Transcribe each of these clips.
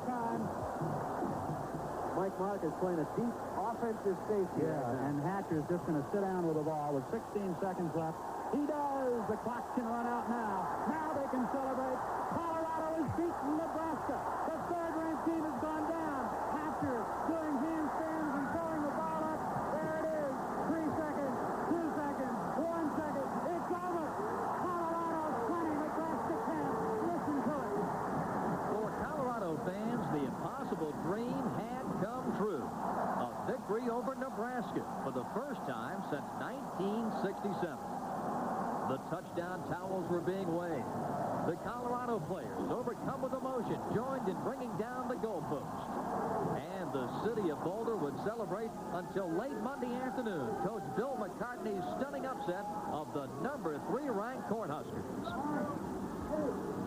time. Mike Mark is playing a deep offensive safety. Yeah, and Hatcher's just going to sit down with the ball with 16 seconds left. He does. The clock can run out now. Now they can celebrate. Colorado has beaten Nebraska. The third-ranked team has gone down. Hatcher doing handstands and throwing the ball up. There it is. 3 seconds, 2 seconds, 1 second. It's over. Colorado 20, Nebraska 10. Listen to it. For Colorado fans, the impossible dream had come true. A victory over Nebraska for the first time since 1967. The touchdown towels were being waved. The Colorado players, overcome with emotion, joined in bringing down the goalpost. And the city of Boulder would celebrate until late Monday afternoon. Coach Bill McCartney's stunning upset of the number 3 ranked Cornhuskers.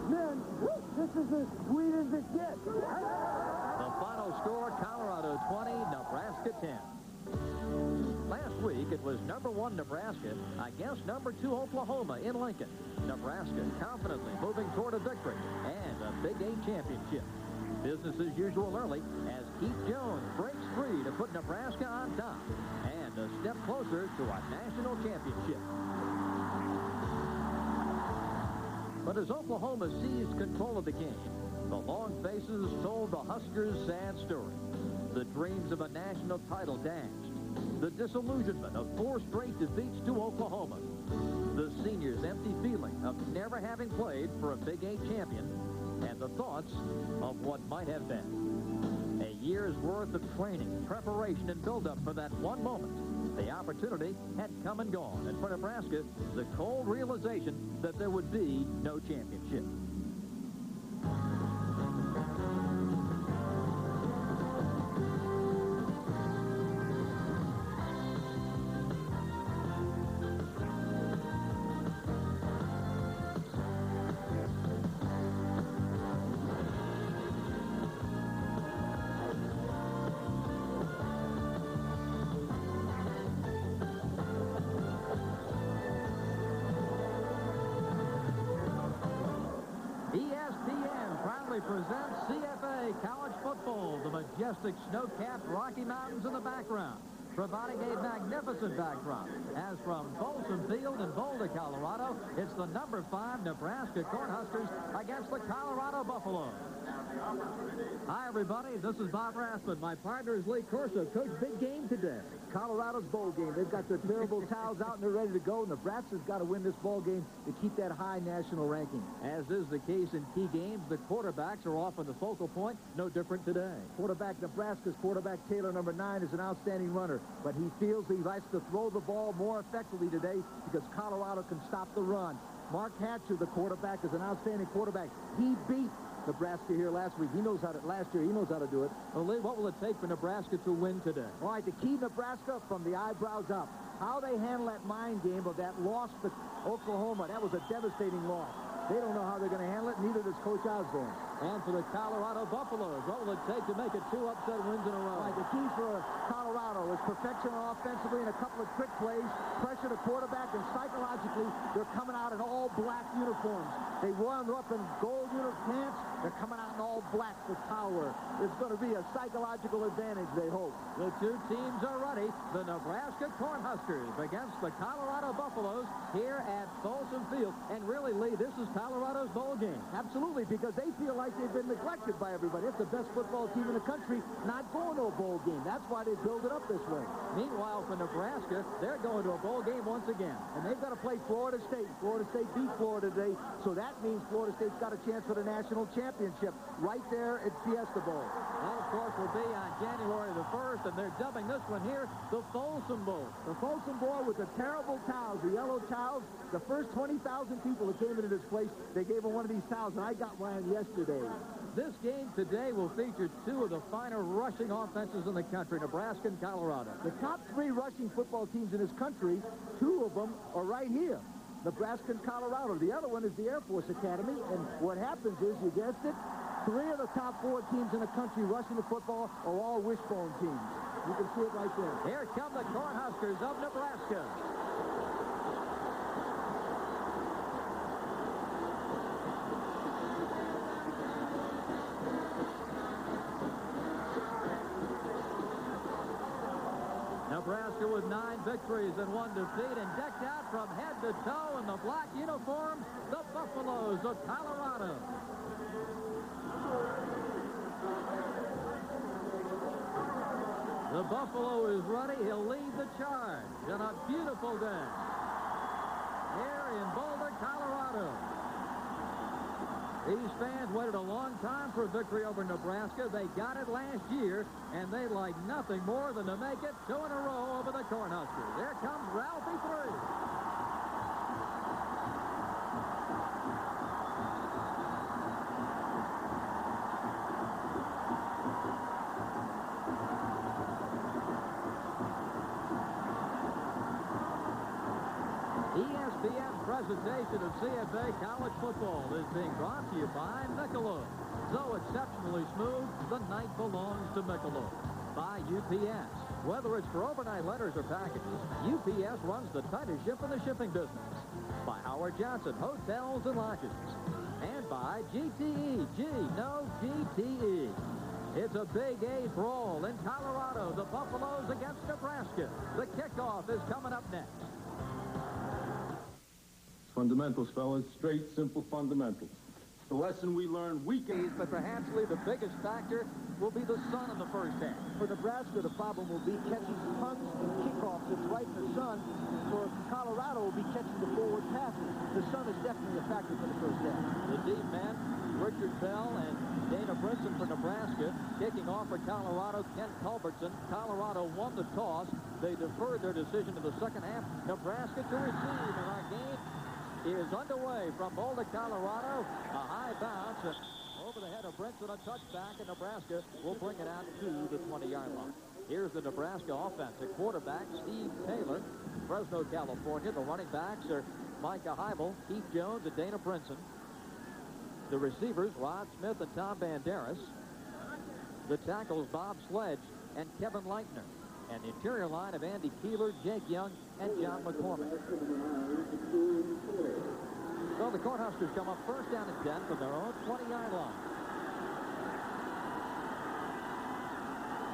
Man, this is as sweet as it gets. The final score, Colorado 20, Nebraska 10. Last week, it was number 1 Nebraska against number 2 Oklahoma in Lincoln. Nebraska confidently moving toward a victory and a Big 8 championship. Business as usual early as Keith Jones breaks free to put Nebraska on top and a step closer to a national championship. But as Oklahoma seized control of the game, the long faces told the Huskers' sad story. The dreams of a national title dashed. The disillusionment of 4 straight defeats to Oklahoma. The seniors' empty feeling of never having played for a Big 8 champion. And the thoughts of what might have been. A year's worth of training, preparation, and build-up for that one moment. The opportunity had come and gone. And for Nebraska, the cold realization that there would be no championship. ESPN proudly presents CFA College Football, the majestic snow-capped Rocky Mountains in the background, providing a magnificent backdrop. As from Folsom Field in Boulder, Colorado, it's the number 5 Nebraska Cornhuskers against the Colorado Buffaloes. Hi, everybody. This is Bob Rathman. My partner is Lee Corso. Coach, big game today. Colorado's bowl game. They've got their terrible towels out and they're ready to go. Nebraska's got to win this ball game to keep that high national ranking. As is the case in key games, the quarterbacks are often the focal point. No different today. Nebraska's quarterback, Taylor, number 9, is an outstanding runner. But he feels he likes to throw the ball more effectively today because Colorado can stop the run. Mark Hatcher, the quarterback, is an outstanding quarterback. He beat Nebraska here last week. He knows how to, last year, he knows how to do it. Well, Lee, what will it take for Nebraska to win today? All right, the key Nebraska from the eyebrows up. How they handle that mind game of that loss to Oklahoma. That was a devastating loss. They don't know how they're going to handle it, neither does Coach Osborne. And for the Colorado Buffaloes, what will it take to make it 2 upset wins in a row? All right, the key for Colorado is perfection offensively and a couple of trick plays, pressure the quarterback, and psychologically, they're coming out in all black uniforms. They wound up in gold pants. They're coming out in all black for power. It's going to be a psychological advantage, they hope. The 2 teams are ready. The Nebraska Cornhuskers against the Colorado Buffaloes here at Folsom Field. And really, Lee, this is Colorado's bowl game. Absolutely, because they feel like they've been neglected by everybody. It's the best football team in the country not going to a bowl game. That's why they build it up this way. Meanwhile, for Nebraska, they're going to a bowl game once again. And they've got to play Florida State. Florida State beat Florida today, so that means Florida State's got a chance for the national championship right there at Fiesta Bowl. That, of course, will be on January the 1st, and they're dubbing this one here the Folsom Bowl. The Folsom Bowl with the terrible towels, the yellow towels. The first 20,000 people that came into this place, they gave them one of these towels, and I got one yesterday. This game today will feature 2 of the finer rushing offenses in the country, Nebraska and Colorado. The top 3 rushing football teams in this country, 2 of them are right here. Nebraska and Colorado. The other one is the Air Force Academy, and what happens is, you guessed it, 3 of the top 4 teams in the country rushing the football are all wishbone teams. You can see it right there. Here come the Cornhuskers of Nebraska. Nebraska with 9 victories and 1 defeat, and decked out from head to toe in the black uniforms, the Buffaloes of Colorado. The Buffalo is ready. He'll lead the charge in a beautiful day here in Boulder, Colorado. These fans waited a long time for a victory over Nebraska. They got it last year, and they like nothing more than to make it 2 in a row over the Cornhuskers. Here comes Ralphie 3. ESPN presentation of CFA College Football is being brought to you by Michelob. So exceptionally smooth, the night belongs to Michelob. By UPS. Whether it's for overnight letters or packages, UPS runs the tightest ship in the shipping business. By Howard Johnson Hotels and Lodges. And by GTE. No GTE. It's a Big 8 brawl in Colorado. The Buffaloes against Nebraska. The kickoff is coming up next. Fundamentals, fellas. Straight, simple fundamentals. The lesson we learn weekends. But for Hansley, the biggest factor will be the sun in the first half. For Nebraska, the problem will be catching punts and kickoffs. It's right in the sun. For Colorado, will be catching the forward passes. The sun is definitely a factor for the first half. The deep men, Richard Bell and Dana Brinson for Nebraska. Kicking off for Colorado, Ken Culbertson. Colorado won the toss. They deferred their decision to the second half. Nebraska to receive, and our game is underway from Boulder, Colorado. A high bounce over the head of Brinson, a touchback, and Nebraska will bring it out to the 20-yard line. Here's the Nebraska offense. At quarterback, Steve Taylor, Fresno, California. The running backs are Micah Heibel, Keith Jones, and Dana Brinson. The receivers, Rod Smith and Tom Banderas. The tackles, Bob Sledge and Kevin Leitner. And the interior line of Andy Keeler, Jake Young, and John McCormick. So the Cornhuskers come up first down and 10 from their own 20-yard line.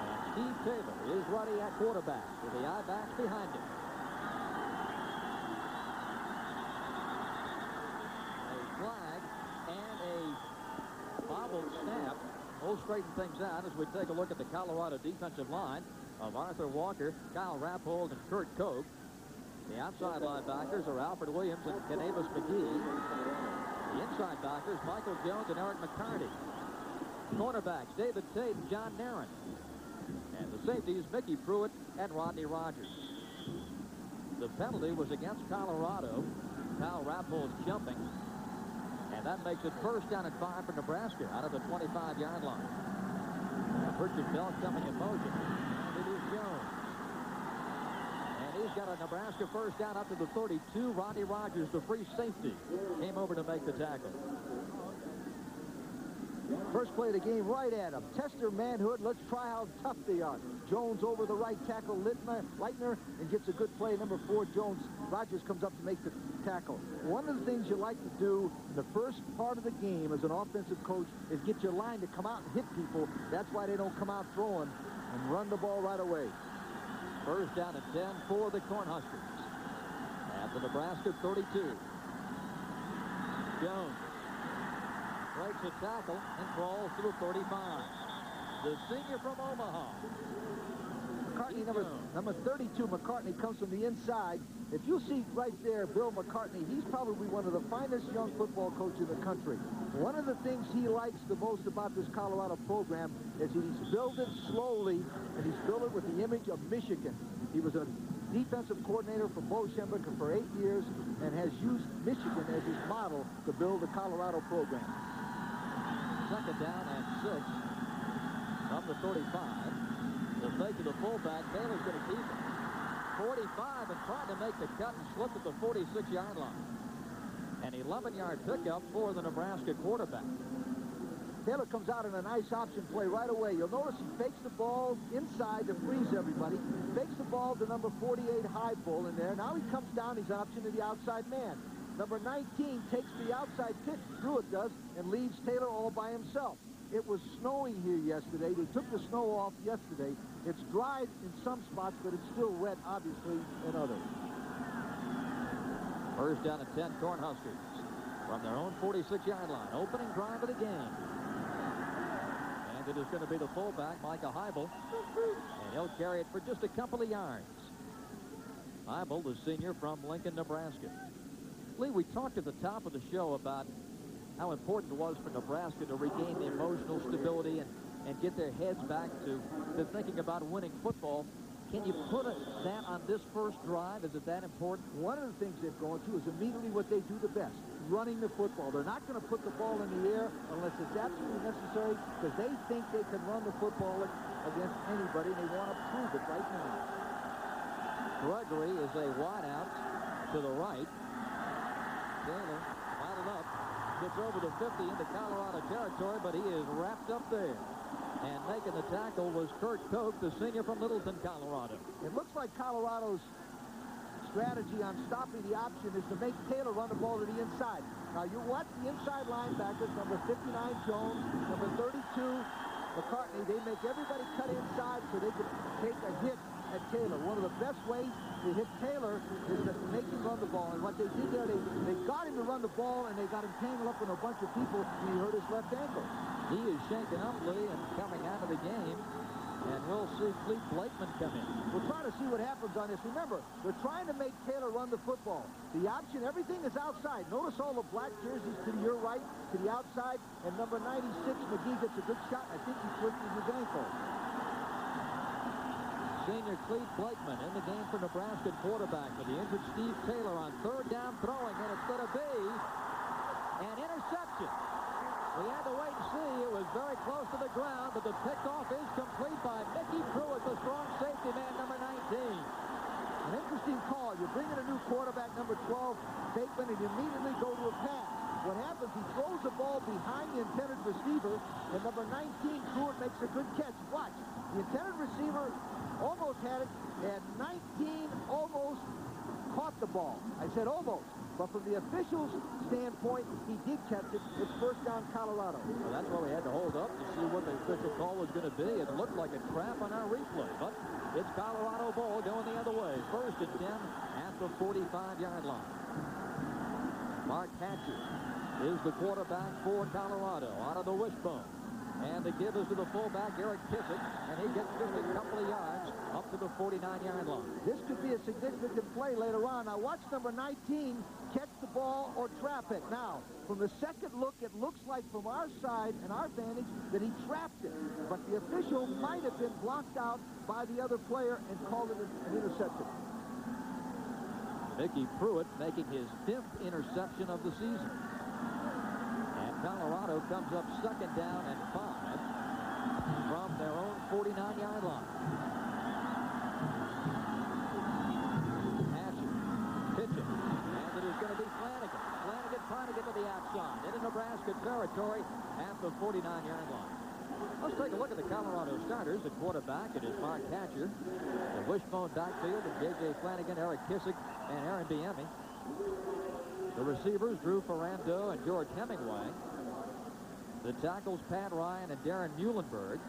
And Steve Taylor is ready at quarterback with the I-backs behind him. A flag and a bobbled snap will straighten things out as we take a look at the Colorado defensive line of Arthur Walker, Kyle Rappold, and Kurt Koch. The outside linebackers are Alfred Williams and Canavis McGee. The inside backers, Michael Jones and Eric McCarty. Cornerbacks, David Tate and John Narron. And the safeties, Mickey Pruitt and Rodney Rogers. The penalty was against Colorado. Kyle Rappold's jumping. And that makes it first down and 5 for Nebraska out of the 25-yard line. And Richard Bell coming in motion. It is Jones. And he's got a Nebraska first down up to the 32. Rodney Rogers, the free safety, came over to make the tackle. First play of the game, right at him. Test their manhood. Let's try how tough they are. Jones over the right tackle, Leitner, and gets a good play. Number 4, Jones. Rogers comes up to make the tackle. One of the things you like to do in the first part of the game as an offensive coach is get your line to come out and hit people. That's why they don't come out throwing and run the ball right away. First down and 10 for the Cornhuskers. At the Nebraska 32. Jones breaks a tackle and crawls to the 35. The senior from Omaha. McCartney, number 32, McCartney, comes from the inside. If you see right there, Bill McCartney, he's probably one of the finest young football coaches in the country. One of the things he likes the most about this Colorado program is he's built it slowly, and he's built it with the image of Michigan. He was a defensive coordinator for Bo Schembechler for 8 years and has used Michigan as his model to build the Colorado program. Second down and 6 from the 35. The fake to the fullback. Taylor's going to keep it. 45 and trying to make the cut and slip at the 46-yard line. An 11-yard pickup for the Nebraska quarterback. Taylor comes out in a nice option play right away. You'll notice he fakes the ball inside to freeze everybody. Fakes the ball to number 48 Heibel in there. Now he comes down. He's an option to the outside man. Number 19 takes the outside pitch, Pruitt does, and leaves Taylor all by himself. It was snowing here yesterday. They took the snow off yesterday. It's dry in some spots, but it's still wet, obviously, in others. First down and 10, Cornhuskers from their own 46-yard line. Opening drive of the game. And it is going to be the fullback, Micah Heibel. And he'll carry it for just a couple of yards. Heibel, the senior from Lincoln, Nebraska. Lee, we talked at the top of the show about how important it was for Nebraska to regain the emotional stability and get their heads back to thinking about winning football. Can you put that on this first drive? Is it that important? One of the things they've gone to is immediately what they do the best, running the football. They're not going to put the ball in the air unless it's absolutely necessary because they think they can run the football against anybody, and they want to prove it right now. Gregory is a wideout to the right. Taylor bottled up, gets over the 50 into Colorado territory, but he is wrapped up there. And making the tackle was Kurt Koch, the senior from Littleton, Colorado. It looks like Colorado's strategy on stopping the option is to make Taylor run the ball to the inside. Now, you watch the inside linebackers, number 59, Jones, number 32, McCartney. They make everybody cut inside so they can take a hit at Taylor. One of the best ways to hit Taylor is to make him run the ball. And what they did there, they got him to run the ball, and they got him tangled up in a bunch of people, and he hurt his left ankle. He is shaken up, Lee, and coming out of the game. And we'll see Clete Blakeman come in. We're trying to see what happens on this. Remember, they're trying to make Taylor run the football. The option, everything is outside. Notice all the black jerseys to your right, to the outside, and number 96, McGee, gets a good shot. I think he twisted his ankle. Senior Clete Blakeman in the game for Nebraska quarterback with the injured Steve Taylor on third down throwing, and it's going to be an interception. We had to wait and see. It was very close to the ground, but the pickoff is complete by Mickey Pruitt, the strong safety man, number 19. An interesting call. You bring in a new quarterback, number 12, Bateman, and you immediately go to a pass. What happens, he throws the ball behind the intended receiver, and number 19, Pruitt, makes a good catch. Watch. The intended receiver almost had it, and 19 almost caught the ball. I said almost. But from the officials' standpoint, he did catch it. It's first down, Colorado. Well, that's why we had to hold up to see what the official call was going to be. It looked like a trap on our replay, but it's Colorado ball going the other way. First and 10 at the 45-yard line. Mark Hatcher is the quarterback for Colorado out of the wishbone. And the give is to the fullback, Eric Kissick, and he gets just a couple of yards up to the 49-yard line. This could be a significant play later on. Now watch number 19 catch the ball or trap it. Now, from the second look, it looks like from our side and our vantage that he trapped it. But the official might have been blocked out by the other player and called it an interception. Mickey Pruitt making his 5th interception of the season. Colorado comes up second down and 5 from their own 49-yard line. Hatcher pitching, and it is going to be Flanagan. Flanagan trying to get to the outside into Nebraska territory at the 49-yard line. Let's take a look at the Colorado starters. At quarterback, it is Mark Hatcher. The wishbone backfield of J.J. Flanagan, Eric Kissick, and Aaron Biemi. The receivers, Drew Ferrando and George Hemingway. The tackles, Pat Ryan and Darren Muhlenberg.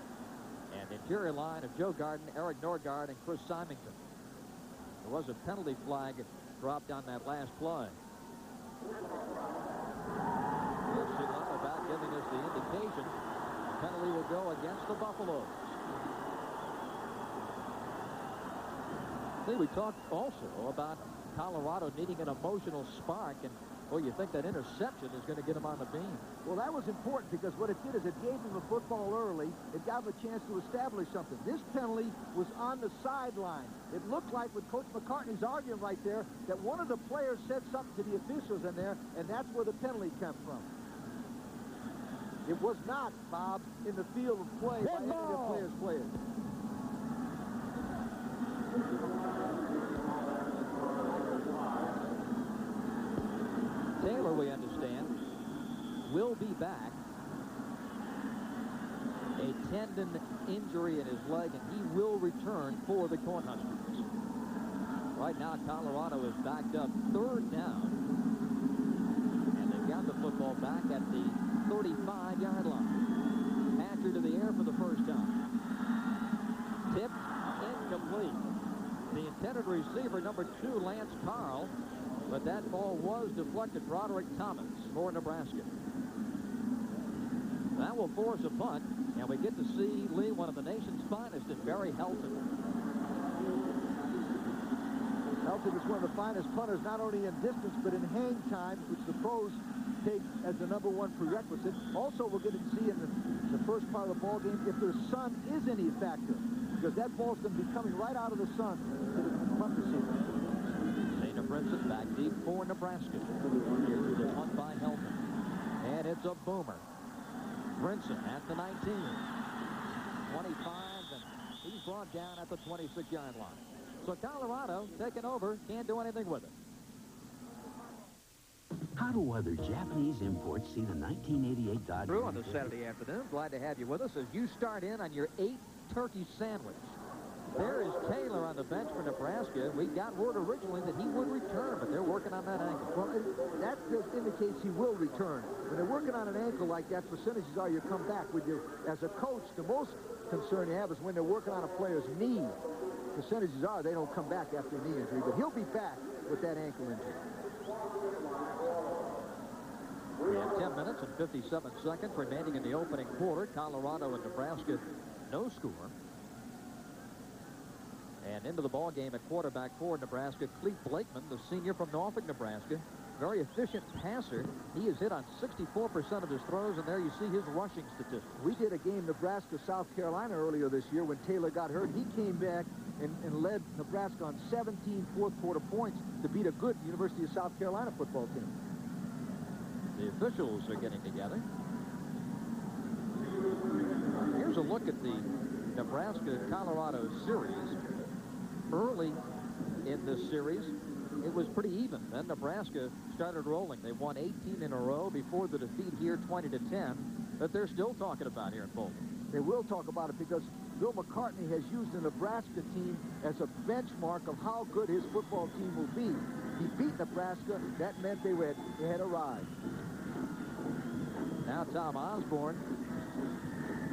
And the interior line of Joe Garden, Eric Norgard, and Chris Symington. There was a penalty flag dropped on that last play. We'll see about giving us the indication. The penalty will go against the Buffaloes. We talked also about Colorado needing an emotional spark, and well, you think that interception is going to get them on the beam. Well, that was important because what it did is it gave them the football early. It gave them a chance to establish something. This penalty was on the sideline. It looked like, with Coach McCartney's arguing right there, that one of the players said something to the officials in there, and that's where the penalty came from. It was not, Bob, in the field of play by any of the players playing. Taylor, we understand, will be back. A tendon injury in his leg, and he will return for the Cornhuskers. Right now, Colorado is backed up third down. And they've got the football back at the 35-yard line. there for the first time. Tipped, incomplete. The intended receiver, number 2, Lance Carl, but that ball was deflected. Broderick Thomas for Nebraska. That will force a punt, and we get to see Lee, one of the nation's finest, in Barry Helton. Helton is one of the finest punters, not only in distance, but in hang time, which the pros take as the #1 prerequisite. Also, we're going to see in the first part of the ball game if their sun is any factor, because that ball's going to be coming right out of the sun to the punt receiver. Dana Brinson back deep for Nebraska. Here's the punt by Helton. And it's a boomer. Brinson at the 19. 25, and he's brought down at the 26-yard line. So Colorado taking over, can't do anything with it. How do other Japanese imports see the 1988 Dodge? Through on this Saturday afternoon. Glad to have you with us as you start in on your 8th turkey sandwich. There is Taylor on the bench for Nebraska. We got word originally that he would return, but they're working on that ankle. Well, that just indicates he will return. When they're working on an ankle like that, percentages are you come back. With you as a coach, the most concern you have is when they're working on a player's knee. Percentages are they don't come back after a knee injury, but he'll be back with that ankle injury. We have 10 minutes and 57 seconds remaining in the opening quarter. Colorado and Nebraska, no score. And into the ball game at quarterback for Nebraska, Clete Blakeman, the senior from Norfolk, Nebraska. Very efficient passer. He is hit on 64% of his throws, and there you see his rushing statistics. We did a game Nebraska-South Carolina earlier this year when Taylor got hurt. He came back and led Nebraska on 17 fourth-quarter points to beat a good University of South Carolina football team. The officials are getting together. Here's a look at the Nebraska-Colorado series. Early in this series, it was pretty even. Then Nebraska started rolling. They won 18 in a row before the defeat here, 20-10, that they're still talking about here in Boulder. They will talk about it because Bill McCartney has used the Nebraska team as a benchmark of how good his football team will be. He beat Nebraska. That meant they had arrived. Now Tom Osborne.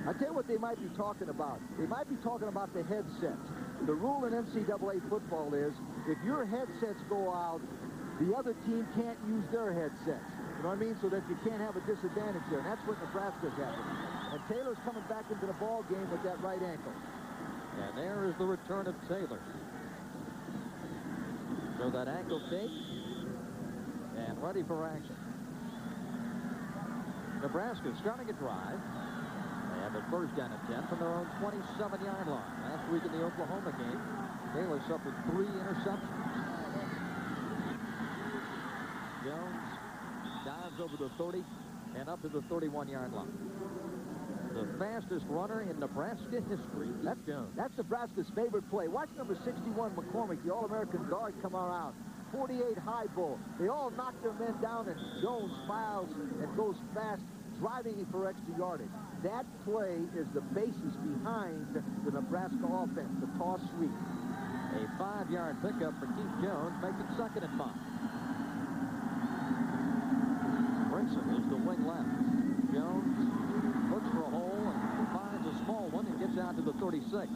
I tell you what they might be talking about. They might be talking about the headsets. The rule in NCAA football is if your headsets go out, the other team can't use their headsets. You know what I mean? So that you can't have a disadvantage there. And that's what Nebraska's having. And Taylor's coming back into the ball game with that right ankle. And there is the return of Taylor. So that ankle tape and ready for action. Nebraska starting a drive. They have it first down at 10 from their own 27-yard line. Last week in the Oklahoma game, Taylor suffered 3 interceptions. Jones dives over the 30 and up to the 31-yard line. The fastest runner in Nebraska history. That's Jones. That's Nebraska's favorite play. Watch number 61, McCormick, the All-American guard, come around. 48 high bull. They all knock their men down, and Jones smiles and goes fast, driving for extra yardage. That play is the basis behind the Nebraska offense, the toss sweep. A 5-yard pickup for Keith Jones makes it 2nd and 5. Brinson is the wing left. Jones looks for a hole and finds a small one and gets out to the 36.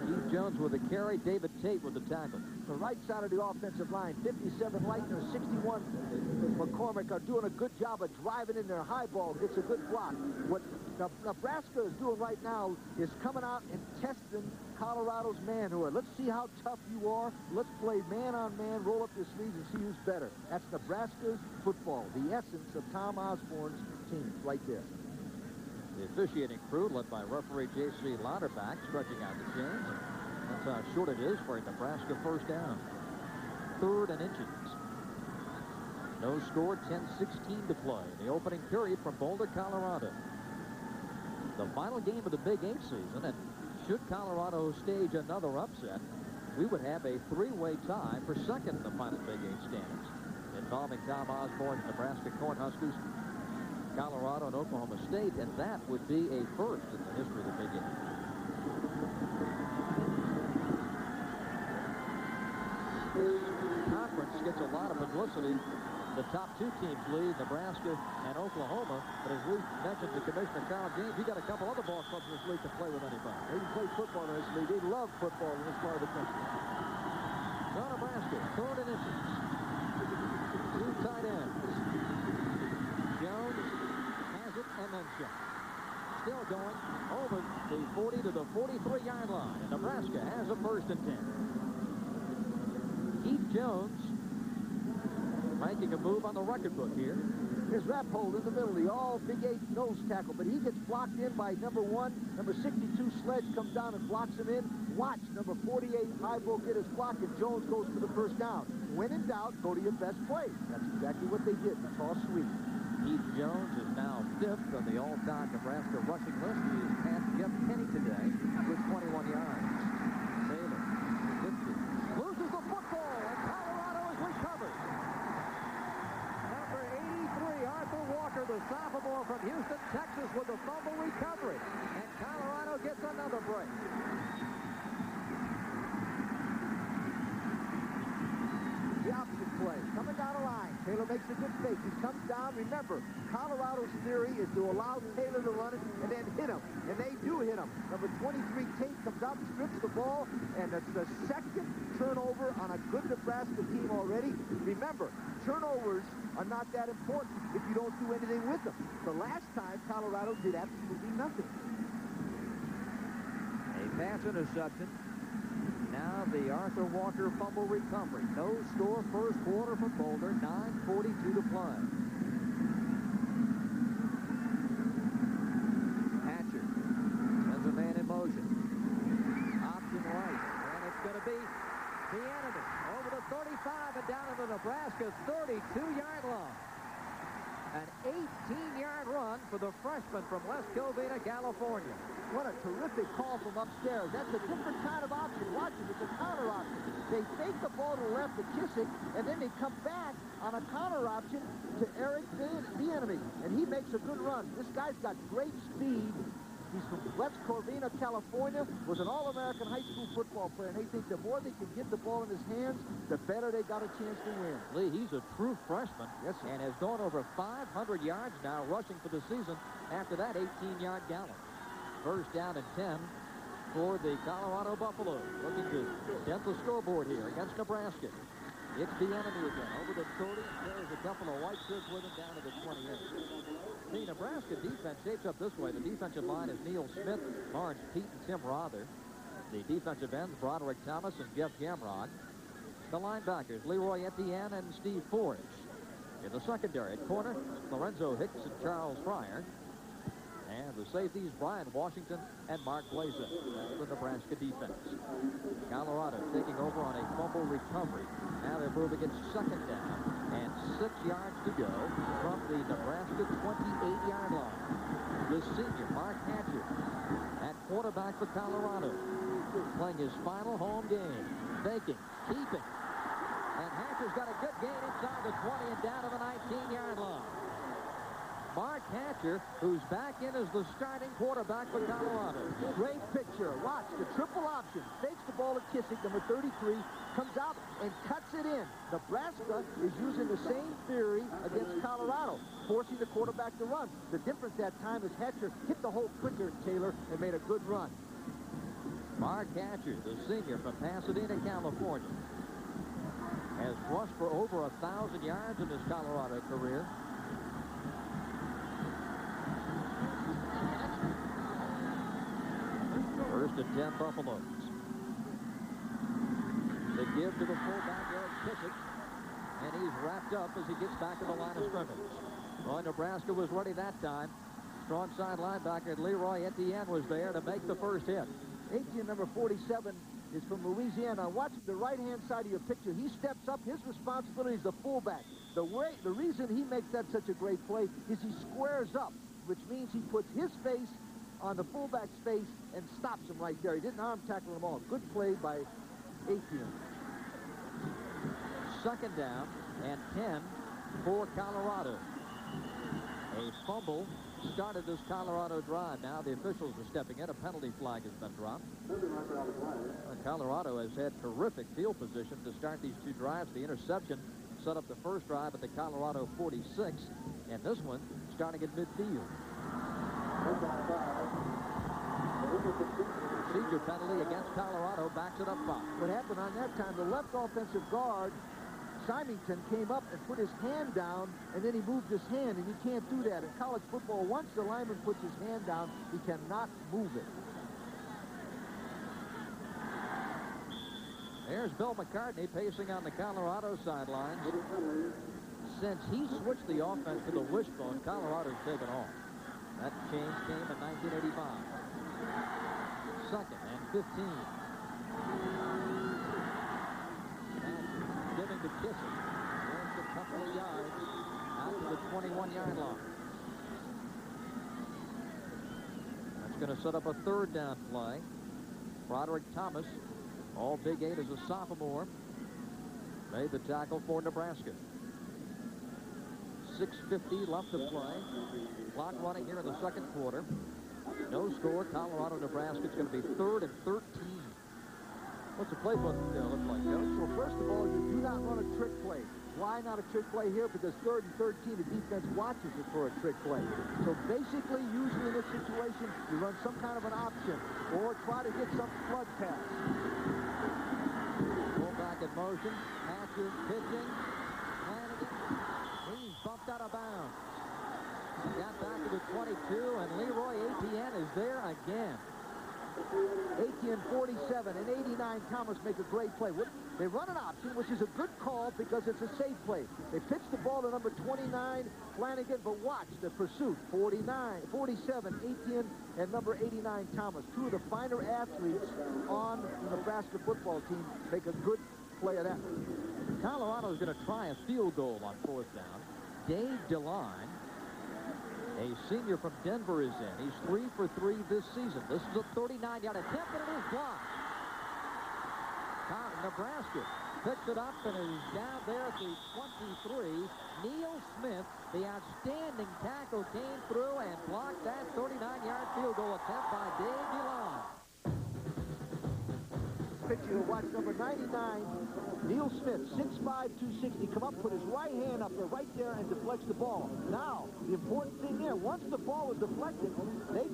Keith Jones with a carry, David Tate with the tackle. The right side of the offensive line, 57 Leitner, 61 McCormick are doing a good job of driving in their high ball. It's a good block. What Nebraska is doing right now is coming out and testing Colorado's manhood. Let's see how tough you are. Let's play man on man, roll up your sleeves and see who's better. That's Nebraska's football, the essence of Tom Osborne's team right there. The officiating crew led by referee J.C. Lauterbach stretching out the chains. That's how short it is for a Nebraska first down. 3rd and inches. No score, 10-16 to play. The opening period from Boulder, Colorado. The final game of the Big 8 season, and should Colorado stage another upset, we would have a 3-way tie for 2nd in the final Big 8 standings, involving Tom Osborne's Nebraska Cornhuskers, Colorado, and Oklahoma State, and that would be a first in the history of the Big 8. This conference gets a lot of publicity The top two teams lead, Nebraska and Oklahoma. But as we mentioned to Commissioner Carl James, he got a couple other ball clubs in this league to play with anybody. They can play football in this league. They love football in this part of the country. So Nebraska, 3rd and inches. 2 tight ends. Jones has it and then shot. Still going over the 40 to the 43-yard line. And Nebraska has a 1st and 10. Heath Jones making a move on the record book here. His rep hold in the middle, the all Big 8 nose tackle, but he gets blocked in by number 1. Number 62 Sledge comes down and blocks him in. Watch number 48 Highbull get his block, and Jones goes for the 1st down. When in doubt, go to your best play. That's exactly what they did. It's all sweet. Heath Jones is now 5th on the all-time Nebraska rushing list. He has passed Jeff Kenny today with 21 yards. Taylor, 50, loses the football, and Colorado is recovered. Number 83, Arthur Walker, the sophomore from Houston, Texas, with a fumble recovery. And Colorado gets another break. The option play, coming down the line. Taylor makes a good fake. He comes down. Remember, Colorado's theory is to allow Taylor to run it and then hit him. And they do hit him. Number 23, Tate, comes out, strips the ball, and it's the 2nd turnover on a good Nebraska team already. Remember, turnovers are not that important if you don't do anything with them. The last time, Colorado did absolutely nothing. A pass interception. Now the Arthur Walker fumble recovery. No score 1st quarter for Boulder. 9:42 to play. Hatcher sends a man in motion. Option right. And it's going to be the enemy. Over the 35 and down to the Nebraska 32-yard line. An 18-yard run for the freshman from West Covina, California. What a terrific call from upstairs. That's a different kind of option. Watch it. It's a counter option. They fake the ball to the left to Kissick, and then they come back on a counter option to Eric the enemy. And he makes a good run. This guy's got great speed. He's from West Covina, California, was an All-American high school football player. And they think the more they can get the ball in his hands, the better they got a chance to win. Lee, he's a true freshman. Yes, sir. And has gone over 500 yards now rushing for the season after that 18-yard gallop. 1st down and 10 for the Colorado Buffaloes. Looking to dent the scoreboard here against Nebraska. It's the enemy again. Over the 30, carries a couple of white shirts with him down to the 28. The Nebraska defense shapes up this way. The defensive line is Neil Smith, Lawrence Pete, and Tim Rother. The defensive ends, Broderick Thomas and Jeff Gamrod. The linebackers, Leroy Etienne and Steve Forge. In the secondary, at corner, Lorenzo Hicks and Charles Fryer. And the safeties, Brian Washington and Mark Blazer. That's the Nebraska defense. Colorado taking over on a fumble recovery. Now they're moving it 2nd down and 6 yards to go from the Nebraska 28-yard line. The senior, Mark Hatcher, at quarterback for Colorado, playing his final home game. Faking, keeping. And Hatcher's got a good gain inside the 20 and down to the 19-yard line. Mark Hatcher, who's back in as the starting quarterback for Colorado. Great picture. Watch the triple option. Fakes the ball to Kissick, number 33, comes out and cuts it in. Nebraska is using the same theory against Colorado, forcing the quarterback to run. The difference that time is Hatcher hit the hole quicker, Taylor, and made a good run. Mark Hatcher, the senior from Pasadena, California, has rushed for over 1,000 yards in his Colorado career. First and 10 Buffaloes. The give to the fullback, Eric Kissick, and he's wrapped up as he gets back to the line of scrimmage. Well, Nebraska was ready that time. Strong side linebacker Leroy Etienne was there to make the first hit. Etienne, number 47, is from Louisiana. Watch the right-hand side of your picture. He steps up. His responsibility is the fullback. The reason he makes that such a great play is he squares up, which means he puts his face on the fullback's face and stops him right there. He didn't arm tackle him all. Good play by Etienne. 2nd down and 10 for Colorado. A fumble started this Colorado drive. Now the officials are stepping in. A penalty flag has been dropped. Colorado has had terrific field position to start these two drives. The interception set up the first drive at the Colorado 46, and this one starting at midfield. Procedure penalty against Colorado, backs it up 5. What happened on that time, the left offensive guard, Symington, came up and put his hand down, and then he moved his hand, and you can't do that. In college football, once the lineman puts his hand down, he cannot move it. There's Bill McCartney pacing on the Colorado sidelines. Since he switched the offense to the wishbone, Colorado's taken off. That change came in 1985. Second and 15. And giving to Kissick. There's a couple of yards out to the 21-yard line. That's going to set up a third down play. Broderick Thomas, all Big 8 as a sophomore, made the tackle for Nebraska. 6:50 left to play. Clock running here in the second quarter. No score. Colorado, Nebraska. It's going to be 3rd and 13. What's the playbook look like, Coach? Well, first of all, you do not run a trick play. Why not a trick play here? Because 3rd and 13, the defense watches it for a trick play. So basically, usually in this situation, you run some kind of an option or try to get some flood pass. Fullback in motion. Hatcher pitching. He's bumped out of bounds. Got back to the 22, and Leroy Etienne is there again. Etienne 47 and 89 Thomas make a great play. They run an option, which is a good call because it's a safe play. They pitch the ball to number 29, Flanagan, but watch the pursuit. 47, Etienne, and number 89, Thomas. Two of the finer athletes on the Nebraska football team make a good play of that. Colorado's going to try a field goal on 4th down. Dave DeLine, a senior from Denver, is in. He's 3 for 3 this season. This is a 39-yard attempt, and it is blocked. Nebraska picks it up and is down there at the 23. Neil Smith, the outstanding tackle, came through and blocked that 39-yard field goal attempt by Dave DeLine. Picture to watch number 99, Neil Smith, 6'5", 260, come up, put his right hand up there, right there, and deflects the ball. Now, the important thing there, once the ball is deflected,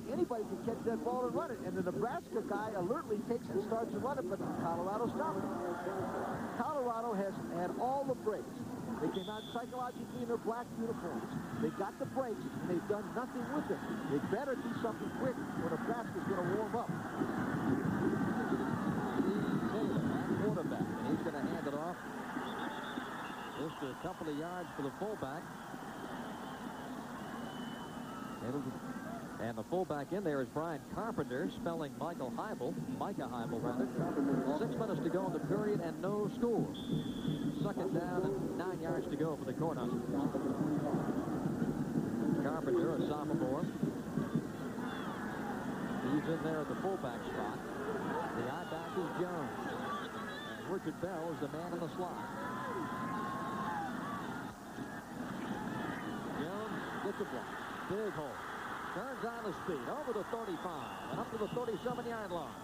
anybody can catch that ball and run it. And the Nebraska guy alertly takes it and starts to run it, but Colorado stops it. Colorado has had all the breaks. They came out psychologically in their black uniforms. They got the breaks, and they've done nothing with them. They better do something quick or Nebraska's going to warm up. Quarterback, and he's going to hand it off just a couple of yards for the fullback. And the fullback in there is Brian Carpenter, spelling Micah Heibel, rather. 6 minutes to go in the period and no score. Second down and 9 yards to go for the Cornhuskers. Carpenter, a sophomore. He's in there at the fullback spot. The I-back is Jones. Richard Bell is the man in the slot. Jones gets a block. Big hole. Turns on the speed. Over the 35 and up to the 37-yard line.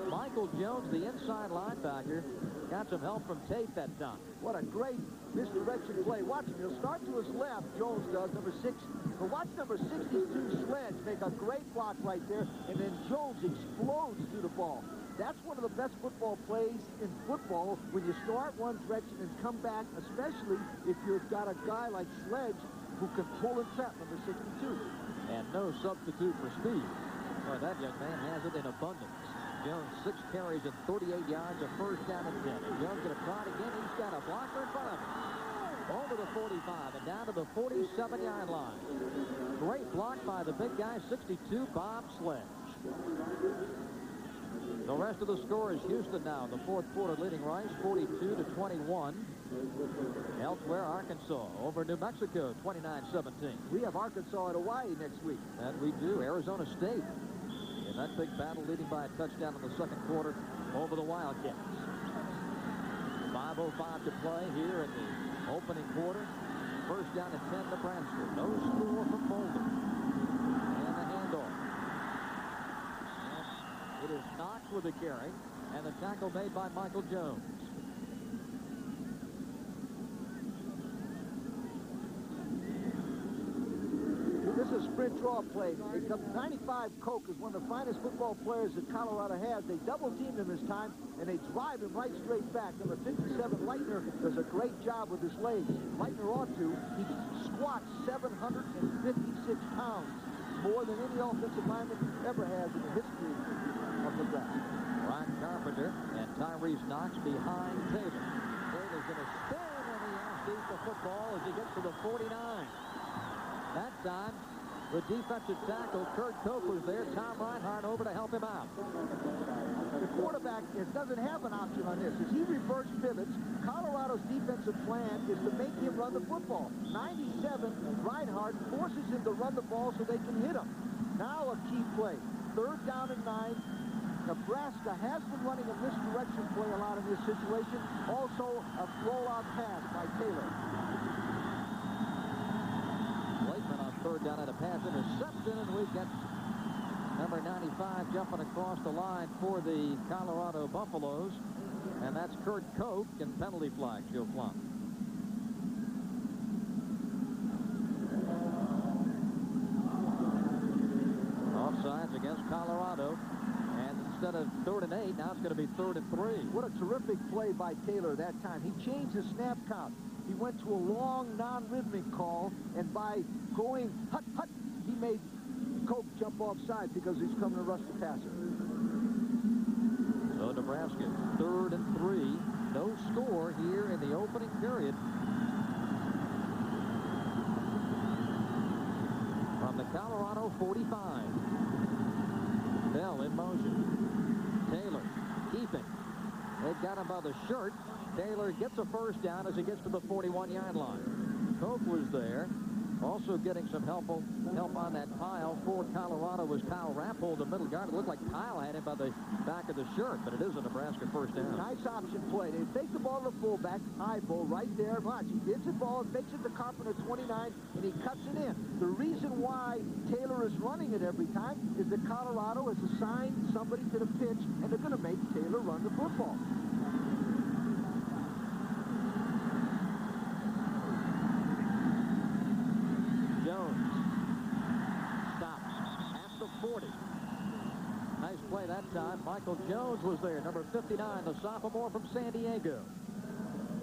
Michael Jones, the inside linebacker, got some help from Tate that time. What a great misdirection play. Watch him. He'll start to his left, Jones does, number 6. But watch number 62, Sledge, make a great block right there, and then Jones explodes through the ball. That's one of the best football plays in football, when you start one direction and come back, especially if you've got a guy like Sledge who can pull and trap, number 62. And no substitute for speed. Well, that young man has it in abundance. Jones, 6 carries and 38 yards, a first down and 10. And Jones going to try it again. He's got a blocker in front of him. Over the 45 and down to the 47-yard line. Great block by the big guy, 62, Bob Sledge. The rest of the score is Houston now in the 4th quarter, leading Rice 42-21. Elsewhere, Arkansas over New Mexico 29-17. We have Arkansas at Hawaii next week. And we do. Arizona State in that big battle, leading by a touchdown in the second quarter over the Wildcats. 5:05 to play here in the opening quarter. First down and 10, Nebraska. No score from Boulder. And the handoff. And it is Knox with the carry, and the tackle made by Michael Jones. sprint draw play. 95 Koch is one of the finest football players that Colorado has. They double-teamed him this time, and they drive him right straight back. Number 57, Leitner, does a great job with his legs. Leitner ought to. He squats 756 pounds, more than any offensive lineman ever has in the history of Nebraska. Ryan Carpenter and Tyrese Knox behind Taylor. Taylor's going to spin, and he has to eat the football as he gets to the 49. That time, the defensive tackle, Kurt Koch, was there. Tom Reinhardt over to help him out. The quarterback doesn't have an option on this. As he reverse pivots, Colorado's defensive plan is to make him run the football. 97, Reinhardt forces him to run the ball so they can hit him. Now a key play. 3rd down and 9. Nebraska has been running a misdirection play a lot in this situation. Also a rollout pass by Taylor. Lakeman on 3rd down and a pass interception, and we get number 95 jumping across the line for the Colorado Buffaloes, and that's Kurt Koch, and penalty flag she'll fly. Offsides against Colorado, and instead of 3rd and 8, now it's going to be 3rd and 3. What a terrific play by Taylor that time. He changed the snap count. He went to a long, non-rhythmic call, and by going hut, hut, he made Koch jump offside because he's coming to rush the passer. So Nebraska, 3rd and 3. No score here in the opening period. From the Colorado 45. Bell in motion. Taylor keeping. They've got him by the shirt. Taylor gets a 1st down as he gets to the 41-yard line. Koch was there. Also getting some help on that pile for Colorado was Kyle Rappold, the middle guard. It looked like Kyle had him by the back of the shirt, but it is a Nebraska 1st down. Nice option play. They take the ball to the fullback, high ball right there. Watch, he gets the ball, takes it to Carpenter 29, and he cuts it in. The reason why Taylor is running it every time is that Colorado has assigned somebody to the pitch, and they're going to make Taylor run the football. Play that time. Michael Jones was there, number 59, the sophomore from San Diego.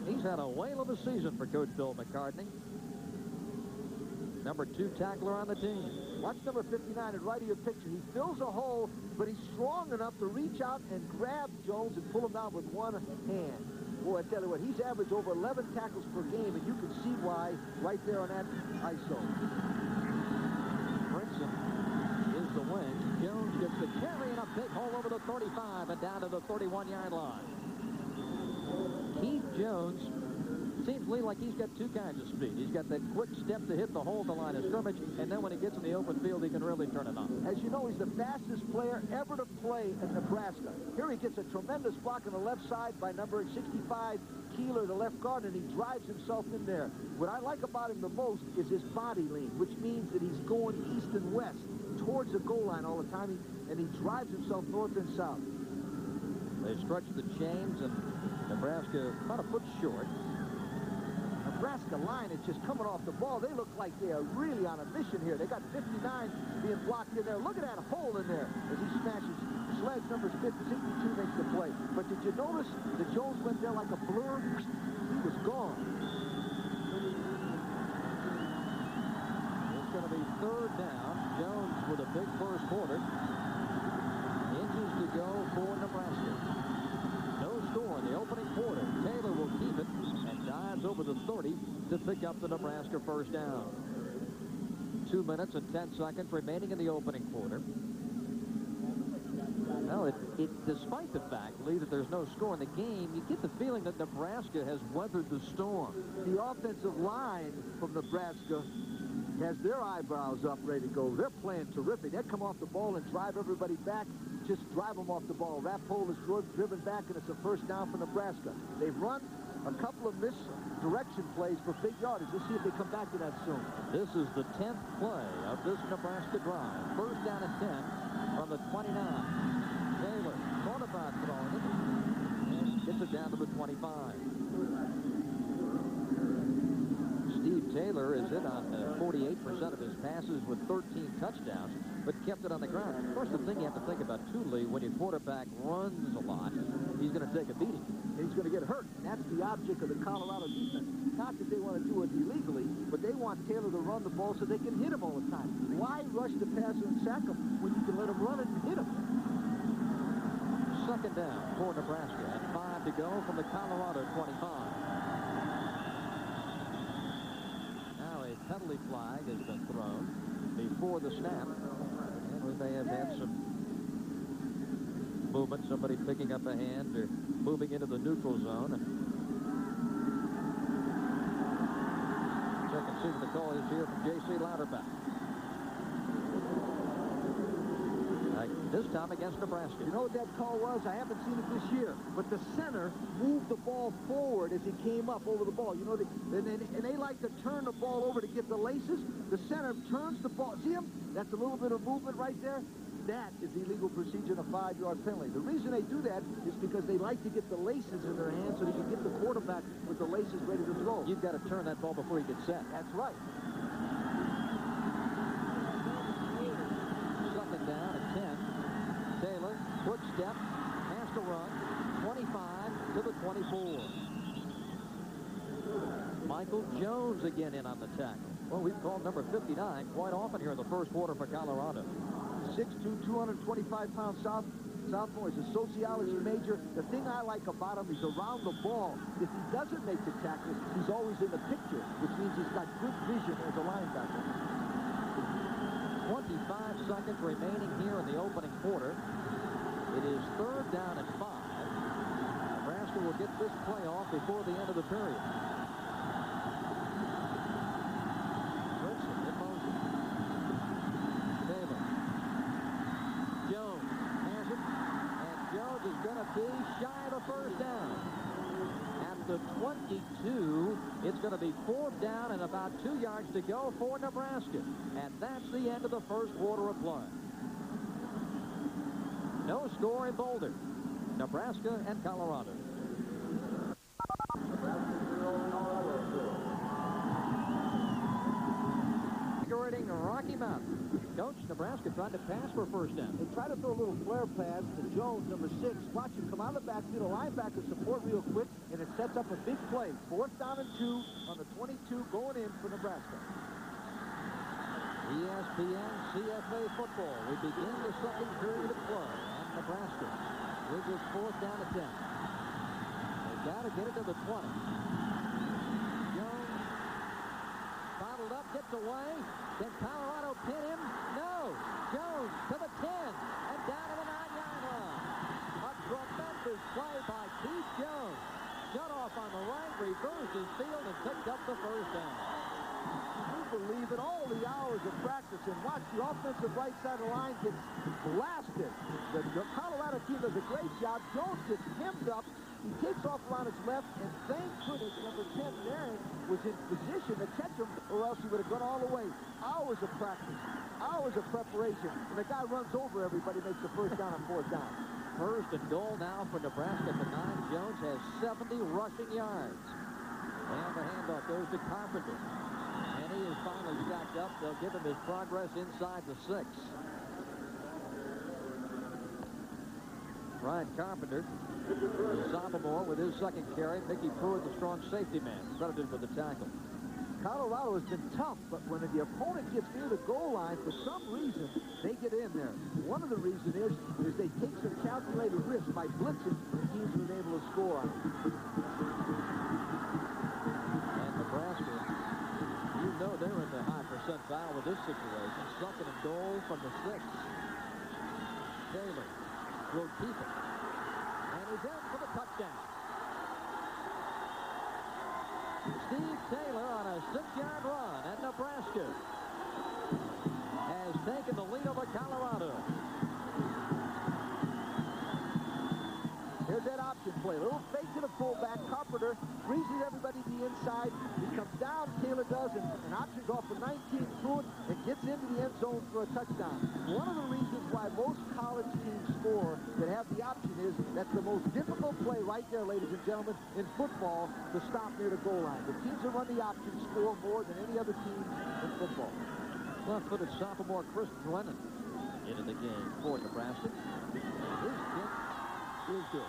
He's had a whale of a season for Coach Bill McCartney. Number 2 tackler on the team. Watch number 59 at right of your picture. He fills a hole, but he's strong enough to reach out and grab Jones and pull him down with one hand. Boy, I tell you what, he's averaged over 11 tackles per game, and you can see why right there on that ISO. Brinson is the wing. Jones gets the carry and a big hole over the 35 and down to the 31-yard line. Keith Jones seems to me like he's got 2 kinds of speed. He's got that quick step to hit the hole at the line of scrimmage, and then when he gets in the open field, he can really turn it on. As you know, he's the fastest player ever to play in Nebraska. Here he gets a tremendous block on the left side by number 65, Keeler, the left guard, and he drives himself in there. What I like about him the most is his body lean, which means that he's going east and west towards the goal line all the time, and he drives himself north and south. They stretch the chains, and Nebraska about a foot short. Nebraska line is just coming off the ball. They look like they are really on a mission here. They got 59 being blocked in there. Look at that hole in there as he smashes. Sledge number 62 makes the play. But did you notice that Jones went there like a blur? He was gone. It's going to be 3rd down. Jones with a big first quarter. Inches to go for Nebraska. No score in the opening quarter. Taylor will keep it and dives over the 30 to pick up the Nebraska 1st down. 2 minutes and 10 seconds remaining in the opening quarter. Well, despite the fact, Lee, that there's no score in the game, you get the feeling that Nebraska has weathered the storm. The offensive line from Nebraska has their eyebrows up, ready to go. They're playing terrific. They come off the ball and drive everybody back. Just drive them off the ball. Rappold is driven back, and it's a 1st down for Nebraska. They've run a couple of misdirection plays for big yardage. Let's see if they come back to that soon. This is the 10th play of this Nebraska drive. 1st down and 10 from the 29. Taylor thought about throwing it and gets it down to the 25. Steve Taylor is in on 48% of his passes with 13 touchdowns, but kept it on the ground. Of course, the thing you have to think about, too, Lee, when your quarterback runs a lot, he's going to take a beating. And he's going to get hurt. And that's the object of the Colorado defense. Not that they want to do it illegally, but they want Taylor to run the ball so they can hit him all the time. Why rush the passer and sack him when you can let him run it and hit him? Second down for Nebraska, and 5 to go from the Colorado 25. Now a penalty flag has been thrown before the snap, and we may have had some movement, somebody picking up a hand or moving into the neutral zone. Check and see what the call is here from J.C. Louderback. This time against Nebraska. You know what that call was? I haven't seen it this year. But the center moved the ball forward as he came up over the ball. You know, and they like to turn the ball over to get the laces. The center turns the ball. See him? That's a little bit of movement right there. That is illegal procedure and a 5-yard penalty. The reason they do that is because they like to get the laces in their hands so they can get the quarterback with the laces ready to throw. You've got to turn that ball before you get set. That's right. Second down at 10. Taylor, quick step, has to run, 25 to the 24. Michael Jones again in on the tackle. Well, we've called number 59 quite often here in the first quarter for Colorado. 6'2", 225-pound sophomore. He's a sociology major. The thing I like about him is around the ball. If he doesn't make the tackle, he's always in the picture, which means he's got good vision as a linebacker. 25 seconds remaining here in the opening quarter. It is third down and 5. Nebraska will get this play off before the end of the period. Wilson in motion. Taylor. Jones has it, and Jones is going to be shy of the first down. At the 22, it's going to be 4th down and about 2 yards to go for Nebraska. And that's the end of the first quarter of play. No score in Boulder. Nebraska and Colorado. Figurating Rocky Mountain. Coach, Nebraska tried to pass for a first down. They try to throw a little flare pass to Jones, number 6. Watch him come out of the backfield, a linebacker support real quick, and it sets up a big play. 4th down and 2 on the 22 going in for Nebraska. ESPN CFA football. We begin the second period of play. And Nebraska with his 4th down attempt. They've got to get it to the 20. Jones bottled up, gets away. Can Colorado pin him? No. Jones to the 10 and down to the 9-yard line. A tremendous play by Keith Jones. Shut off on the right, reversed his field, and picked up the first down. Believe it, all the hours of practice, and watch the offensive right side of the line gets blasted. The Colorado team does a great job. Jones gets hemmed up. He takes off around his left, and thank goodness number 10 Marion was in position to catch him, or else he would have gone all the way. Hours of practice, hours of preparation, and the guy runs over everybody, makes the first down on 4th down. First and goal now for Nebraska at the 9. Jones has 70 rushing yards. And the handoff goes to Carpenter. And he is finally stacked up. They'll give him his progress inside the 6. Ryan Carpenter, the sophomore, with his second carry. Mickey Pruitt, the strong safety man, credited with the tackle. Colorado has been tough, but when the opponent gets near the goal line, for some reason, they get in there. One of the reasons is they take some calculated risks by blitzing, and teams have been able to score on it. And Nebraska, you know they're in the high percentile with this situation. Second and goal from the 6. Taylor will keep it. And he's in for the touchdown. Steve Taylor on a 6-yard run, and Nebraska has taken the lead over Colorado. Here's that option play. A little fake to the fullback. Carpenter freezes everybody to the inside. He comes down, Taylor does, and an option's off for 19 Pruitt and gets into the end zone for a touchdown. One of the reasons why most college teams score that have the option is that's the most difficult play right there, ladies and gentlemen, in football to stop near the goal line. The teams that run the option score more than any other team in football. Left-footed sophomore Chris Drennan into the game for Nebraska. His kick is good.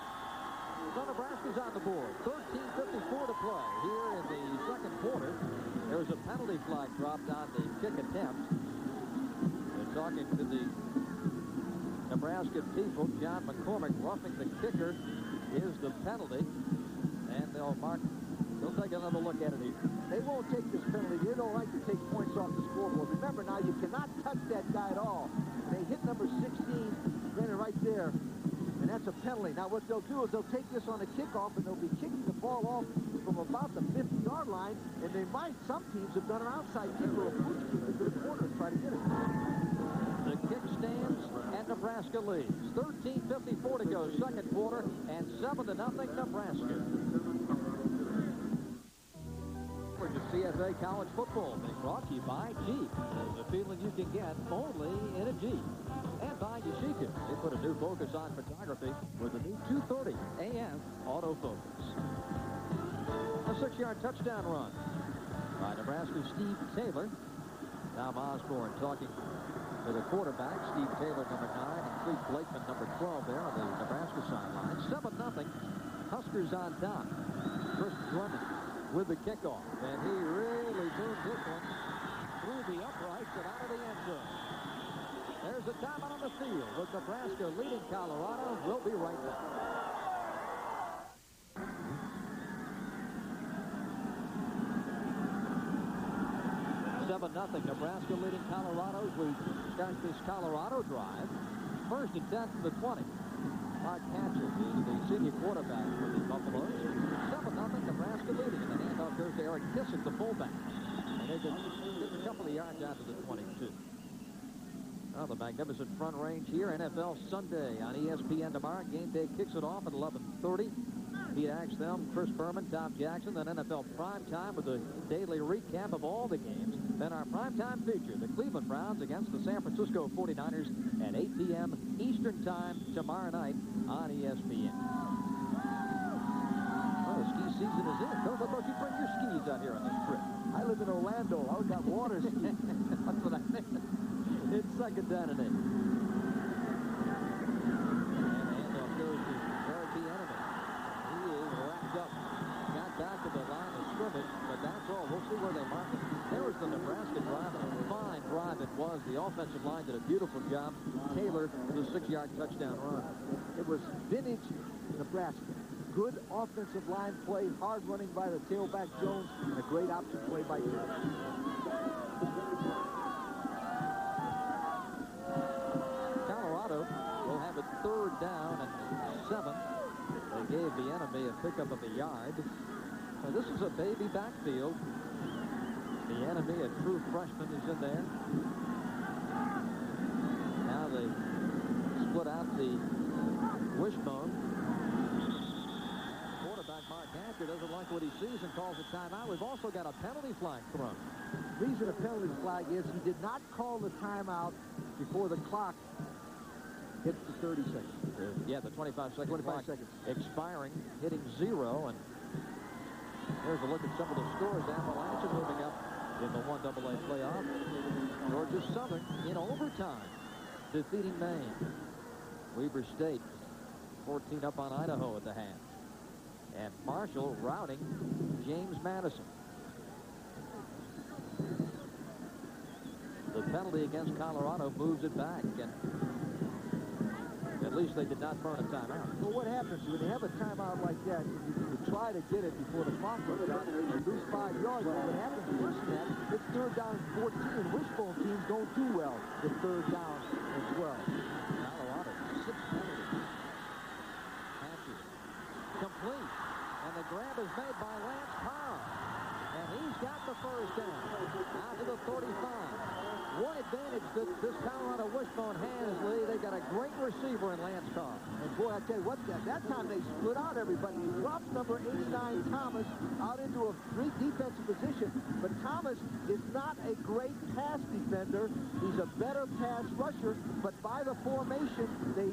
So Nebraska's on the board. 13:54 to play here in the second quarter. There's a penalty flag dropped on the kick attempt. They're talking to the Nebraska people. John McCormick roughing the kicker is the penalty. And they'll take another look at it here. They won't take this penalty. They don't like to take points off the scoreboard. Remember now, you cannot touch that guy at all. They hit number 16, granted right there, and that's a penalty. Now what they'll do is they'll take this on a kickoff, and they'll be kicking the ball off from about the 50-yard line, and they might, some teams have done an outside kick or a push kick into the corner and try to get it. The kick stands, and Nebraska leads. 13:54 to go, second quarter, and 7-0 Nebraska. CFA College Football being brought to you by Jeep. The feeling you can get only in a Jeep. And by Yashica. They put a new focus on photography with the new 230 AF autofocus. A 6-yard touchdown run by Nebraska's Steve Taylor. Tom Osborne talking to the quarterback. Steve Taylor, number 9, and Cleve Blakeman, number 12 there on the Nebraska sideline. 7-0. Huskers on top. Chris Drummond with the kickoff, and he really moved this one through the uprights and out of the end zone. There's a timeout on the field with Nebraska leading Colorado. We'll be right back. Nothing. Nebraska leading Colorado as we start this Colorado drive. First and 10 from the 20. Mark Hatcher is the senior quarterback for the Buffaloes. 7-0 Nebraska leading, and the handoff goes to Eric Kissick, the fullback. And they can get a couple of yards out to the 22. Well, the magnificent front range here. NFL Sunday on ESPN tomorrow. Game day kicks it off at 11:30. Pete Axthelm, Chris Berman, Tom Jackson, then NFL Primetime with a daily recap of all the games. Then our primetime feature, the Cleveland Browns against the San Francisco 49ers at 8 p.m. Eastern Time tomorrow night on ESPN. Well, the ski season is in. Coach, I thought you'd bring your skis out here on this trip. I live in Orlando. I got water skis. That's what I think. It's second down and 8. And the handoff goes to Eric Bieniemy. He is wrapped up. Got back to the line of scrimmage, but that's all. We'll see where they mark it. There was the Nebraska drive, and a fine drive it was. The offensive line did a beautiful job. Taylor with a 6-yard touchdown run. It was vintage Nebraska. Good offensive line play, hard running by the tailback Jones, and a great option play by Taylor. Colorado will have it 3rd down and 7. They gave the enemy a pickup of a yard. So this is a baby backfield. The enemy, a true freshman, is in there. Now they split out the wishbone. Quarterback Mark Hatcher doesn't like what he sees and calls a timeout. We've also got a penalty flag thrown. The reason a penalty flag is he did not call the timeout before the clock hits the 30 seconds. Yeah, the 25-second 25 seconds. Expiring, hitting 0. And there's a look at some of the scores. Appalachia moving up in the 1AA playoff. Georgia Southern in overtime, defeating Maine. Weber State 14 up on Idaho at the half. And Marshall routing James Madison. The penalty against Colorado moves it back, and at least they did not burn a timeout. Well, what happens when you have a timeout like that, you try to get it before the clock runs out, you lose 5 yards. But what happens worse than that, it's 3rd down and 14, and wishbone teams don't do well with 3rd down and 12. Colorado, 6 penalties. Hatcher complete, and the grab is made by Lance Powell. And he's got the 1st down. Out to the 35. One advantage advantage that this Colorado Wishbone has, Lee. They got a great receiver in Lance Carr. And boy, I tell you what, that time they split out everybody. He drops number 89, Thomas, out into a free defensive position. But Thomas is not a great pass defender. He's a better pass rusher. But by the formation, they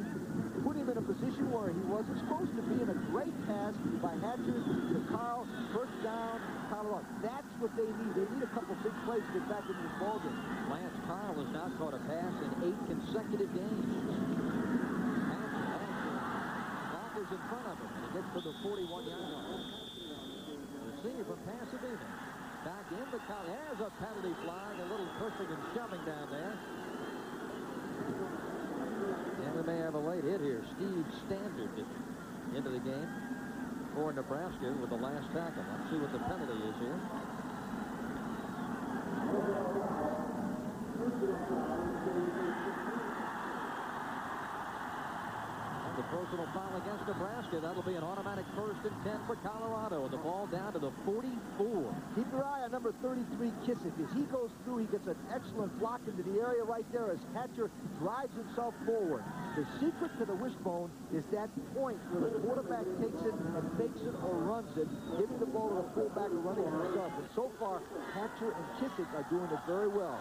put him in a position where he wasn't supposed to be, in a great pass by Hatcher to Carl. First down, Colorado. That's what they need. They need a couple big plays to get back into this ballgame. Lance Carr has now caught a pass in 8 consecutive games. Hatcher in front of him, and he gets to the 41-yard line. The senior from Pasadena. Back in the count. There's a penalty flag, a little pushing and shoving down there. And we may have a late hit here. Steve Standard into the game for Nebraska with the last tackle. Let's see what the penalty is here. The personal foul against Nebraska. That'll be an automatic 1st and 10 for Colorado. And the ball down to the 44. Keep your eye on number 33, Kissick. As he goes through, he gets an excellent block into the area right there as Hatcher drives himself forward. The secret to the wishbone is that point where the quarterback takes it and fakes it or runs it, giving the ball to the fullback and running it himself. And so far, Hatcher and Kissick are doing it very well.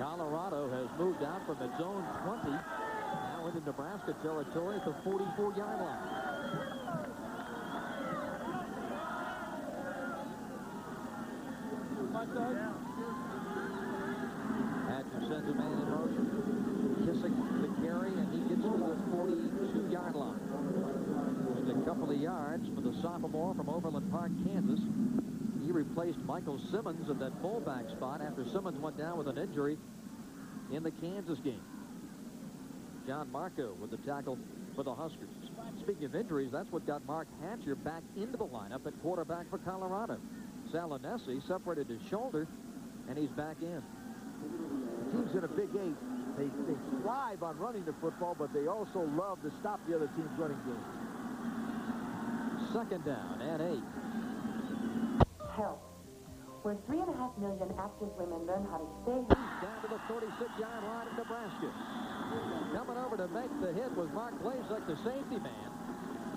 Colorado has moved out from its own 20. Now into Nebraska territory at the 44-yard line. Hatcher sends a man in motion. Kissick the carry, and he gets to the 42-yard line. Just a couple of yards for the sophomore from Overland Park, Kansas. He replaced Michael Simmons at that fullback spot after Simmons went down with an injury in the Kansas game. John Marco with the tackle for the Huskers. Speaking of injuries, that's what got Mark Hatcher back into the lineup at quarterback for Colorado. Salinesi separated his shoulder, and he's back in. The team's in a Big 8. They thrive on running the football, but they also love to stop the other team's running game. 2nd down and 8. Health, where 3.5 million active women learn how to stay down to the 36-yard line of Nebraska. Coming over to make the hit was Mark Blazek, the safety man.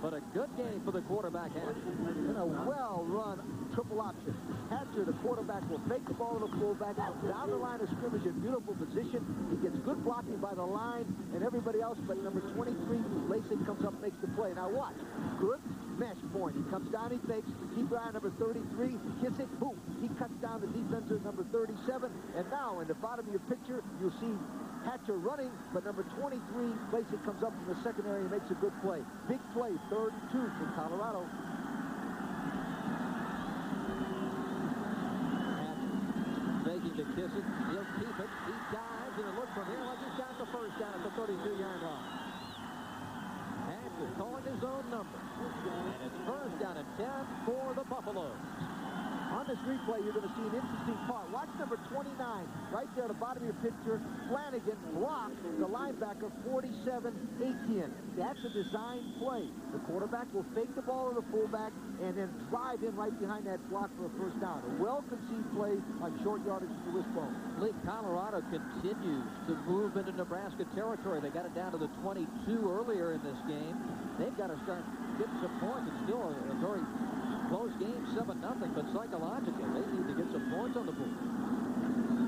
But a good game for the quarterback, Hatcher. And a well-run triple option. Hatcher, the quarterback, will fake the ball to the fullback, down the line of scrimmage in beautiful position. He gets good blocking by the line and everybody else, but number 23, Lasik, comes up and makes the play. Now watch. Good mesh point. He comes down, he fakes. Keep your eye on number 33. Kissick, boom. He cuts down the defender, number 37. And now, in the bottom of your picture, you'll see Hatcher running, but number 23, Lasik, comes up from the secondary and makes a good play. Big play, 3rd and 2 for Colorado. Hatcher faking to Kissick. He'll keep it. He dives, and it looks from here like he's got the first down at the 32-yard line. Hatcher calling his own number. And it's 1st down and 10 for the Buffaloes. On this replay, you're going to see an interesting part. Watch number 29, right there at the bottom of your picture. Flanagan blocks the linebacker, 47, Etienne. That's a design play. The quarterback will fake the ball to the fullback and then drive in right behind that block for a 1st down. A well-conceived play on short yardage to the wishbone. Lee, Colorado continues to move into Nebraska territory. They got it down to the 22 earlier in this game. They've got to start getting some points. It's still a very close game, 7-0, but psychologically, they need to get some points on the board.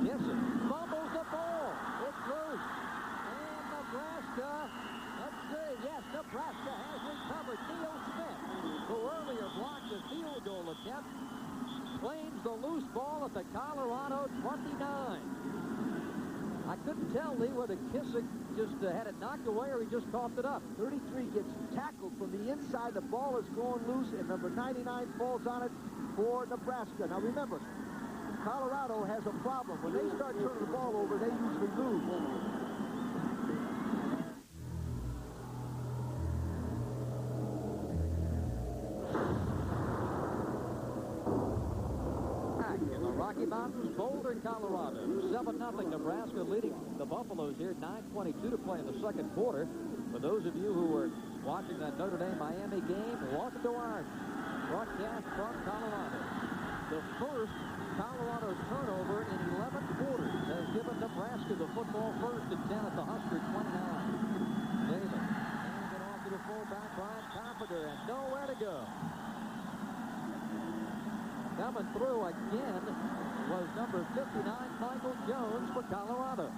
Kissick fumbles the ball. It's loose. And Nebraska, let's see, yes, Nebraska has recovered. Theo Smith, who earlier blocked the field goal attempt, claims the loose ball at the Colorado 29. I couldn't tell, Lee, whether Kissick just had it knocked away or he just coughed it up. 33 gets tackled from the inside. The ball is going loose, and number 99 falls on it for Nebraska. Now, remember, Colorado has a problem. When they start turning the ball over, they usually lose. Rocky Mountains, Boulder, Colorado. 7-0 Nebraska leading the Buffaloes here. 9:22 to play in the 2nd quarter. For those of you who were watching that Notre Dame-Miami game, welcome to our broadcast from Colorado. The first Colorado turnover in 11 quarters has given Nebraska the football. ball first and 10 at the Husker 29. Davis hands it off to the fullback, Brian Carpenter, and nowhere to go. Coming through again was number 59, Michael Jones for Colorado.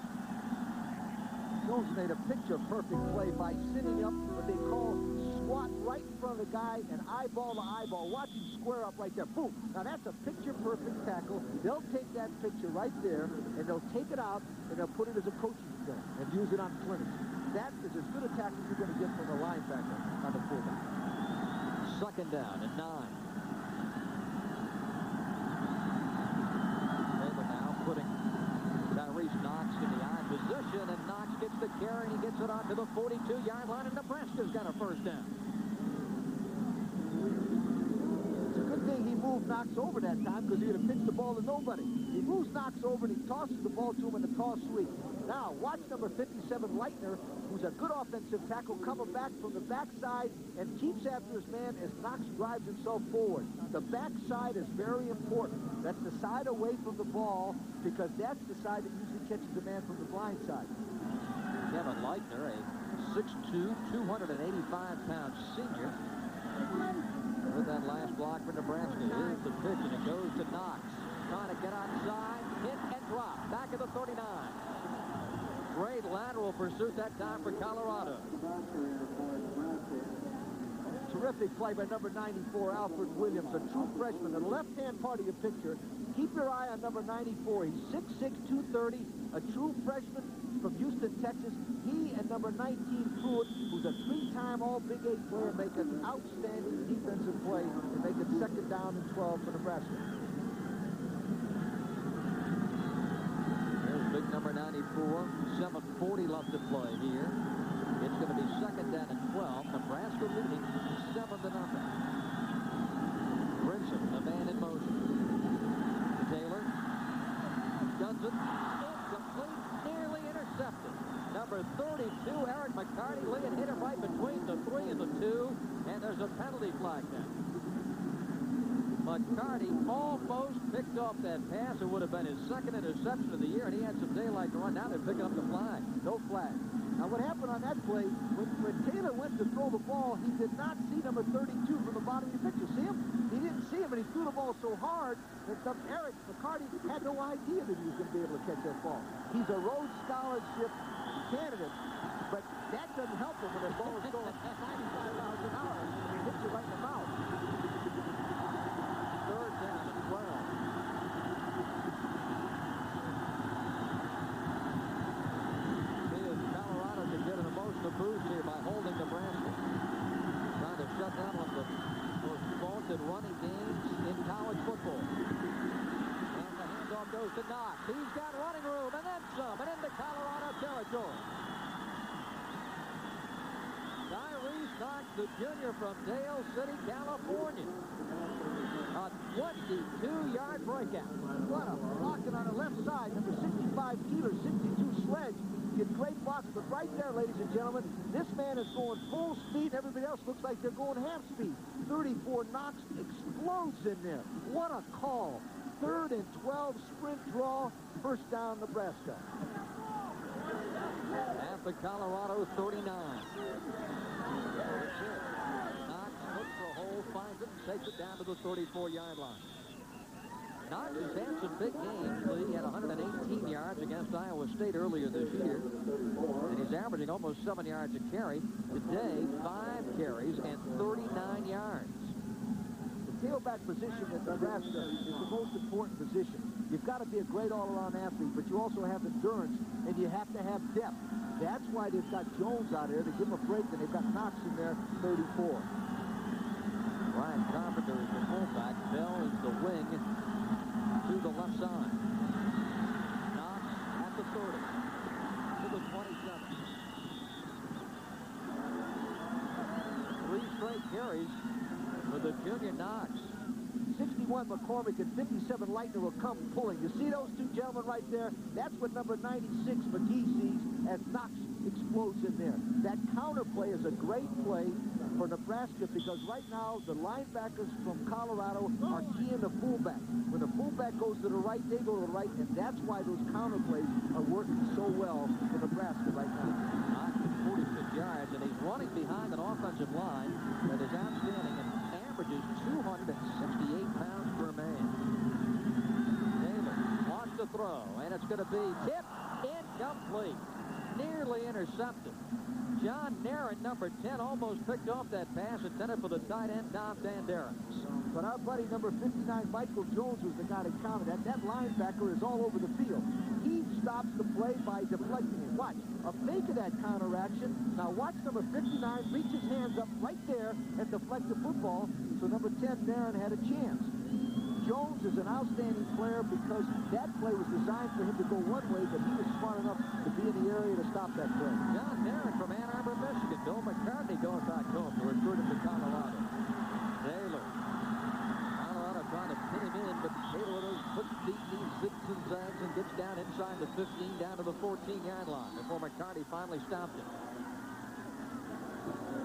Jones made a picture-perfect play by sitting up what they call squat right in front of the guy and eyeball to eyeball. Watch him square up right there. Boom. Now that's a picture-perfect tackle. They'll take that picture right there, and they'll take it out, and they'll put it as a coaching film and use it on clinics. That is as good a tackle you're going to get from a linebacker on the fullback. Second down and 9. Putting Tyrese Knox in the eye position, and Knox gets the carry, and he gets it out to the 42-yard line, and Nebraska's got a first down. It's a good thing he moved Knox over that time, because he would have pitched the ball to nobody. He moves Knox over, and he tosses the ball to him in the toss sweep. Now, watch number 57, Leitner, who's a good offensive tackle, coming back from the backside and keeps after his man as Knox drives himself forward. The backside is very important. That's the side away from the ball, because that's the side that usually catches the man from the blind side. Kevin Leitner, a 6'2", 285-pound senior. With that last block for Nebraska. Here's the pitch, and it goes to Knox. Trying to get outside, hit and drop. Back at the 39. Great lateral pursuit that time for Colorado. Terrific play by number 94, Alfred Williams, a true freshman. The left-hand part of your picture, keep your eye on number 94. He's 6'6", 230, a true freshman from Houston, Texas. He and number 19, Pruitt, who's a 3-time All-Big 8 player, make an outstanding defensive play and make it second down and 12 for Nebraska. There's big number 94, 7:40 left to play here. It's going to be second down and 12. Nebraska leading 7-0. Brinson, the man in motion. Taylor does it. Incomplete, nearly intercepted. Number 32, Eric McCarty. Lee hit him right between the 3 and the 2, and there's a penalty flag now. McCarty almost picked off that pass. It would have been his second interception of the year, and he had some daylight to run down and pick up the flag. No flag. Now, what happened on that play, when Taylor went to throw the ball, he did not see number 32 from the bottom of your picture. See him? He didn't see him, and he threw the ball so hard that Eric McCarty had no idea that he was going to be able to catch that ball. He's a Rhodes Scholarship candidate, but that doesn't help him when the ball is going 95 miles an hour and he hits you right in the mouth. Third down and 12. Colorado can get an emotional boost here by holding Nebraska. Trying to shut down one of the most vaunted running games in college football. And the handoff goes to Knox. He's got running room and then some, and into Colorado territory. Tyrese Knox, the junior from Dale City, California. A 22-yard breakout. What a blocking on the left side. Number 65, Keeler, 62, Sledge. Get great blocks, but right there, ladies and gentlemen, this man is going full speed. Everybody else looks like they're going half speed. 34, Knox explodes in there. What a call. 3rd and 12, sprint draw, first down, Nebraska. At the Colorado 39. Knox looks for a hole, finds it, and takes it down to the 34-yard line. Knox has had some big games. He had 118 yards against Iowa State earlier this year, and he's averaging almost 7 yards a carry. Today, 5 carries and 39 yards. The tailback position at Nebraska is the most important position. You've got to be a great all-around athlete, but you also have endurance, and you have to have depth. That's why they've got Jones out there to give him a break, and they've got Knox in there, 34. Ryan Carpenter is the fullback. Bell is the wing to the left side. Knox at the 30, to the 27. 3 straight carries for the junior Knox. 61 51 McCormick and 57 Leitner will come pulling. You see those two gentlemen right there? That's what number 96 McGee sees as Knox explodes in there. That counter play is a great play for Nebraska because right now the linebackers from Colorado are keying the fullback. When the fullback goes to the right, they go to the right, and that's why those counter plays are working so well for Nebraska right now. Knox at 46 yards, and he's running behind an offensive line that is outstanding and averages 268 pounds per man. Taylor wants to throw, and it's going to be tipped, incomplete, nearly intercepted. John Narron, number 10, almost picked off that pass intended for the tight end, Tom Dandera. But our buddy, number 59, Michael Jones, was the guy that counted that. That linebacker is all over the field. He stops the play by deflecting it. Watch, a fake of that counter action. Now watch number 59 reach his hands up right there and deflect the football. So number 10, Narron, had a chance. Jones is an outstanding player because that play was designed for him to go one way, but he was smart enough to be in the area to stop that play. John Narron from Ann Arbor, Michigan. Bill McCartney goes back home to recruit him to Colorado. Taylor. Colorado trying to pin him in, but Taylor puts deep knees, zigs and zags, and gets down inside the 15, down to the 14-yard line before McCartney finally stopped him.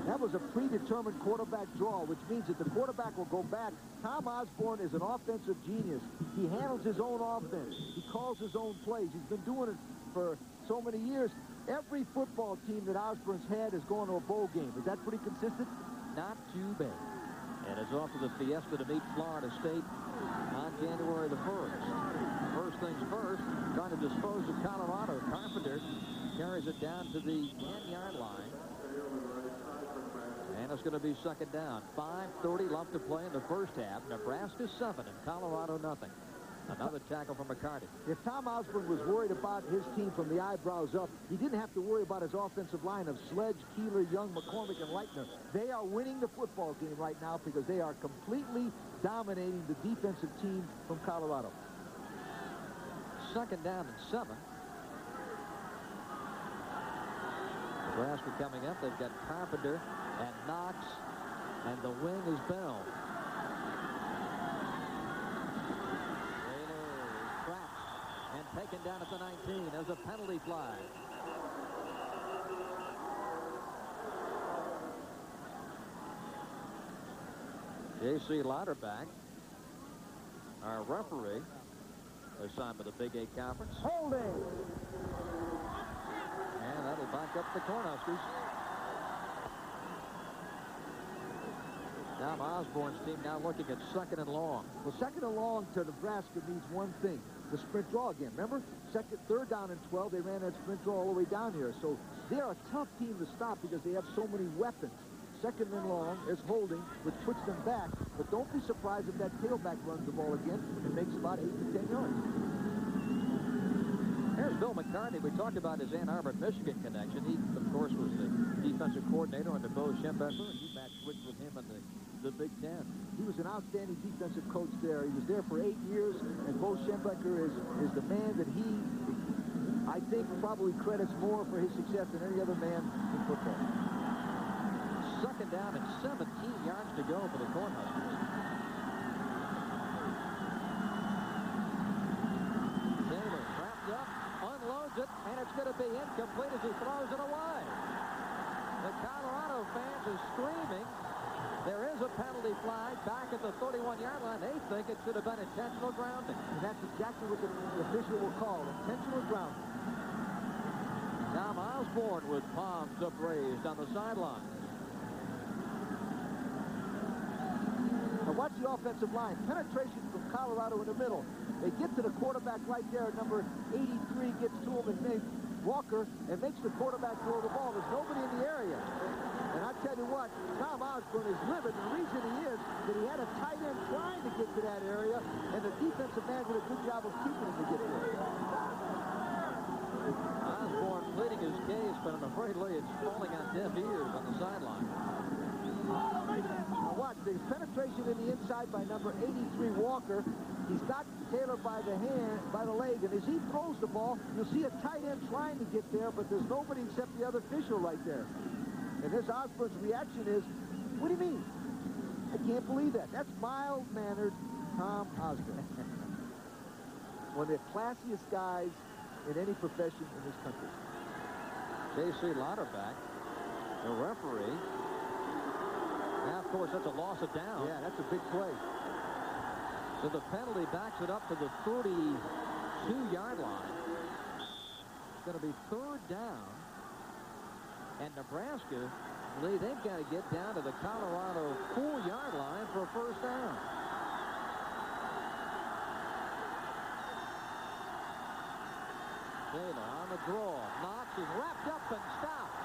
That was a predetermined quarterback draw, which means that the quarterback will go back. Tom Osborne is an offensive genius. He handles his own offense. He calls his own plays. He's been doing it for so many years. Every football team that Osborne's had is going to a bowl game. Is that pretty consistent? Not too bad. And it's off to the Fiesta to meet Florida State on January the 1st. First things first, trying to dispose of Colorado. Carpenter carries it down to the 10-yard line. And it's going to be second down. 5:30 left to play in the first half. Nebraska 7 and Colorado nothing. Another tackle from McCartney. If Tom Osborne was worried about his team from the eyebrows up, he didn't have to worry about his offensive line of Sledge, Keeler, Young, McCormick, and Leitner. They are winning the football game right now because they are completely dominating the defensive team from Colorado. Second down and 7. Nebraska coming up. They've got Carpenter and Knox, and the wing is Bell. Taylor is trapped and taken down at the 19 as a penalty flag. J.C. Lauterbach, our referee, assigned by the Big 8 Conference. Holding! And that'll back up the Cornhuskers. Tom Osborne's team now looking at second and long. Well, second and long to Nebraska means one thing. The sprint draw again. Remember? Third down and 12, they ran that sprint draw all the way down here. So they're a tough team to stop because they have so many weapons. Second and long is holding, which puts them back. But don't be surprised if that tailback runs the ball again and makes about 8 to 10 yards. Here's Bill McCartney. We talked about his Ann Arbor, Michigan connection. He, of course, was the defensive coordinator under Bo Schembechler, and he matched wits with him in the Big Ten. He was an outstanding defensive coach there. He was there for 8 years, and Bo Schembechler is the man that he, I think, probably credits more for his success than any other man in football. Second down and 17 yards to go for the Cornhuskers. Taylor wrapped up, unloads it, and it's going to be incomplete as he throws it away. The Colorado fans are screaming. There is a penalty flag back at the 31-yard line. They think it should have been intentional grounding. And that's exactly what the official will call intentional grounding. Tom Osborne with palms upraised on the sideline. Now watch the offensive line. Penetration from Colorado in the middle. They get to the quarterback right there. Number 83 gets to him and makes Walker and makes the quarterback throw the ball. There's nobody in the area. And I tell you what, Tom Osborne is livid. The reason he is that he had a tight end trying to get to that area, and the defensive man did a good job of keeping him to get there. Osborne pleading his case, but I'm afraid it's falling on deaf ears on the sideline. Now watch, there's penetration in the inside by number 83, Walker. He's got Taylor by the leg, and as he throws the ball, you'll see a tight end trying to get there, but there's nobody except the other official right there. And this Osborne's reaction is, what do you mean? I can't believe that. That's mild-mannered Tom Osborne. One of the classiest guys in any profession in this country. J.C. Lauterbach, the referee. Now, of course, that's a loss of down. Yeah, that's a big play. So the penalty backs it up to the 32-yard line. It's going to be 3rd down. And Nebraska, they've got to get down to the Colorado 4-yard line for a 1st down. Taylor on the draw. Knox is wrapped up and stopped.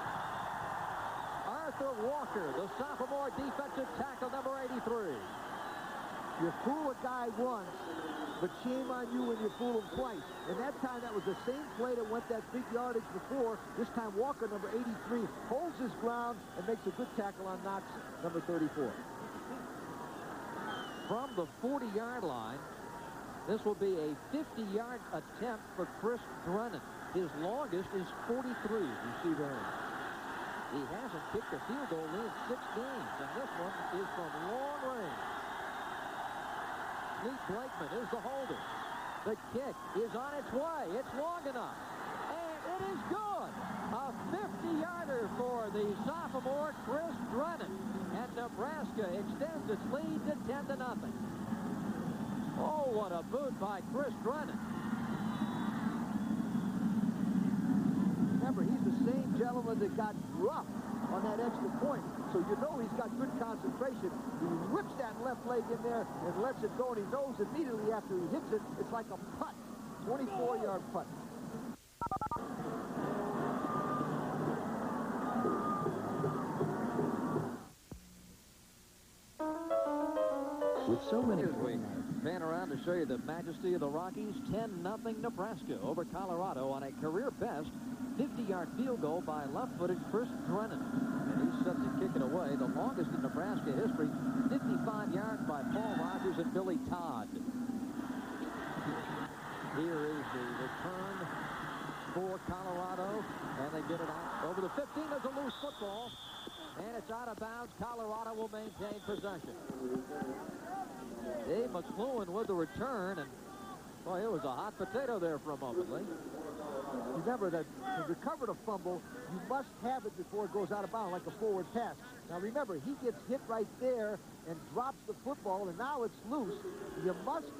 Arthur Walker, the sophomore defensive tackle, number 83. You fool a guy once, but shame on you when you fool him twice. And that time, that was the same play that went that big yardage before. This time, Walker, number 83, holds his ground and makes a good tackle on Knox, number 34. From the 40-yard line, this will be a 50-yard attempt for Chris Drennan. His longest is 43, you see there. He hasn't kicked a field goal in 6 games, and this one is from long range. Lee Blakeman is the holder. The kick is on its way. It's long enough. And it is good. A 50-yarder for the sophomore Chris Drennan. And Nebraska extends its lead to 10-0. Oh, what a boot by Chris Drennan. Remember, he's the same gentleman that got roughed on that extra point. So you know he's got good concentration. He whips that left leg in there and lets it go, and he knows immediately after he hits it, it's like a putt. 24-yard putt. With so many... Here's we pan around to show you the majesty of the Rockies. 10-0 Nebraska over Colorado on a career-best 50-yard field goal by left-footed Chris Drennan. And he sets it kicking away, the longest in Nebraska history, 55 yards by Paul Rogers and Billy Todd. Here is the return for Colorado, and they get it out over the 15. There's a loose football, and it's out of bounds. Colorado will maintain possession. Dave McLuhan with the return, and boy, it was a hot potato there for a moment, Lee. Remember that to recover the fumble, you must have it before it goes out of bounds, like a forward pass. Now remember, he gets hit right there and drops the football, and now it's loose. You must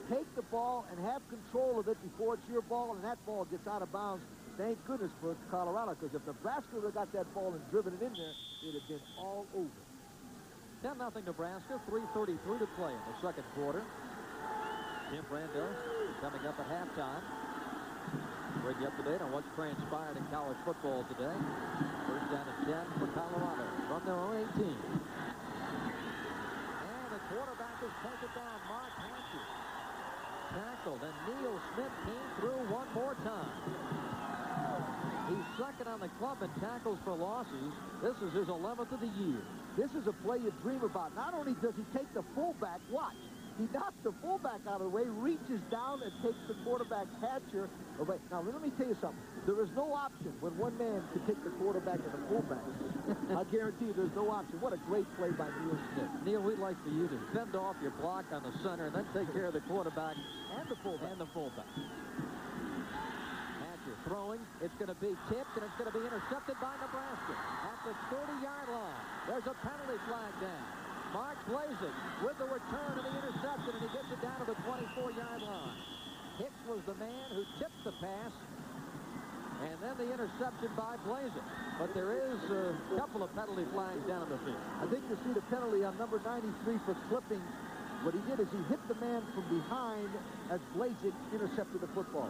take the ball and have control of it before it's your ball, and that ball gets out of bounds. Thank goodness for Colorado, because if Nebraska would have got that ball and driven it in there, it would have been all over. 10-0 Nebraska, 3:33 to play in the 2nd quarter. Tim Brando coming up at halftime. Bring you up to date on what's transpired in college football today. 1st down and 10 for Colorado from their own 18. And the quarterback is taken down, Mark Hampshire. Tackled, and Neil Smith came through one more time. He's 2nd on the club in tackles for losses. This is his 11th of the year. This is a play you dream about. Not only does he take the fullback, watch. He knocks the fullback out of the way, reaches down, and takes the quarterback's hatcher away. Now, let me tell you something. There is no option when one man can take the quarterback and the fullback. I guarantee you there's no option. What a great play by Neil Smith. Neil, we'd like for you to fend off your block on the center and then take care of the quarterback and the fullback. Hatcher throwing. It's going to be tipped, and it's going to be intercepted by Nebraska at the 30-yard line. There's a penalty flag down. Mark Blazek with the return of the interception, and he gets it down to the 24-yard line. Hicks was the man who tipped the pass, and then the interception by Blazek. But there is a couple of penalty flags down on the field. I think you'll see the penalty on number 93 for clipping. What he did is he hit the man from behind as Blazek intercepted the football.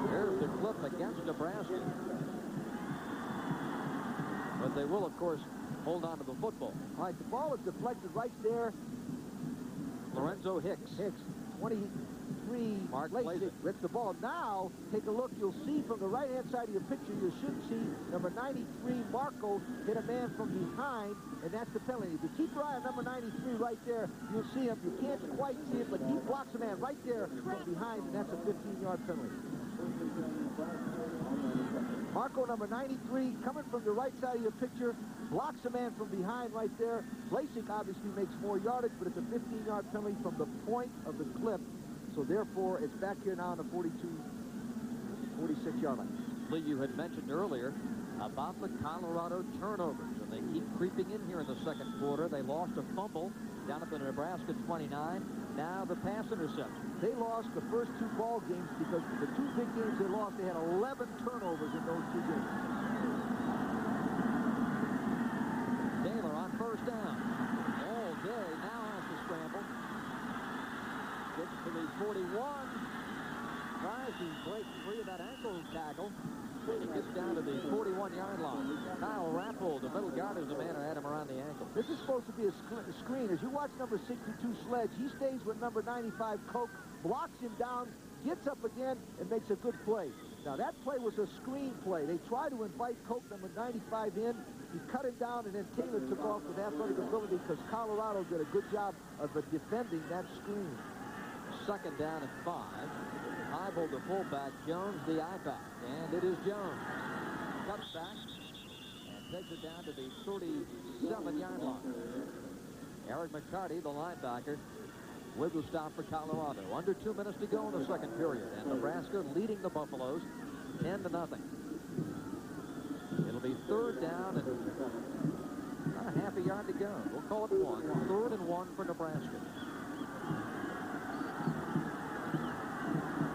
There's the clip against Nebraska. But they will, of course, hold on to the football. All right, the ball is deflected right there. Lorenzo Hicks. 23, Mark Blazek gets the ball. Now, take a look. You'll see from the right-hand side of your picture, you should see number 93, Marco, hit a man from behind, and that's the penalty. If you keep your eye on number 93 right there, you'll see him. You can't quite see it, but he blocks a man right there from behind, and that's a 15-yard penalty. Marco, number 93, coming from the right side of your picture, blocks a man from behind right there. Lasik obviously makes more yardage, but it's a 15-yard penalty from the point of the clip. So therefore, it's back here now on the 46-yard line. Lee, you had mentioned earlier about the Colorado turnovers, and they keep creeping in here in the second quarter. They lost a fumble down at the Nebraska 29. Now the pass interception. They lost the first 2 ball games because the 2 big games they lost, they had 11 turnovers in those 2 games. Taylor on first down. All day now has to scramble. Gets to the 41. Tries to break free of that ankle tackle. He gets down to the 41-yard line. Kyle Rappold, the middle guard, is the man who had him around the ankle. This is supposed to be a screen. As you watch number 62 Sledge, he stays with number 95 Koch, blocks him down, gets up again, and makes a good play. Now, that play was a screen play. They tried to invite Koch, number 95, in. He cut him down, and then Taylor took off with athletic ability because Colorado did a good job of defending that screen. Second down and 5. Eyeball the fullback, Jones the I-back, and it is Jones. Cuts back and takes it down to the 37-yard line. Eric McCarty, the linebacker, with the stop for Colorado. Under 2 minutes to go in the second period, and Nebraska leading the Buffaloes 10-0. It'll be third down and about a half a yard to go. We'll call it 1. 3rd and 1 for Nebraska.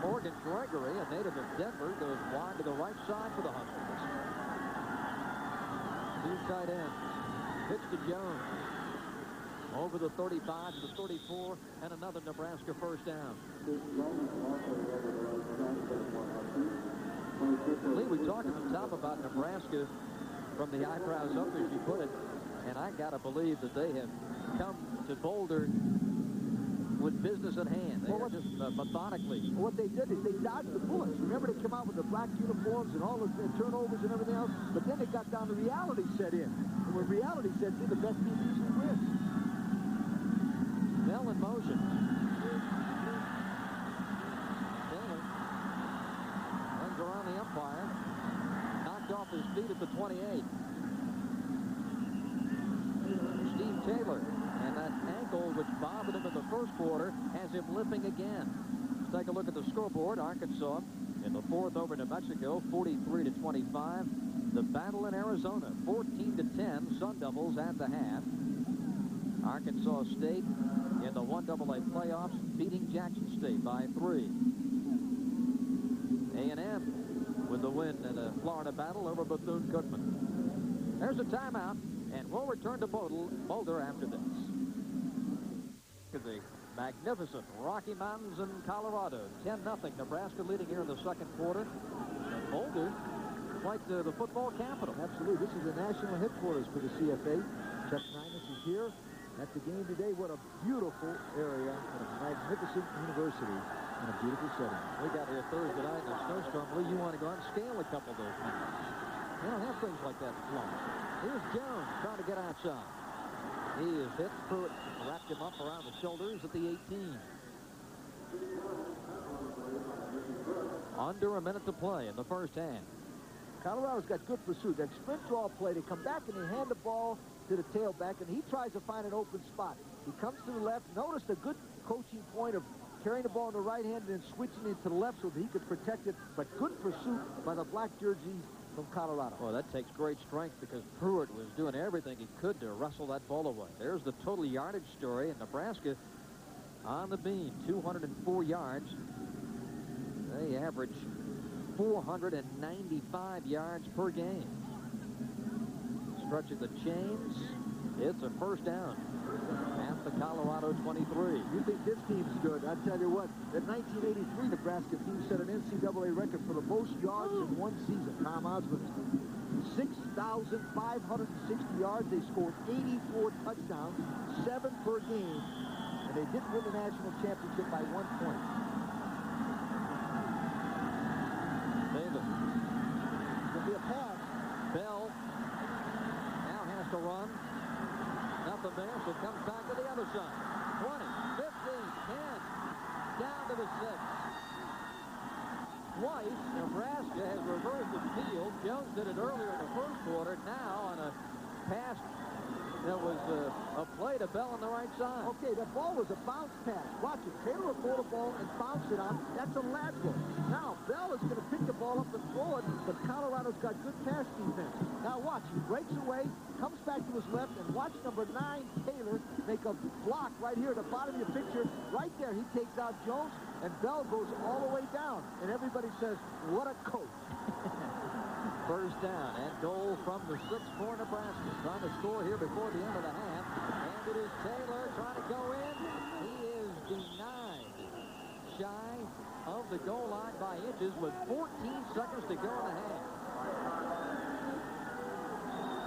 Morgan Gregory, a native of Denver, goes wide to the right side for the Huskers. 2 tight ends. Pitch to Jones. Over the 35 to the 34, and another Nebraska first down. Lee, we talked at the top about Nebraska from the eyebrows up, as you put it, and I got to believe that they have come to Boulder with business at hand. They just methodically. What they did is they dodged the bullets. Remember, they came out with the black uniforms and all the turnovers and everything else, but then they got down to reality set in. And when reality sets in, the best team usually wins. Bell in motion. Taylor runs around the umpire. Knocked off his feet at the 28. Steve Taylor. And that ankle, which bothered him in the first quarter, has him limping again. Let's take a look at the scoreboard. Arkansas in the 4th over New Mexico, 43-25. The battle in Arizona, 14-10. Sun Devils at the half. Arkansas State in the 1AA playoffs, beating Jackson State by 3. A&M with the win in a Florida battle over Bethune-Cookman. There's a timeout, and we'll return to Boulder after this. The magnificent Rocky Mountains in Colorado, 10-0. Nebraska leading here in the second quarter. And Boulder, quite the football capital. Absolutely. This is the national headquarters for the CFA. Chuck Ninus is here at the game today. What a beautiful area and a magnificent university and a beautiful setting. We got here Thursday night in a snowstorm. Lee, you want to go out and scale a couple of those mountains. They don't have things like that in Florida. Here's Jones trying to get outside. He is hit. Pruitt wrapped him up around the shoulders at the 18. Under a minute to play in the first half. Colorado's got good pursuit. That sprint draw play, they come back and they hand the ball to the tailback, and he tries to find an open spot. He comes to the left. Notice the good coaching point of carrying the ball in the right hand and then switching it to the left so that he could protect it. But good pursuit by the black jerseys from Colorado. Well, that takes great strength because Pruitt was doing everything he could to wrestle that ball away. There's the total yardage story, and Nebraska on the beam, 204 yards. They average 495 yards per game. Stretching the chains, it's a first down at the Colorado 23. You think this team's good? I tell you what, that 1983 Nebraska team set an NCAA record for the most yards in one season. Tom Osmond, 6,560 yards. They scored 84 touchdowns, 7 per game, and they didn't win the national championship by 1 point. Davis. It'll be a pass. Bell now has to run. Nothing there, so comes back to the other side. 20, 15, 10, down to the 6. Twice, Nebraska has reverse of Field. Jones did it earlier in the first quarter. Now on a pass that was a play to Bell on the right side. Okay, that ball was a bounce pass. Watch it. Taylor will throw the ball and bounce it out. That's a lateral. Now, Bell is going to pick the ball up and throw it, but Colorado's got good pass defense. Now, watch. He breaks away, comes back to his left, and watch number 9, Taylor, make a block right here at the bottom of your picture. Right there, he takes out Jones, and Bell goes all the way down. And everybody says, what a coach. First down and goal from the 6 for Nebraska. Trying to score here before the end of the half. And it is Taylor trying to go in. He is denied. Shy of the goal line by inches with 14 seconds to go in the half.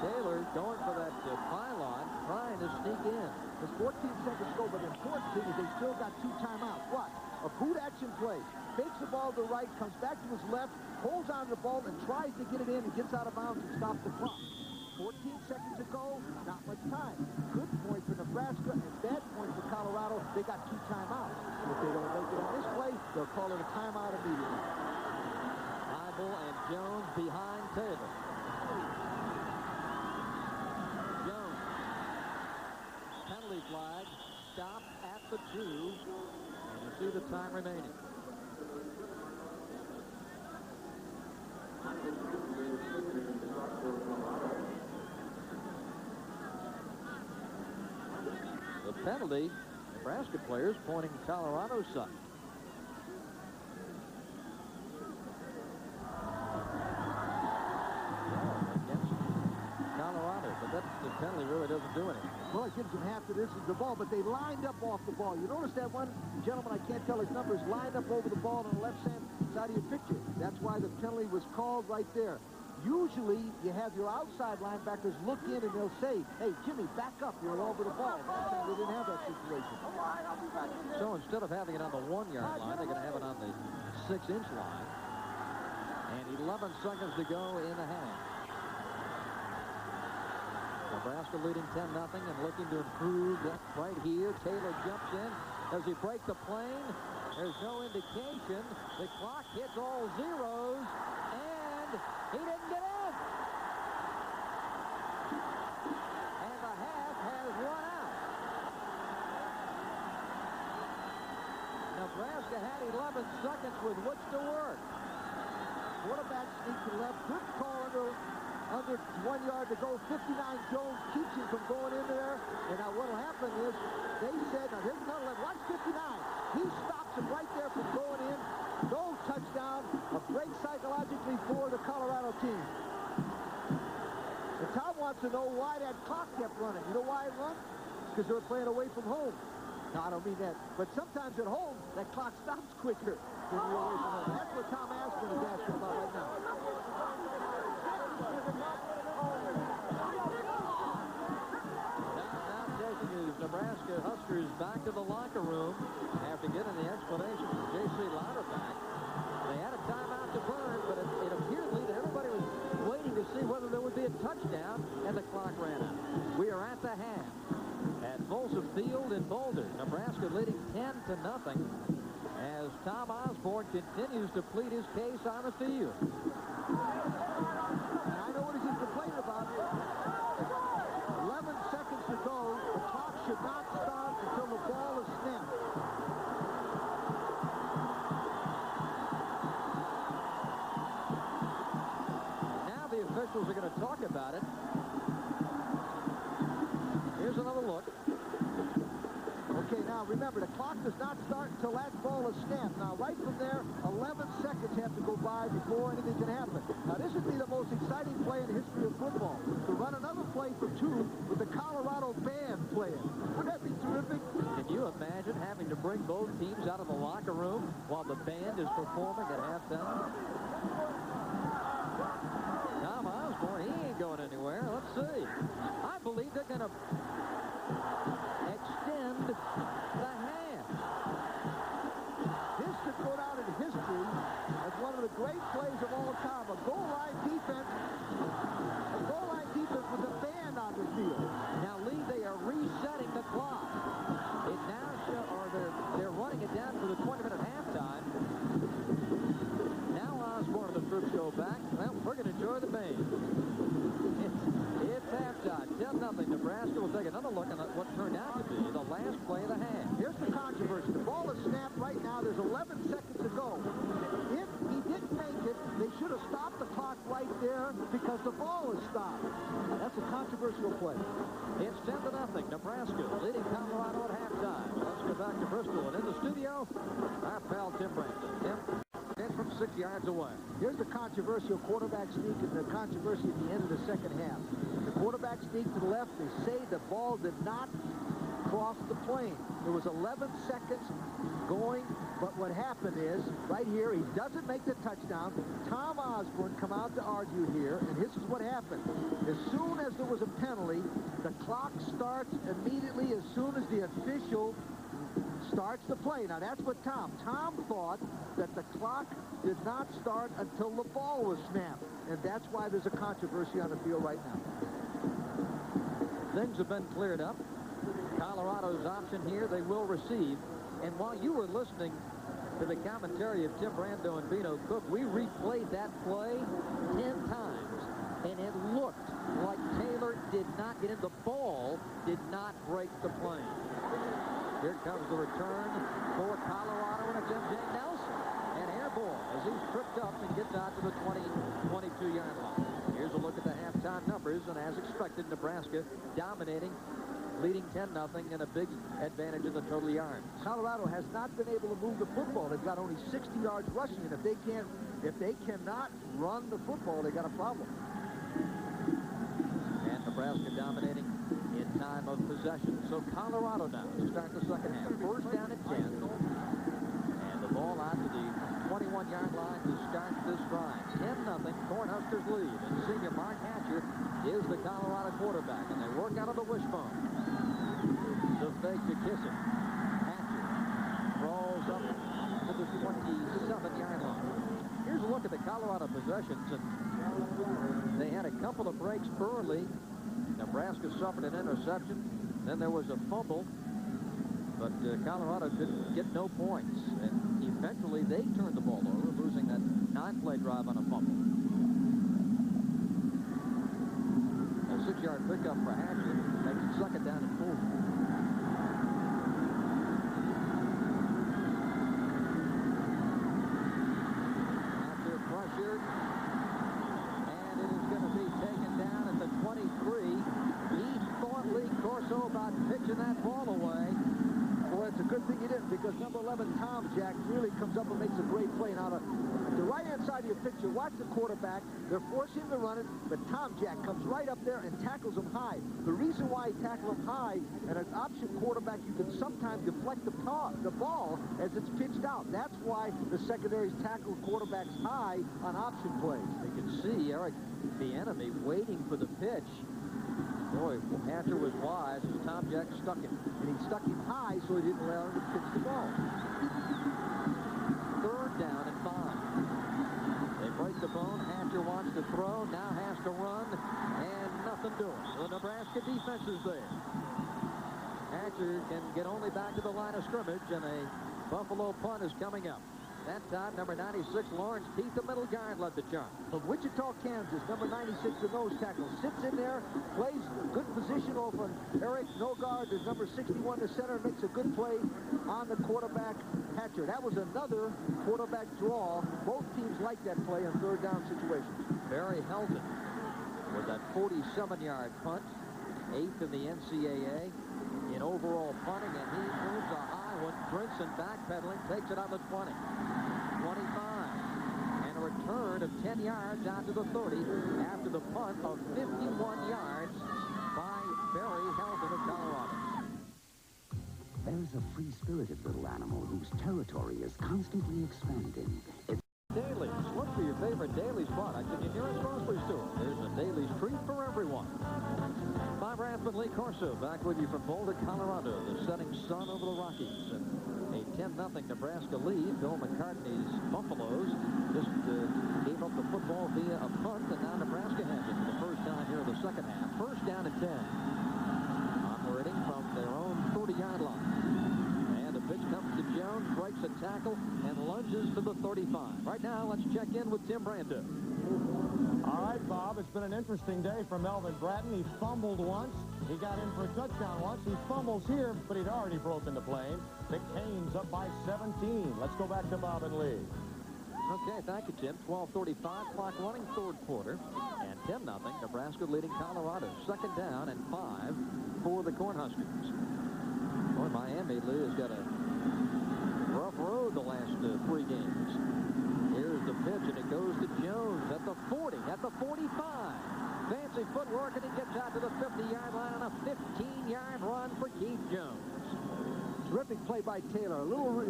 Taylor going for that pylon, trying to sneak in. There's 14 seconds to go, but the important thing is they still got 2 timeouts. Watch. A boot action play. Fakes the ball to the right, comes back to his left, holds on to the ball, and tries to get it in and gets out of bounds and stops the clock. 14 seconds to go, not much time. Good point for Nebraska and bad point for Colorado. They got 2 timeouts. And if they don't make it on this play, they'll call it a timeout immediately. Heibel and Jones behind Taylor. Jones. Penalty flag. Stopped at the 2. And you see the time remaining. The penalty, Nebraska players pointing Colorado's side. Against Colorado, but the penalty really doesn't do anything. Well, it gives them half the distance of the ball, but they lined up off the ball. You notice that one gentleman, I can't tell his numbers, lined up over the ball on the left side of your picture. That's why the penalty was called right there. Usually, you have your outside linebackers look in and they'll say, hey, Jimmy, back up. You're over the ball. That time they didn't have that situation. So instead of having it on the 1-yard line, they're going to have it on the 6-inch line. And 11 seconds to go in the half. Nebraska leading 10-0 and looking to improve right here. Taylor jumps in. Does he break the plane? There's no indication. The clock hits all zeros, and he didn't get in. And the half has run out. Nebraska had 11 seconds with which to work. Quarterback sneaks to the left. Good call under 1 yard to go. 59 Jones keeps him from going in there. And now what will happen is they said, now here's another left. Watch 59. He stops him right there from going in. No touchdown. A break psychologically for the Colorado team. And Tom wants to know why that clock kept running. You know why it run? Because they were playing away from home. No, I don't mean that. But sometimes at home, that clock stops quicker than you're away from home. That's what Tom Aspen is asking about right now. Now taking his Nebraska Huskers back to the locker room after getting the explanation from J.C. Louderback. They had a timeout to burn, but it appeared that everybody was waiting to see whether there would be a touchdown, and the clock ran out. We are at the half at Folsom Field in Boulder. Nebraska leading 10-0 as Tom Osborne continues to plead his case on the field. I know what he's complaining about. 11 seconds to go. The clock should not start until the ball is snapped. Now the officials are going to talk about it. Here's another look. Okay, now remember, the clock does not start until that ball is snapped. Now, right from there, 11 seconds have to go by before anything can happen. Now, this would be the most exciting play in the history of football, to run another play for 2 with the Colorado band playing. Wouldn't that be terrific? Can you imagine having to bring both teams out of the locker room while the band is performing at halftime? Tom Osborne, he ain't going anywhere. Let's see. I believe they're going to extend the half. This could go down in history as one of the great plays of all time. A goal line defense with a band on the field. Now, Lee, they are resetting the clock. It now they're running it down for the 20-minute halftime. Now Osborne and the troops go back. The ball is snapped right now. There's 11 seconds to go. If he didn't make it, they should have stopped the clock right there because the ball is stopped. That's a controversial play. It's 10-0. Nebraska leading Colorado at halftime. Let's go back to Bristol. And in the studio, our pal Tim Brandon. Tim, in from 6 yards away. Here's the controversial quarterback sneak and the controversy at the end of the second half. The quarterback sneak to the left, they say the ball did not cross the plane. There was 11 seconds going, but what happened is, right here, he doesn't make the touchdown. Tom Osborne come out to argue here, and this is what happened. As soon as there was a penalty, the clock starts immediately as soon as the official starts the play. Now, that's what Tom thought that the clock did not start until the ball was snapped, and that's why there's a controversy on the field right now. Things have been cleared up. Colorado's option here, they will receive. And while you were listening to the commentary of Tim Brando and Bino Cook, we replayed that play 10 times, and it looked like Taylor did not get in. The ball did not break the plane. Here comes the return for Colorado, and it's M.J. Nelson. And air ball as he's tripped up and gets out to the 22-yard line. Here's a look at the halftime numbers, and as expected, Nebraska dominating, leading 10-0 and a big advantage in the total yards. Colorado has not been able to move the football. They've got only 60 yards rushing, and if they cannot run the football, they got a problem. And Nebraska dominating in time of possession. So Colorado now to start the second half. First down at 10. And the ball out to the 21-yard line to start this drive. 10-0, Cornhuskers lead. And senior Mark Hatcher is the Colorado quarterback. And they work out of the wishbone. The fake to Kissick. Hatcher rolls up to the 27-yard line. Here's a look at the Colorado possessions. And they had a couple of breaks early. Nebraska suffered an interception. Then there was a fumble. But Colorado could get no points. And eventually they turned the ball over, losing that 9-play drive on a fumble. A 6-yard pickup for Hatcher makes it second down and 4. Hatcher pressured. And it is going to be taken down at the 23. He thought Lee Corso about pitching that ball away. Well, it's a good thing he didn't, because number 11, Tom Jack, really comes up and makes a great play. Now, the right-hand side of your picture, watch the quarterback. They're forcing him to run it, but Tom Jack comes right up there and tackles him high. The reason why he tackled him high, and an option quarterback, you can sometimes deflect the ball as it's pitched out. That's why the secondaries tackle quarterbacks high on option plays. You can see Eric, the enemy, waiting for the pitch. Boy, Hatcher was wise as Tom Jack stuck him. And he stuck him high so he didn't allow him to pitch the ball. Third down and 5. They break the bone. Hatcher wants to throw, now has to run, and nothing doing. The Nebraska defense is there. Hatcher can get only back to the line of scrimmage, and a Buffalo punt is coming up. That time, number 96, Lawrence Pete, the middle guard, led the charge. From Wichita, Kansas, number 96, the nose tackle, sits in there, plays good position over Eric Nogard, the number 61, the center, makes a good play on the quarterback, Hatcher. That was another quarterback draw. Both teams like that play in third down situations. Barry Helton with that 47-yard punt, 8th in the NCAA in overall punting, and he moves a high one. Brinson backpedaling, takes it on the 20. 25. And a return of 10 yards out to the 30 after the punt of 51 yards by Barry Helton of Colorado. There's a free-spirited little animal whose territory is constantly expanding. Dailies. Look for your favorite Dailies product at your nearest grocery store. There's a Dailies treat for everyone. Bob Rathman, Lee Corso, back with you from Boulder, Colorado. The setting sun over the Rockies. And a 10-0 Nebraska lead. Bill McCartney's Buffaloes just gave up the football via a punt, and now Nebraska has it for the first time here in the second half. First down at 10. Operating from their own 30-yard line. Pitch comes to Jones, breaks a tackle, and lunges to the 35. Right now, let's check in with Tim Brando. All right, Bob, it's been an interesting day for Melvin Bratton. He fumbled once. He got in for a touchdown once. He fumbles here, but he'd already broken the plane. The Canes up by 17. Let's go back to Bob and Lee. Okay, thank you, Tim. 12:35, clock running, third quarter. And 10-0, Nebraska leading Colorado. Second down and 5 for the Cornhuskers. Boy, Miami, Lee, has got a rough road the last 3 games. Here's the pitch, and it goes to Jones at the 40, at the 45. Fancy footwork, and he gets out to the 50-yard line on a 15-yard run for Keith Jones. Terrific play by Taylor. A little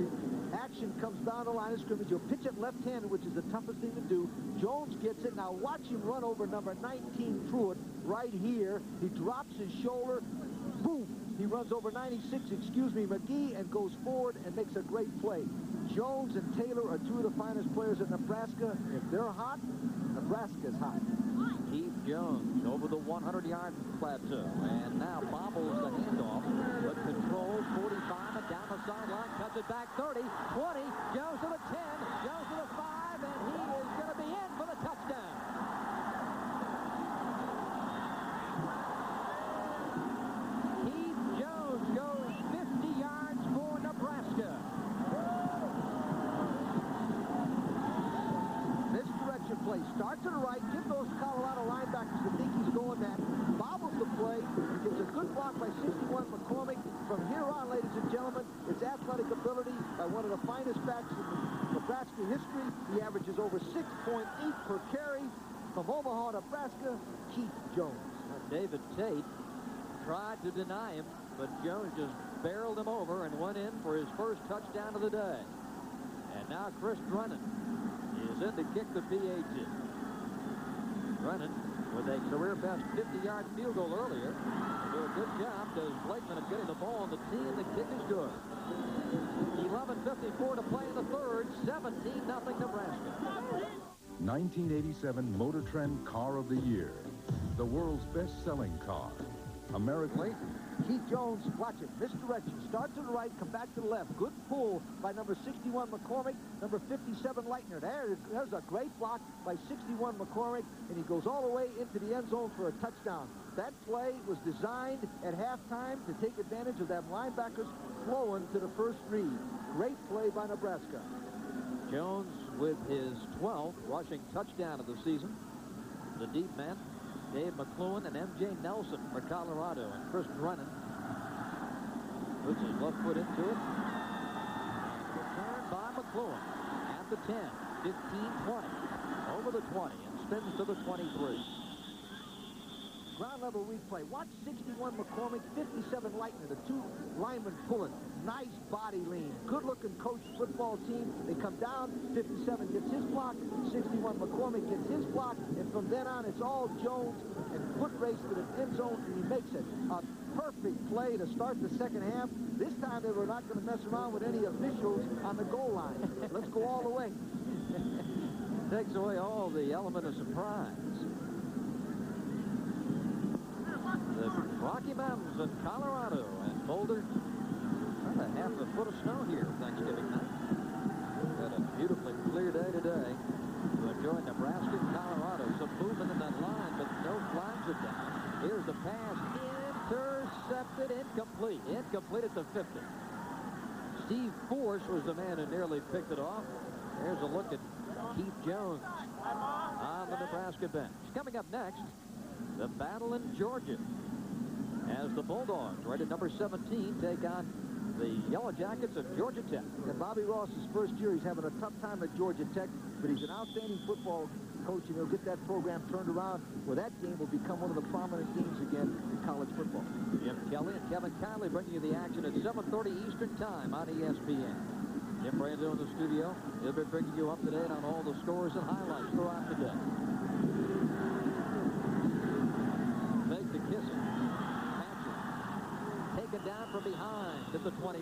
action comes down the line of scrimmage. You'll pitch it left-handed, which is the toughest thing to do. Jones gets it. Now watch him run over number 19 Pruitt right here. He drops his shoulder. Boom. He runs over 96, McGee, and goes forward and makes a great play. Jones and Taylor are 2 of the finest players in Nebraska. If they're hot, Nebraska's hot. Keith Jones over the 100-yard plateau, and now bobbles the handoff, but controls 45 and down the sideline, cuts it back 30, 20, Jones to the 10, Jones to the 5, and he is going to be in for the touchdown. Keith Jones goes 50 yards for Nebraska. Misdirection play. Start to the right. Give those Colorado linebackers the think he's going that. Bobbles the play. He gets a good block by 61 McCormick. From here on, ladies and gentlemen, it's athletic ability by one of the finest backs in Nebraska history. He averages over 6.8 per carry. From Omaha, Nebraska, Keith Jones. David Tate tried to deny him, but Jones just barreled him over and went in for his first touchdown of the day. And now Chris Drennan is in to kick the PAT. Drennan, with a career-best 50-yard field goal earlier, will do a good job, does Blakeman, of getting the ball on the tee, and the kick is good. 11:54 to play in the third, 17-0 Nebraska. 1987 Motor Trend Car of the Year. The world's best-selling car. American. Keith Jones, watch it, misdirection, start to the right, come back to the left. Good pull by number 61 McCormick, number 57 Leitner. There's a great block by 61 McCormick, and he goes all the way into the end zone for a touchdown. That play was designed at halftime to take advantage of that linebackers flowing to the first read. Great play by Nebraska. Jones with his 12th rushing touchdown of the season. The deep man, Dave McClellan and M.J. Nelson for Colorado, and Chris Drennan puts his left foot into it. Returned by McClellan at the 10, 15, 20, over the 20, and spins to the 23. Ground level replay. Watch 61 McCormick, 57 Leitner, the 2 linemen pulling. Nice body lean. Good-looking coached football team. They come down. 57 gets his block. 61 McCormick gets his block. And from then on, it's all Jones and foot race to the end zone, and he makes it. A perfect play to start the second half. This time they were not going to mess around with any officials on the goal line. Let's go all the way. Takes away all the element of surprise. The Rocky Mountains of Colorado and Boulder. About half a foot of snow here Thanksgiving night. Got a beautifully clear day today to enjoy Nebraska and Colorado. Some movement in that line, but no flags are down. Here's the pass. Intercepted. Incomplete. Incomplete at the 50. Steve Force was the man who nearly picked it off. Here's a look at Keith Jones on the Nebraska bench. Coming up next, the battle in Georgia as the Bulldogs, rated number 17, take on the Yellow Jackets of Georgia Tech. And Bobby Ross's first year, he's having a tough time at Georgia Tech, but he's an outstanding football coach, and he'll get that program turned around where that game will become one of the prominent games again in college football. Jim Kelly and Kevin Kiley bringing you the action at 7:30 Eastern Time on ESPN. Jim Brando in the studio. He'll be bringing you up to date on all the scores and highlights throughout the day. Make the kissing. Taken down from behind at the 28.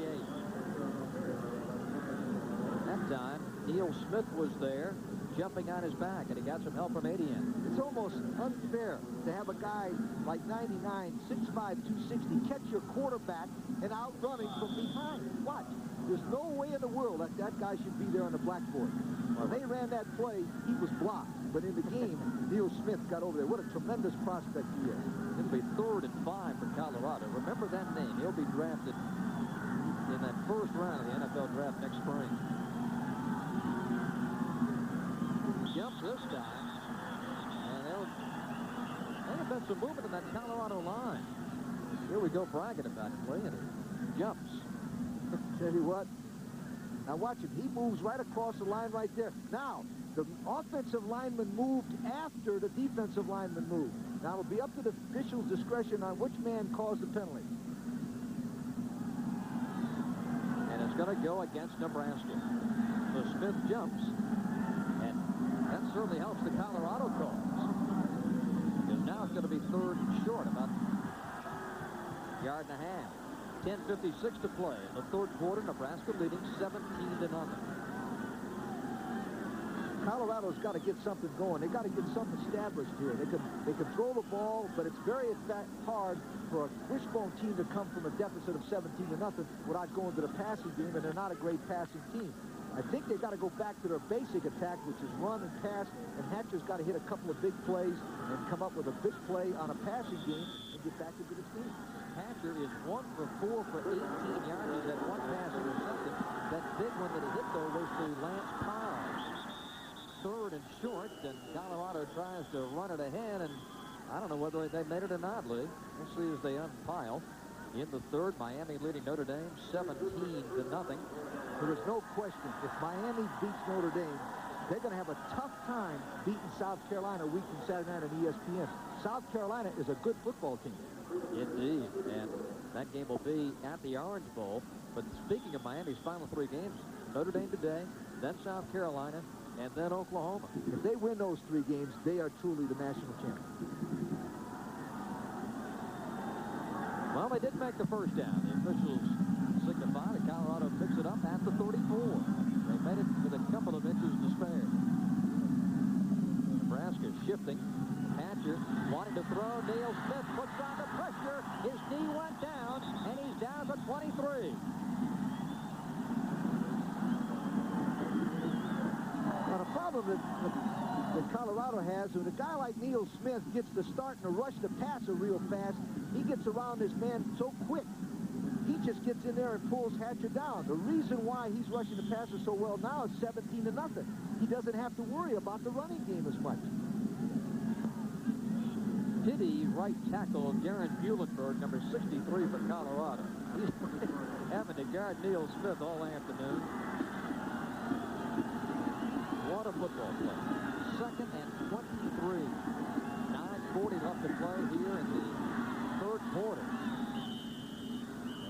That time, Neil Smith was there, jumping on his back, and he got some help from Adian. It's almost unfair to have a guy like 99, 6'5", 260, catch your quarterback and outrun him from behind. Watch. There's no way in the world that that guy should be there on the blackboard. When they ran that play, he was blocked. but in the game, Neil Smith got over there. What a tremendous prospect he is. It'll be 3rd and 5 for Colorado. Remember that name. He'll be drafted in that first round of the NFL draft next spring. Jumps this time. And they've been some movement in that Colorado line. Here we go bragging about Clay, and he jumps. Tell you what. Now watch him. He moves right across the line right there. Now, the offensive lineman moved after the defensive lineman moved. Now it'll be up to the official's discretion on which man caused the penalty. And it's going to go against Nebraska. So Smith jumps, and that certainly helps the Colorado cause. Because now it's going to be 3rd and short, about a yard and a half. 10:56 to play in the 3rd quarter. Nebraska leading 17-0. Colorado's got to get something going. They got to get something established here. They can throw the ball, but it's very hard for a wishbone team to come from a deficit of 17-0 without going to the passing game, and they're not a great passing team. I think they've got to go back to their basic attack, which is run and pass, and Hatcher's got to hit a couple of big plays and come up with a big play on a passing game and get back into this game. Hatcher is 1 for 4 for 18 yards. He's had 1 pass intercepted. That big one that he hit, though, was to Lance Powell. 3rd and short, and Colorado tries to run it ahead, and I don't know whether they made it or not, Lee. We'll see as they unpile. In the 3rd, Miami leading Notre Dame 17-0. There is no question, if Miami beats Notre Dame, they're going to have a tough time beating South Carolina a week from Saturday night on ESPN. South Carolina is a good football team. Indeed, and that game will be at the Orange Bowl. But speaking of Miami's final 3 games, Notre Dame today, then South Carolina, and then Oklahoma. If they win those 3 games, they are truly the national champion. Well, they did make the first down. The officials signify that Colorado picks it up at the 34. They made it with a couple of inches to spare. Nebraska shifting. Hatcher wanting to throw. Neil Smith puts on the pressure. His knee went down, and he's down to 23. Now, the problem that Colorado has, when a guy like Neil Smith gets to start and to rush the passer real fast, he gets around this man so quick. He just gets in there and pulls Hatcher down. The reason why he's rushing the passer so well now is 17-0. He doesn't have to worry about the running game as much. Pity right tackle Darren Buehlenberg, number 63 for Colorado. He's having to guard Neil Smith all afternoon. What a football play. 2nd and 23. 9:40 left to play here in the 3rd quarter.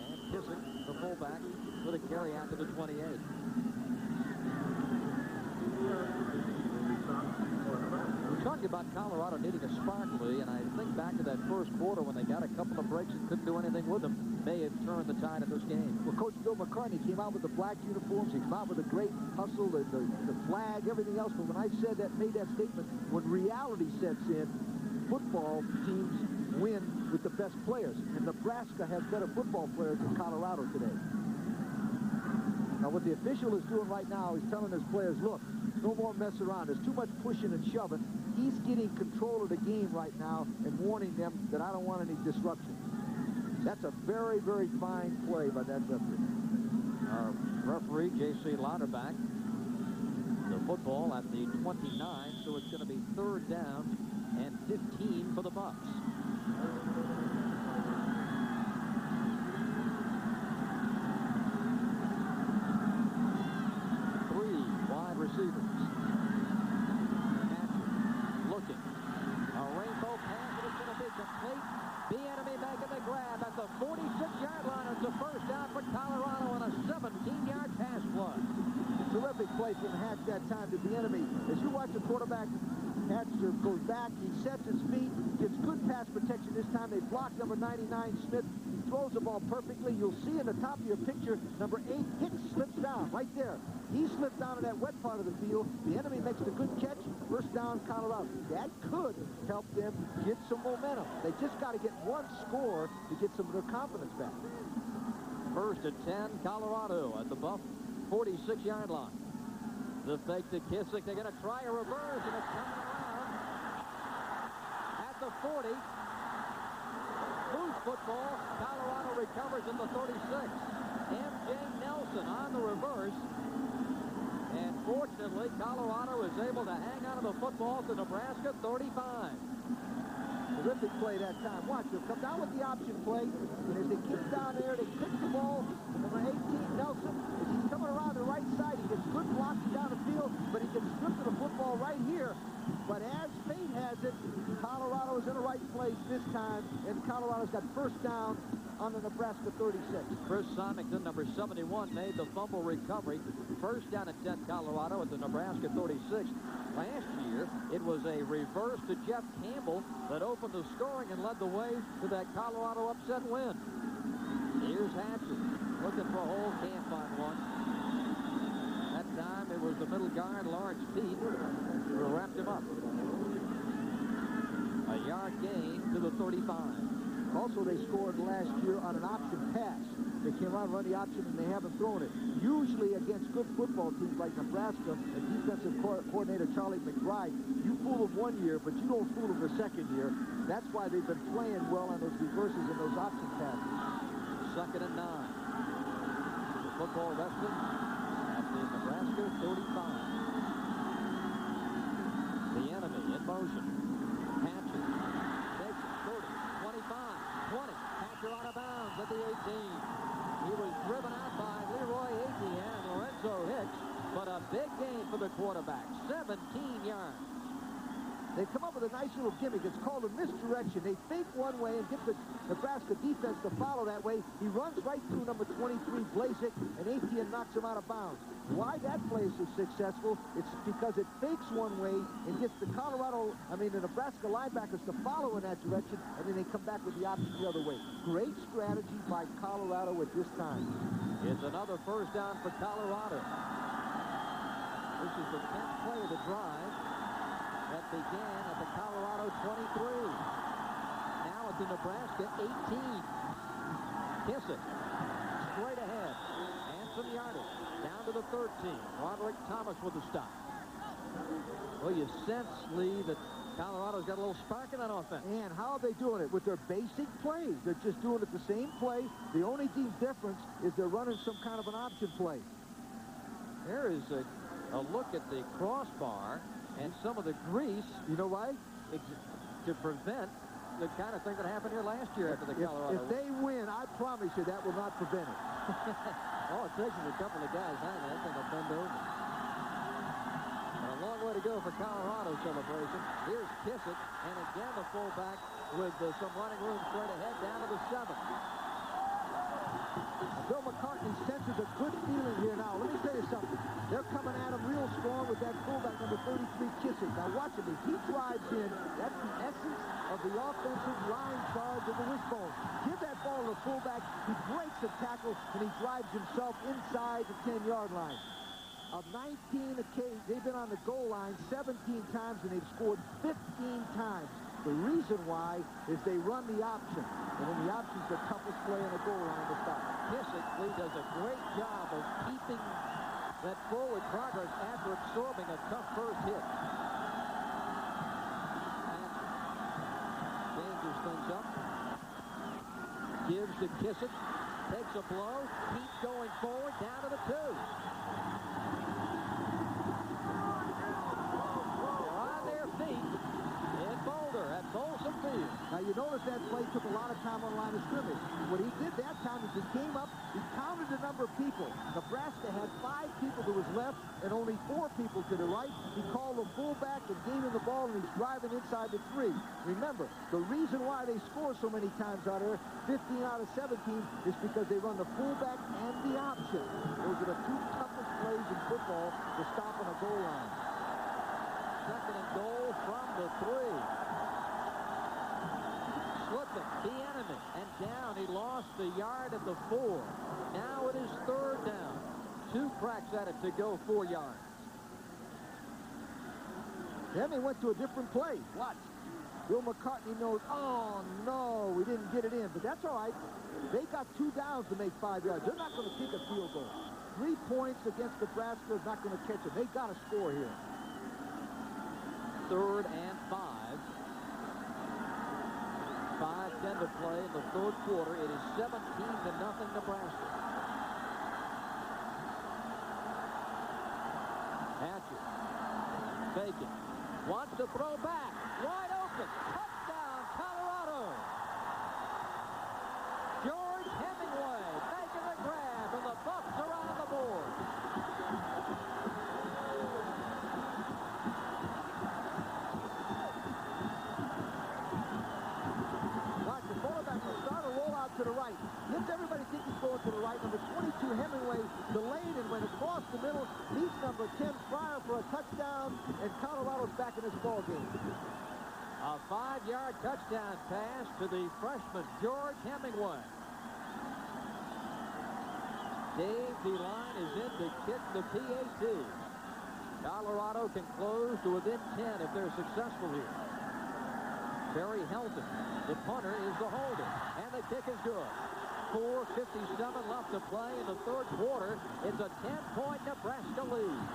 And Kissick, the fullback, with a carry out to the 28. We're talking about Colorado needing a spark, Lee, and I think back to that 1st quarter when they got a couple of breaks and couldn't do anything with them, may have turned the tide of this game. Well, Coach Bill McCartney came out with the black uniforms. He came out with a great hustle, the flag, everything else. But when I said that, made that statement, when reality sets in, football teams win with the best players. And Nebraska has better football players than Colorado today. Now, what the official is doing right now is telling his players, look, no more mess around. There's too much pushing and shoving. He's getting control of the game right now and warning them that I don't want any disruption. That's a very, very fine play by that referee. Our referee, J.C. Lauterbach, the football at the 29, so it's going to be 3rd down and 15 for the Bucks. 3 wide receivers. Looking. A rainbow pass, and it's going to be complete. The enemy making the grab at the 46-yard line. It's a 1st down for Colorado on a 17-yard pass play. Terrific play from Hatch that time to the enemy. As you watch the quarterback, Hatcher goes back, he sets his feet, gets good pass protection this time. They block number 99, Smith. He throws the ball perfectly. You'll see in the top of your picture, number 8, Hicks slips down right there. He slipped down in that wet part of the field. The enemy makes the good catch. 1st down, Colorado. That could help them get some momentum. They just got to get 1 score to get some of their confidence back. 1st and 10, Colorado at the Buff 46-yard line. The fake to Kissick. They're going to try a reverse, and it's coming around. the 40. Loose football. Colorado recovers at the 36. M.J. Nelson on the reverse. And fortunately, Colorado is able to hang on to the football to Nebraska 35. Terrific play that time. Watch, they'll come down with the option play, and as they kick down there, they kick the ball. Number 18, Nelson, as he's coming around the right side, he gets good blocking down the field, but he gets stripped of the football right here. But as fate has it, Colorado is in the right place this time, and Colorado's got first down on the Nebraska 36. Chris Sonington, number 71, made the fumble recovery. First down at 10, Colorado at the Nebraska 36. Last year, it was a reverse to Jeff Campbell that opened the scoring and led the way to that Colorado upset win. Here's Hatcher looking for a hole, can't find one. That time it was the middle guard, Lawrence Pete, who wrapped him up. A yard gain to the 35. Also, they scored last year on an option pass. They came out and run the option, and they haven't thrown it. Usually against good football teams like Nebraska and defensive coordinator Charlie McBride, you fool them one year, but you don't fool them the second year. That's why they've been playing well on those reverses and those option passes. 2nd and 9. The football rested at the Nebraska 35. The enemy in motion. Hatcher takes it, 30, 25, 20. Hatcher out of bounds at the 18. He was driven out by Leroy Etienne and Lorenzo Hicks, but a big gain for the quarterback, 17 yards. They come up with a nice little gimmick. It's called a misdirection. They fake one way and get the Nebraska defense to follow that way. He runs right through number 23, Blazek, and Etienne knocks him out of bounds. Why that play is so successful, it's because it fakes one way and gets the Nebraska linebackers to follow in that direction, and then they come back with the option the other way. Great strategy by Colorado at this time. It's another first down for Colorado. This is the 10th play of the drive that began at the Colorado 23. Now at the Nebraska 18. Kissick straight ahead. And some yardage. Down to the 13. Roderick Thomas with the stop. Well, you sense, Lee, that Colorado's got a little spark in that offense. And how are they doing it? With their basic plays. They're just doing it the same play. The only difference is they're running some kind of an option play. There is a look at the crossbar and some of the grease. You know why? To prevent the kind of thing that happened here last year after the Colorado. If they win, I promise you that will not prevent it. All it takes is a couple of guys hanging. That thing will bend over. And a long way to go for Colorado celebration. Here's Kissick, and again the fullback with some running room straight ahead down to the 7. Bill McCartney senses a good feeling here now. Let me tell you something. They're coming at him real strong with that fullback, number 33, Kissick. Now watch him. If he drives in, that's the essence of the offensive line charge of the wishbone. Give that ball to the fullback. He breaks the tackle, and he drives himself inside the 10-yard line. Of 19 occasions, they've been on the goal line 17 times, and they've scored 15 times. The reason why is they run the option. And then the option's the toughest play on the goal line to stop. Kissick, Lee, does a great job of keeping that forward progress after absorbing a tough first hit. And changes things up. Gives to Kissick. Takes a blow. Keeps going forward. Down to the 2. They're on their feet in Boulder at Folsom Field. Now, you notice that play took a lot of time on the line of scrimmage. What he did that time is he came up, he counted the number of people. Nebraska had 5 people to his left and only 4 people to the right. He called the fullback and gave him the ball, and he's driving inside the 3. Remember, the reason why they score so many times out there, 15 out of 17, is because they run the fullback and the option. Those are the 2 toughest plays in football to stop on a goal line. 2nd and goal from the 3. Slipping, the enemy, and down. He lost the yard at the 4. Now it is 3rd down. 2 cracks at it to go 4 yards. Then they went to a different play. Watch. Bill McCartney knows, oh, no, we didn't get it in. But that's all right. They got 2 downs to make 5 yards. They're not going to kick a field goal. 3 points against Nebraska is not going to catch them. They got to score here. 3rd and 5. 2:10 to play in the third quarter. It is 17-0 Nebraska. Hatcher. Bacon. Wants to throw back. Wide open. Touchdown, Colorado. George Hemingway making the grab, and the Buffs are on the board. Watch the quarterback will start a rollout to the right. Gives everybody think he's going to the right. Number 22, Hemingway, delayed and went across the middle. Beats number 10, Fryer, for a touchdown, and Colorado's back in this ball game. A 5-yard touchdown pass to the freshman, George Hemingway. Dave DeLine is in to kick the PAT. Colorado can close to within 10 if they're successful here. Barry Helton, the punter, is the holder, and the kick is good. 4:57 left to play in the third quarter. It's a 10-point Nebraska lead.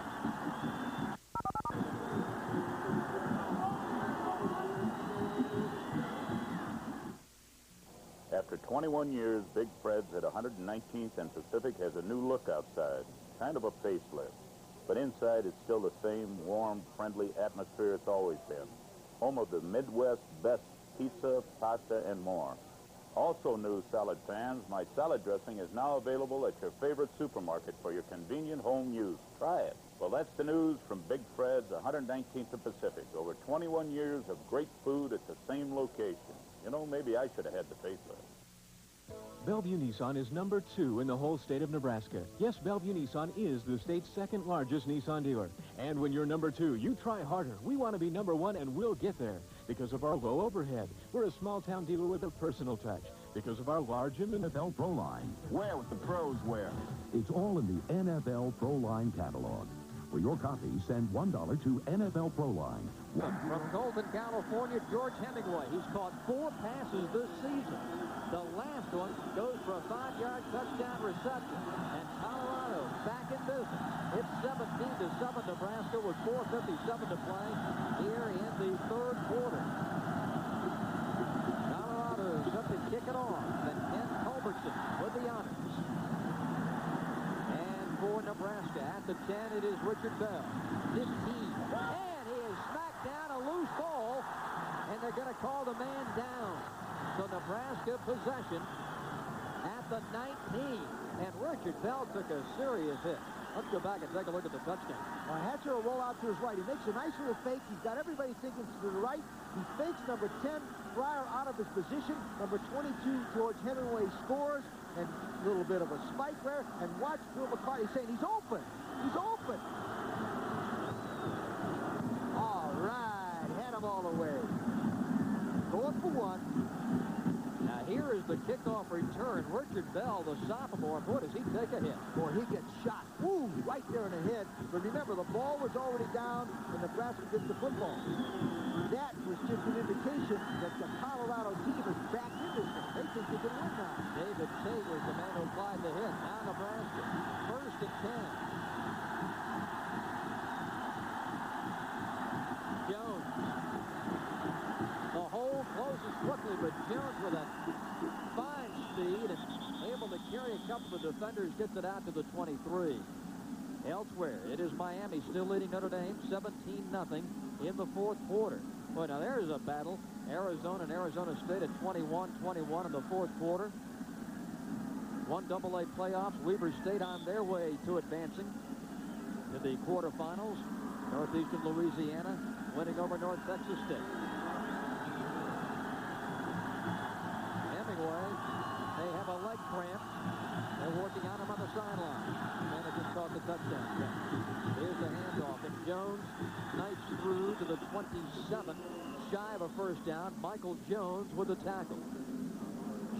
After 21 years, Big Fred's at 119th and Pacific has a new look outside, kind of a facelift. But inside, it's still the same warm, friendly atmosphere it's always been. Home of the Midwest's best pizza, pasta, and more. Also new, salad fans, my salad dressing is now available at your favorite supermarket for your convenient home use. Try it. Well, that's the news from Big Fred's, 119th and Pacific. Over 21 years of great food at the same location. You know, maybe I should have had the facelift. Bellevue Nissan is number 2 in the whole state of Nebraska. Yes, Bellevue Nissan is the state's second largest Nissan dealer. And when you're number 2, you try harder. We want to be number 1, and we'll get there. Because of our low overhead. We're a small-town dealer with a personal touch. Because of our large NFL Pro line. Wear what the pros wear. It's all in the NFL Pro Line catalog. For your copy, send $1 to NFL Pro Line. From Golden, California, George Hemingway. He's caught 4 passes this season. The last one goes for a 5-yard touchdown reception. And Colorado back in business. It's 17-7 Nebraska with 4:57 to play here in the third quarter. Colorado is up to kick it off. And Ken Culbertson with the honors. And for Nebraska at the 10, it is Richard Bell. 15. And he is smacked down a loose ball. And they're going to call the man down. So Nebraska possession at the 19. And Richard Bell took a serious hit. Let's go back and take a look at the touchdown. Well, Hatcher will roll out to his right. He makes a nice little fake. He's got everybody thinking to the right. He fakes number 10, Fryer, out of his position. Number 22, George Hemingway, scores. And a little bit of a spike there. And watch Bill McCarty saying, he's open. He's open. All right. Had him all the way. Going for 1. Now here is the kickoff return. Richard Bell, the sophomore. Boy, does he take a hit. Boy, he gets shot. Woo, right there in the head. But remember, the ball was already down, and Nebraska gets the football. That was just an indication that the Colorado team is back in this one. They think they can win now. David Tate was the man who applied the hit. Now Nebraska, 1st and 10. Jones. The hole closes quickly, but Jones with a fine speed and able to carry a couple of defenders, gets it out to the 23. Elsewhere, it is Miami still leading Notre Dame 17-0 in the fourth quarter. Well, now there's a battle. Arizona and Arizona State at 21-21 in the fourth quarter. 1AA playoffs. Weber State on their way to advancing to the quarterfinals. Northeastern Louisiana winning over North Texas State. Hemingway, they have a leg cramp. They're working on him on the sideline. And it just caught the touchdown. Here's the handoff. And Jones knifes through to the 27, shy of a first down. Michael Jones with the tackle.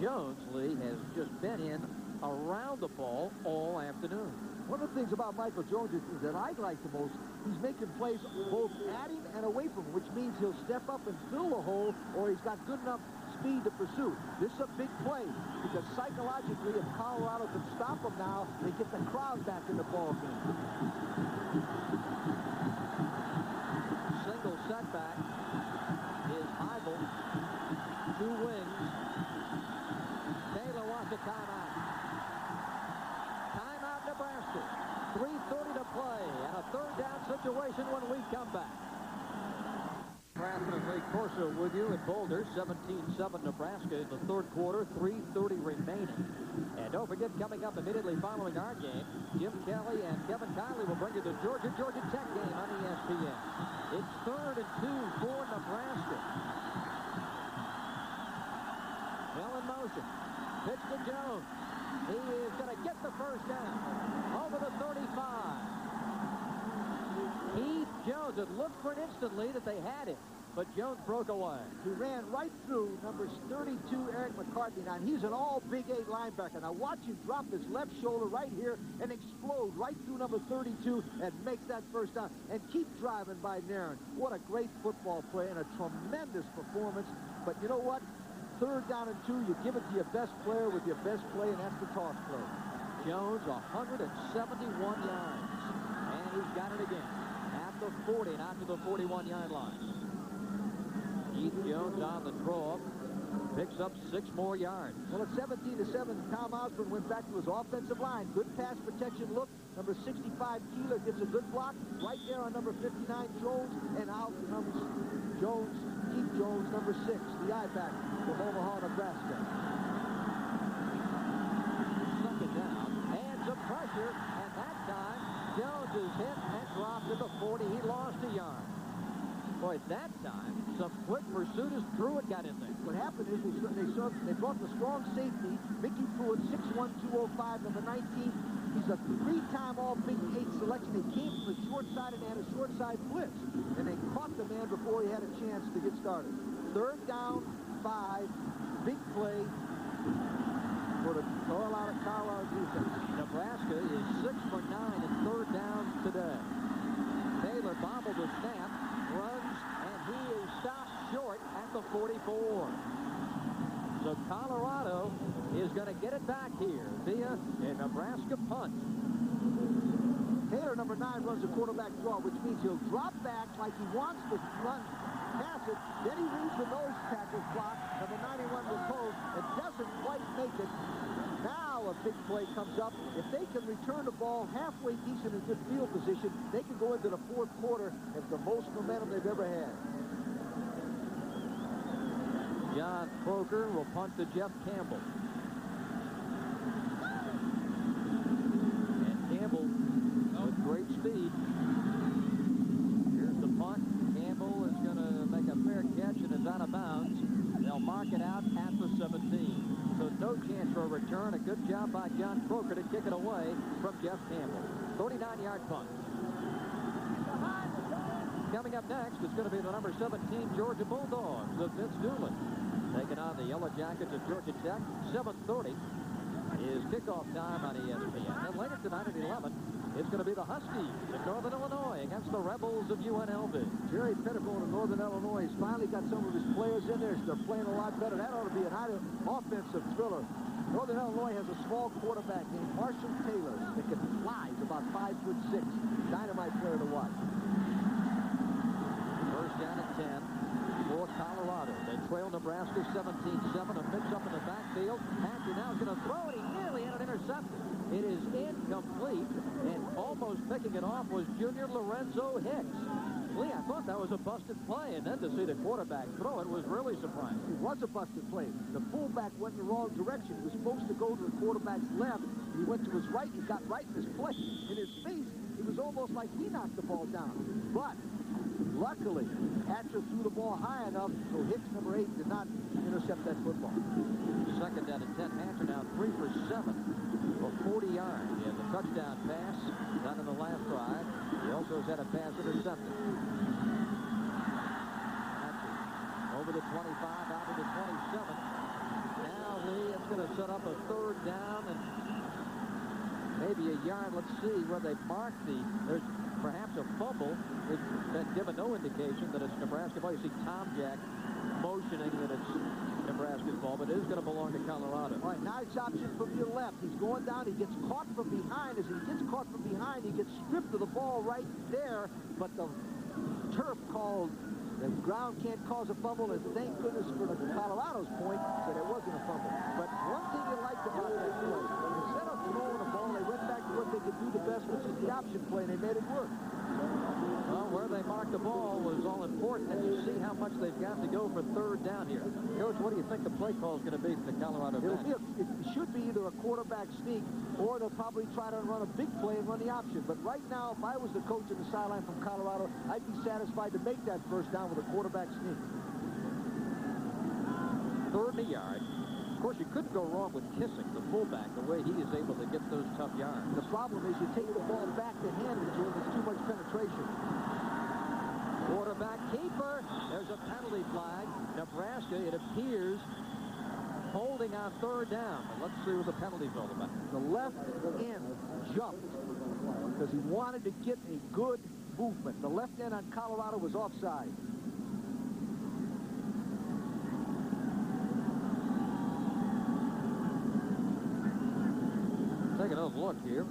Jones, Lee, has just been in around the ball all afternoon. One of the things about Michael Jones is that I like the most, he's making plays both at him and away from him, which means he'll step up and fill the hole, or he's got good enough speed to pursue. This is a big play, because psychologically, if Colorado can stop him now, they get the crowd back in the ball game. Single setback is Heibel. 2 wings. third down situation when we come back. Nebraska and Lee Corso with you in Boulder. 17-7 Nebraska in the third quarter. 3:30 remaining. And don't forget, coming up immediately following our game, Jim Kelly and Kevin Kiley will bring you the Georgia Tech game on ESPN. It's 3rd and 2 for Nebraska. Bell in motion. Pitch to Jones. He is going to get the first down. Over the 35. Keith Jones, it looked for an instant lead that they had it, but Jones broke away. He ran right through numbers 32, Eric McCarthy. Now, he's an all Big 8 linebacker. Now, watch him drop his left shoulder right here and explode right through number 32 and makes that first down. And keep driving by Nairn. What a great football play and a tremendous performance. But you know what? 3rd down and 2, you give it to your best player with your best play, and that's the toss play. Jones, 171 yards. And he's got it again. At the 40, not to the 41-yard line. Keith Jones on the draw. Picks up 6 more yards. Well, at 17-7, Tom Osborne went back to his offensive line. Good pass protection look. Number 65, Keeler, gets a good block. Right there on number 59, Jones. And out comes Jones, Keith Jones, number 6, the I-back from Omaha, Nebraska. Second down. And some pressure. And that time, Jones is hit and dropped to the 40. He lost a yard. Boy, that time, some quick pursuit as Pruitt got in there. What happened is they brought the strong safety, Mickey Pruitt, 6'1", 205, number 19. He's a 3-time All-Big 8 selection. He came from the short side and had a short side blitz. And they caught the man before he had a chance to get started. 3rd down, 5, big play for the Colorado defense. Nebraska is 6 for 9 in 3rd downs today. Taylor bobbled the snap, runs, and he is stopped short at the 44. So Colorado is going to get it back here via a Nebraska punt. Taylor, number 9, runs a quarterback draw, which means he'll drop back like he wants to run, pass it. Then he reads the nose tackle block. Number 91 will hold and doesn't quite make it. Now a big play comes up. If they can return the ball halfway decent in good field position, they can go into the 4th quarter at the most momentum they've ever had. John Croker will punt to Jeff Campbell. And Campbell with great speed. Here's the punt. Campbell is going to make a fair catch and is out of bounds. They'll mark it out at the 17. So no chance for a return. A good job by John Croker to kick it away from Jeff Campbell. 39-yard punt. Coming up next, it's going to be the number 17 Georgia Bulldogs of Vince Doolin. Taking on the Yellow Jackets of Georgia Tech. 7:30 is kickoff time on ESPN. And later tonight at 11, it's going to be the Huskies of Northern Illinois against the Rebels of UNLV. Jerry Pettiford of Northern Illinois has finally got some of his players in there. They're playing a lot better. That ought to be an offensive thriller. Northern Illinois has a small quarterback named Marshall Taylor that can fly. He's about 5'6". Dynamite player to watch. First down at 10 for Colorado. They trail Nebraska 17-7. A mix up in the backfield. Hatcher now is going to throw it. He nearly had it intercepted. It is incomplete, and almost picking it off was junior Lorenzo Hicks. Lee, I thought that was a busted play, and then to see the quarterback throw it was really surprising. It was a busted play. The fullback went in the wrong direction. He was supposed to go to the quarterback's left. He went to his right. He got right in his play. In his face, it was almost like he knocked the ball down. But luckily, Hatcher threw the ball high enough so Hicks, number 8, did not intercept that football. Second down at 10. Hatcher now 3 for 7 for 40 yards. He has a touchdown pass done in the last drive. He also has had a pass intercepted. Hatcher over the 25, out to the 27. Now Lee, it's going to set up a 3rd down and maybe a yard. Let's see where they mark there's perhaps a fumble. It's been given no indication that it's Nebraska ball. You see Tom Jack motioning that it's Nebraska's ball, but it is going to belong to Colorado. All right, now it's option from your left. He's going down. He gets caught from behind. As he gets caught from behind, he gets stripped of the ball right there, but the turf called. The ground can't cause a fumble, and thank goodness for Colorado's point that it wasn't a fumble. But one thing you liked about that play, instead of throwing the ball, they went back to what they could do the best, which is the option. option play, and they made it work. Well, where they marked the ball was all important, and you see how much they've got to go for third down here. Coach, what do you think the play call is going to be for the Colorado bench? It should be either a quarterback sneak, or they'll probably try to run a big play and run the option. But right now, if I was the coach in the sideline from Colorado, I'd be satisfied to make that first down with a quarterback sneak. Third and a yard. Of course, you couldn't go wrong with Kissing, the fullback, the way he is able to get those tough yards. The problem is you take the ball back to hand it to him, it's too much penetration. Quarterback keeper. There's a penalty flag. Nebraska, it appears, holding on third down. But let's see what the penalty's all about. The left end jumped because he wanted to get a good movement. The left end on Colorado was offside. Take another look here.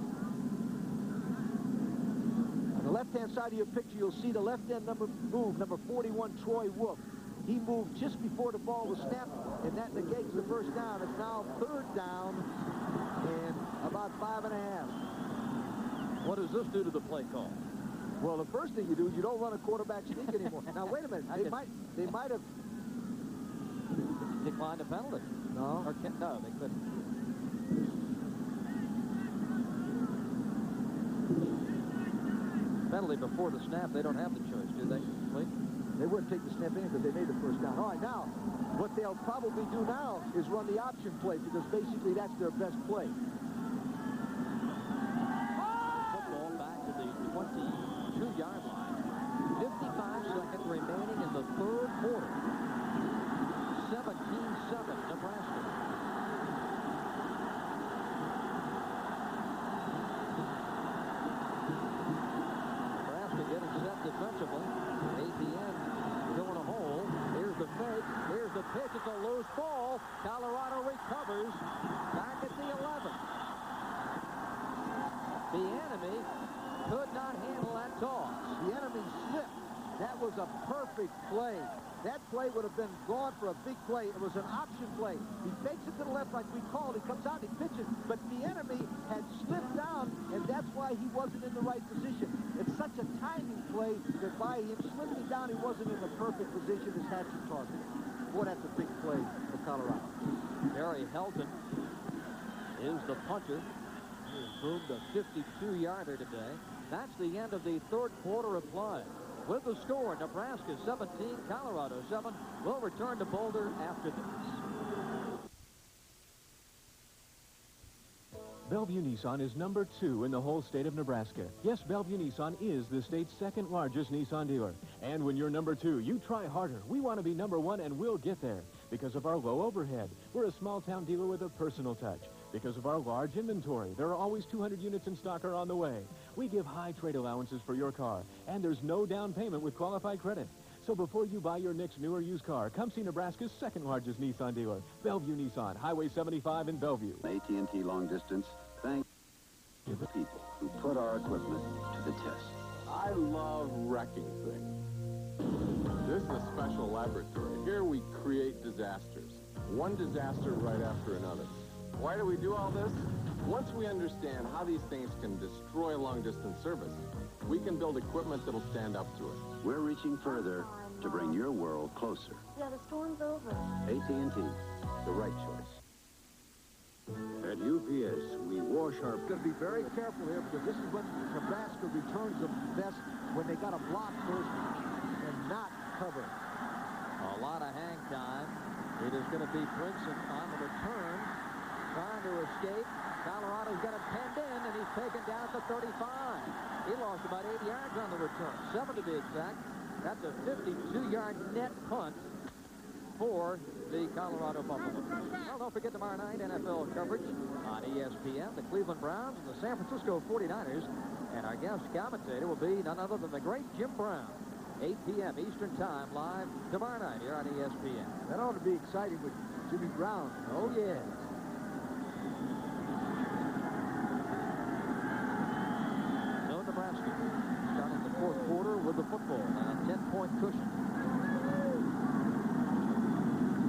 On the left-hand side of your picture, you'll see the left-end number 41, Troy Wolf. He moved just before the ball was snapped, and that negates the first down. It's now third down and about 5.5. What does this do to the play call? Well, the first thing you do is you don't run a quarterback sneak anymore. Now, wait a minute. They might have declined a penalty. No. No, they couldn't. Penalty before the snap, they don't have the choice, do they? Lee? They wouldn't take the snap in because they made the first down. All right, now, what they'll probably do now is run the option play because basically that's their best play. Football back to the 22-yard line. 55 seconds remaining in the third quarter. 17-7, Nebraska. Getting set defensively. APN filling a hole. Here's the fake. Here's the pitch. It's a loose ball. Colorado recovers. Back at the 11. The enemy could not handle that toss. The enemy slipped. That was a perfect play. That play would have been gone for a big play. It was an option play. He fakes it to the left like we called. He comes out and he pitches. But the enemy had slipped down, and that's why he wasn't in the right position. It's such a timing play that by him slipping down, he wasn't in the perfect position as Hatcher targeted. Boy, that's a big play for Colorado. Barry Helton is the puncher. He has boomed a 52-yarder today. That's the end of the third quarter of play. With the score, Nebraska 17, Colorado 7. We'll return to Boulder after this. Bellevue Nissan is number 2 in the whole state of Nebraska. Yes, Bellevue Nissan is the state's second largest Nissan dealer. And when you're number 2, you try harder. We want to be number 1, and we'll get there. Because of our low overhead, we're a small-town dealer with a personal touch. Because of our large inventory, there are always 200 units in stock or on the way. We give high trade allowances for your car, and there's no down payment with qualified credit. So before you buy your next new or used car, come see Nebraska's second largest Nissan dealer, Bellevue Nissan, Highway 75 in Bellevue. AT&T Long Distance, thank you to the people who put our equipment to the test. I love wrecking things. This is a special laboratory. Here we create disasters. One disaster right after another. Why do we do all this? Once we understand how these things can destroy long-distance service, we can build equipment that'll stand up to it. We're reaching further to bring your world closer. Yeah, the storm's over. AT&T, the right choice. At UPS, we wash our... Got to be very careful here because this is when Nebraska returns them best, when they got a block first and not cover. A lot of hang time. It is going to be Brinson on the return, trying to escape. Colorado's got him penned in, and he's taken down at the 35. He lost about 8 yards on the return, 7 to be exact. That's a 52-yard net punt for the Colorado Buffaloes. Well, don't forget tomorrow night NFL coverage on ESPN. The Cleveland Browns and the San Francisco 49ers. And our guest commentator will be none other than the great Jim Brown. 8 p.m. Eastern Time, live tomorrow night here on ESPN. That ought to be exciting with Jimmy Brown. Oh, yes. No Nebraska starting the fourth quarter with the football and a 10-point cushion.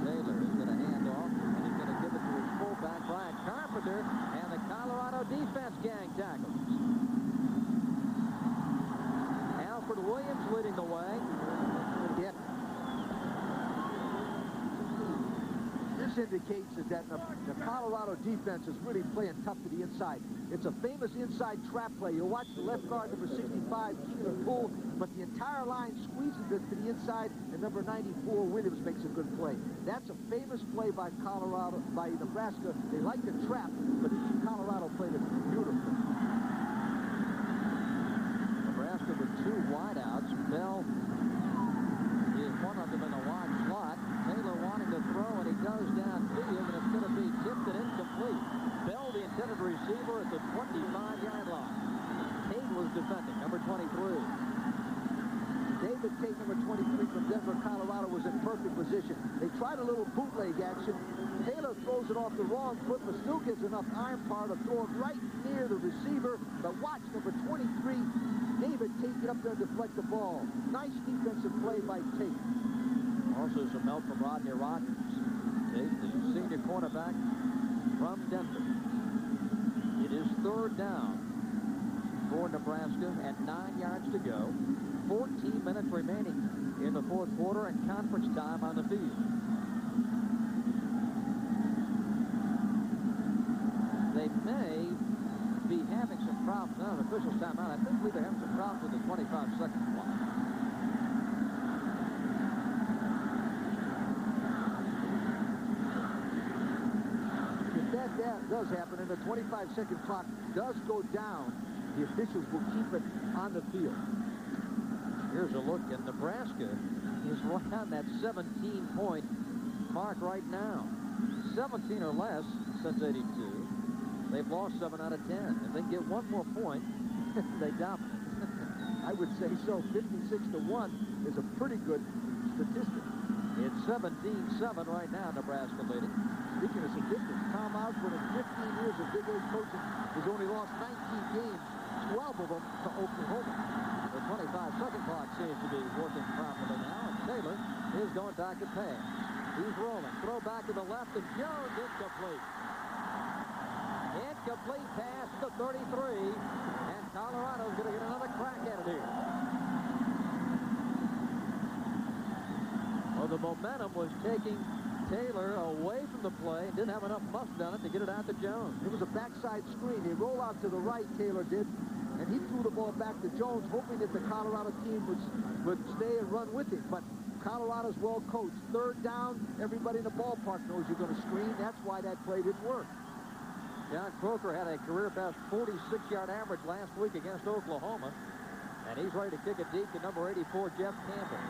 Taylor is going to hand off, and he's going to give it to his fullback, Brian Carpenter, and the Colorado defense gang tackles. indicates is that the Colorado defense is really playing tough to the inside. It's a famous inside trap play. You watch the left guard, number 65, Keelan Poole, but the entire line squeezes it to the inside, and number 94, Williams, makes a good play. That's a famous play by Nebraska. They like to trap, but Colorado played it beautifully. Nebraska with two wideouts. Bell is one of them in the wide slot. Taylor wanting to throw, and he goes downfield, and it's going to be tipped and incomplete. Bell, the intended receiver, at the 25-yard line. Tate was defending, number 23. David Tate, number 23 from Denver, Colorado, was in perfect position. They tried a little bootleg action. Taylor throws it off the wrong foot, but still gives enough iron power to throw it right near the receiver. But watch, number 23, David Tate, get up there and deflect the ball. Nice defensive play by Tate. Also some help from Rodney Rogers. Tate, the senior cornerback from Denver. It is third down for Nebraska at 9 yards to go. 14 minutes remaining in the fourth quarter and conference time on the field. They may be having some problems. Now, the official timeout, I think they're having some problems with the 25-second clock. If that does happen and the 25-second clock does go down, the officials will keep it on the field. Here's a look, and Nebraska is right on that 17-point mark right now. 17 or less since 82. They've lost 7 out of 10. If they get one more point, they dominate. I would say so. 56-1 is a pretty good statistic. It's 17-7 right now, Nebraska leading. Speaking of statistics, Tom Osborne in 15 years of Big 8 coaching has only lost 19 games, 12 of them to Oklahoma. The 25-second clock seems to be working properly now, and Taylor is going back to pass. He's rolling. Throw back to the left, and Jones incomplete. Incomplete pass to 33, and Colorado's going to get another crack at it here. Well, the momentum was taking Taylor away from the play. Didn't have enough muscle on it to get it out to Jones. It was a backside screen. They roll out to the right, Taylor did, and he threw the ball back to Jones, hoping that the Colorado team would stay and run with it. But Colorado's well coached. Third down, everybody in the ballpark knows you're going to screen. That's why that play didn't work. John Croker had a career-best 46-yard average last week against Oklahoma, and he's ready to kick it deep to number 84, Jeff Campbell.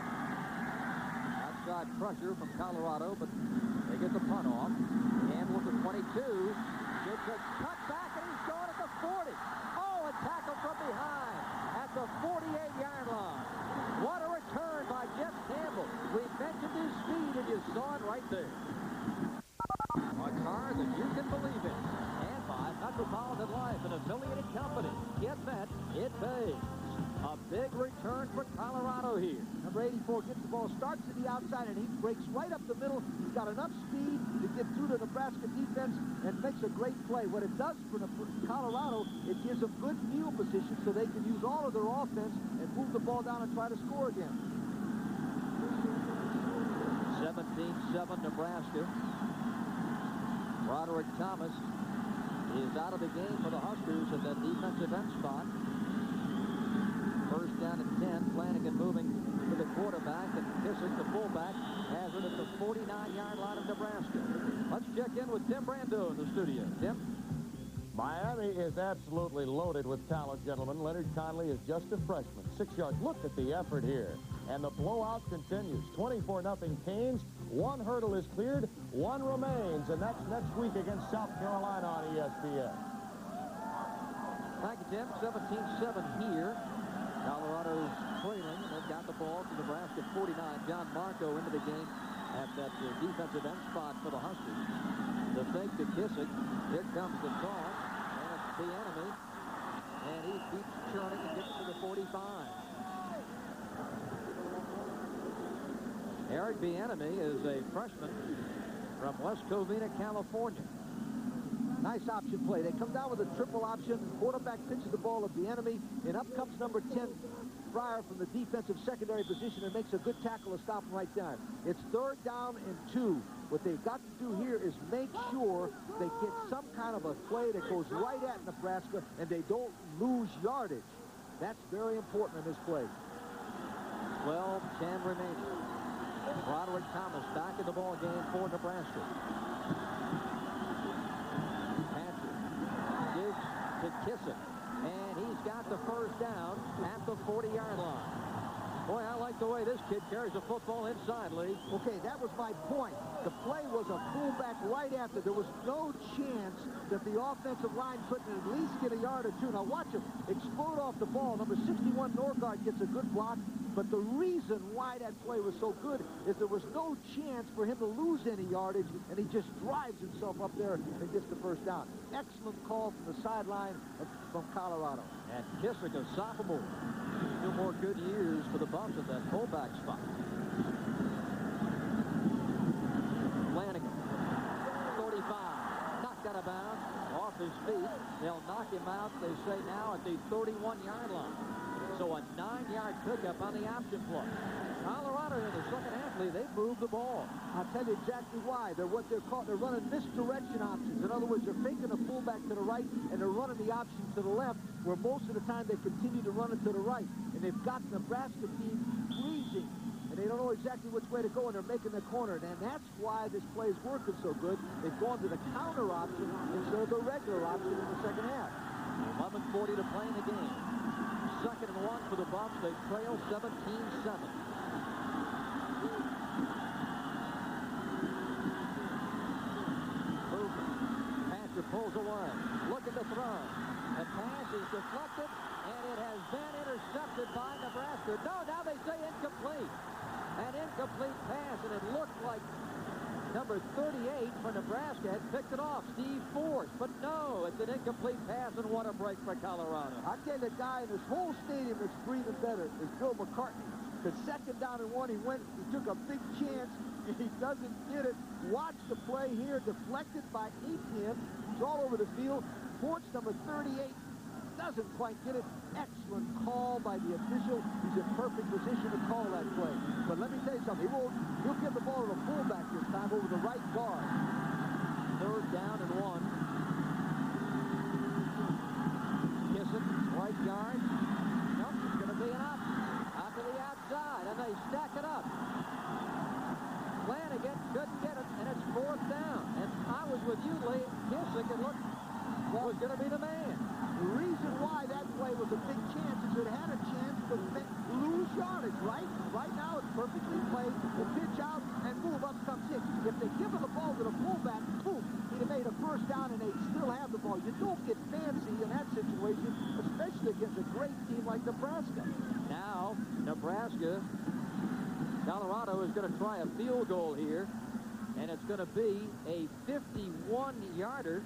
Outside pressure from Colorado, but they get the punt off. Campbell to 22. Gets a cut back, and he's going at the 40. Oh, a tackle from behind at the 48-yard line. What a return by Jeff Campbell. We mentioned his speed, and you saw it right there. A car that you can believe in. And by Metropolitan Life, an affiliated company. Get met, it pays. A big return for Colorado here. Number 84 gets the ball, starts to the outside, and he breaks right up the middle. He's got enough speed to get through the Nebraska defense and makes a great play. What it does for Colorado, it gives them good field position so they can use all of their offense and move the ball down and try to score again. 17-7 Nebraska. Roderick Thomas is out of the game for the Huskers at that defensive end spot. First down and 10. Flanagan moving to the quarterback, and Kissick, the fullback, has it at the 49-yard line of Nebraska. Let's check in with Tim Brando in the studio. Tim? Miami is absolutely loaded with talent, gentlemen. Leonard Conley is just a freshman. 6 yards. Look at the effort here. And the blowout continues. 24-0 Canes. One hurdle is cleared. One remains. And that's next week against South Carolina on ESPN. Thank you, Tim. 17-7 here. Colorado's trailing, and they've got the ball to Nebraska 49. John Marco into the game at that defensive end spot for the Huskers. The fake to Kissick. Here comes the toss, and it's the enemy. And he keeps churning and gets to the 45. Eric Bieniemy is a freshman from West Covina, California. Nice option play. They come down with a triple option. Quarterback pitches the ball at Bieniemy, and up comes number 10, Fryer from the defensive secondary position and makes a good tackle to stop him right there. It's 3rd down and 2. What they've got to do here is make sure they get some kind of a play that goes right at Nebraska and they don't lose yardage. That's very important in this play. 12-10 remaining. Broderick Thomas back in the ball game for Nebraska. Patrick gives to Kissick, and he's got the 1st down at the 40-yard line. Boy, I like the way this kid carries the football inside, Lee. Okay, that was my point. The play was a fullback right after. There was no chance that the offensive line couldn't at least get a yard or two. Now watch him explode off the ball. Number 61 Norgard gets a good block, but the reason why that play was so good is there was no chance for him to lose any yardage, and he just drives himself up there and gets the 1st down. Excellent call from the sideline from Colorado. And Kissick, a sophomore. 2 more good years for the Buffs at that fullback spot. Flanagan, 45, knocked out of bounds, off his feet. They'll knock him out, they say now, at the 31-yard line. So a 9-yard pickup on the option play. Colorado in the second half, Lee, they've moved the ball. I'll tell you exactly why. They're what they're called. They're running misdirection options. In other words, they're faking the fullback to the right, and they're running the option to the left, where most of the time they continue to run it to the right. And they've got the Nebraska team freezing, and they don't know exactly which way to go, and they're making the corner. And that's why this play is working so good. They've gone to the counter option instead of the regular option in the second half. 11:40 to play in the game. 2nd and 1 for the Buffs. They trail 17-7. Patrick pulls away, looking to throw. The pass is deflected, and it has been intercepted by Nebraska. No, now they say incomplete. An incomplete pass, and it looked like number 38 for Nebraska had picked it off, Steve Force. But no, it's an incomplete pass, and what a break for Colorado. I tell you, the guy in this whole stadium that's breathing better is Bill McCartney. The 2nd down and 1, he took a big chance. He doesn't get it. Watch the play here, deflected by Etienne. It's all over the field. Force, number 38, doesn't quite get it. Excellent call by the official. He's in perfect position to call that play. But let me tell you something. He'll give the ball to the fullback this time over the right guard. 3rd down and 1. Kissick, right guard. Nope, it's going to be enough. Out to the outside, and they stack it up. Flanagan couldn't get it, and it's 4th down. And I was with you, Lee. Kissick, it looked was going to be the man. The reason why that play was a big chance is it had a chance to lose yardage, right? Right now it's perfectly played. The pitch out, and move up comes in. If they give the ball to the fullback, boom, he'd have made a 1st down, and they'd still have the ball. You don't get fancy in that situation, especially against a great team like Nebraska. Now, Nebraska, Colorado is going to try a field goal here, and it's going to be a 51-yarder.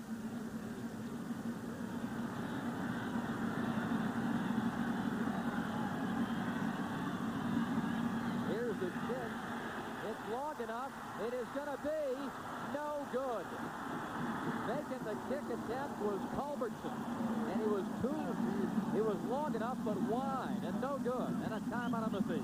Here's the kick. It's long enough. It is going to be no good. Making the kick attempt was Culbertson, and he was long enough but wide and no good, and a timeout on the field.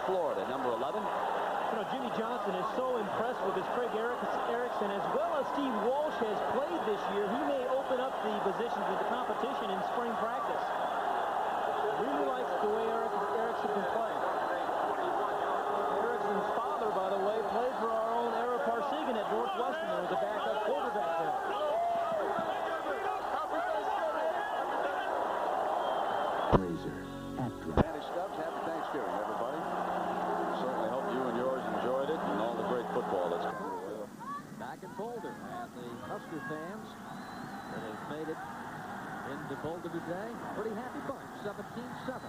Florida, number 11. You know, Jimmy Johnson is so impressed with his Craig Erickson, as well as Steve Walsh has played this year. He may open up the positions of the competition in spring practice. Really likes the way Erickson can play. Erickson's father, by the way, played for our own Era Parsigan at Northwestern. There was a backup quarterback there. Razor, Actra. Danny Stubbs, happy Thanksgiving, everybody. Certainly hope you and yours enjoyed it and all the great football that's coming your way. Back in Boulder, and the Husker fans that have made it into Boulder today, pretty happy bunch, 17-7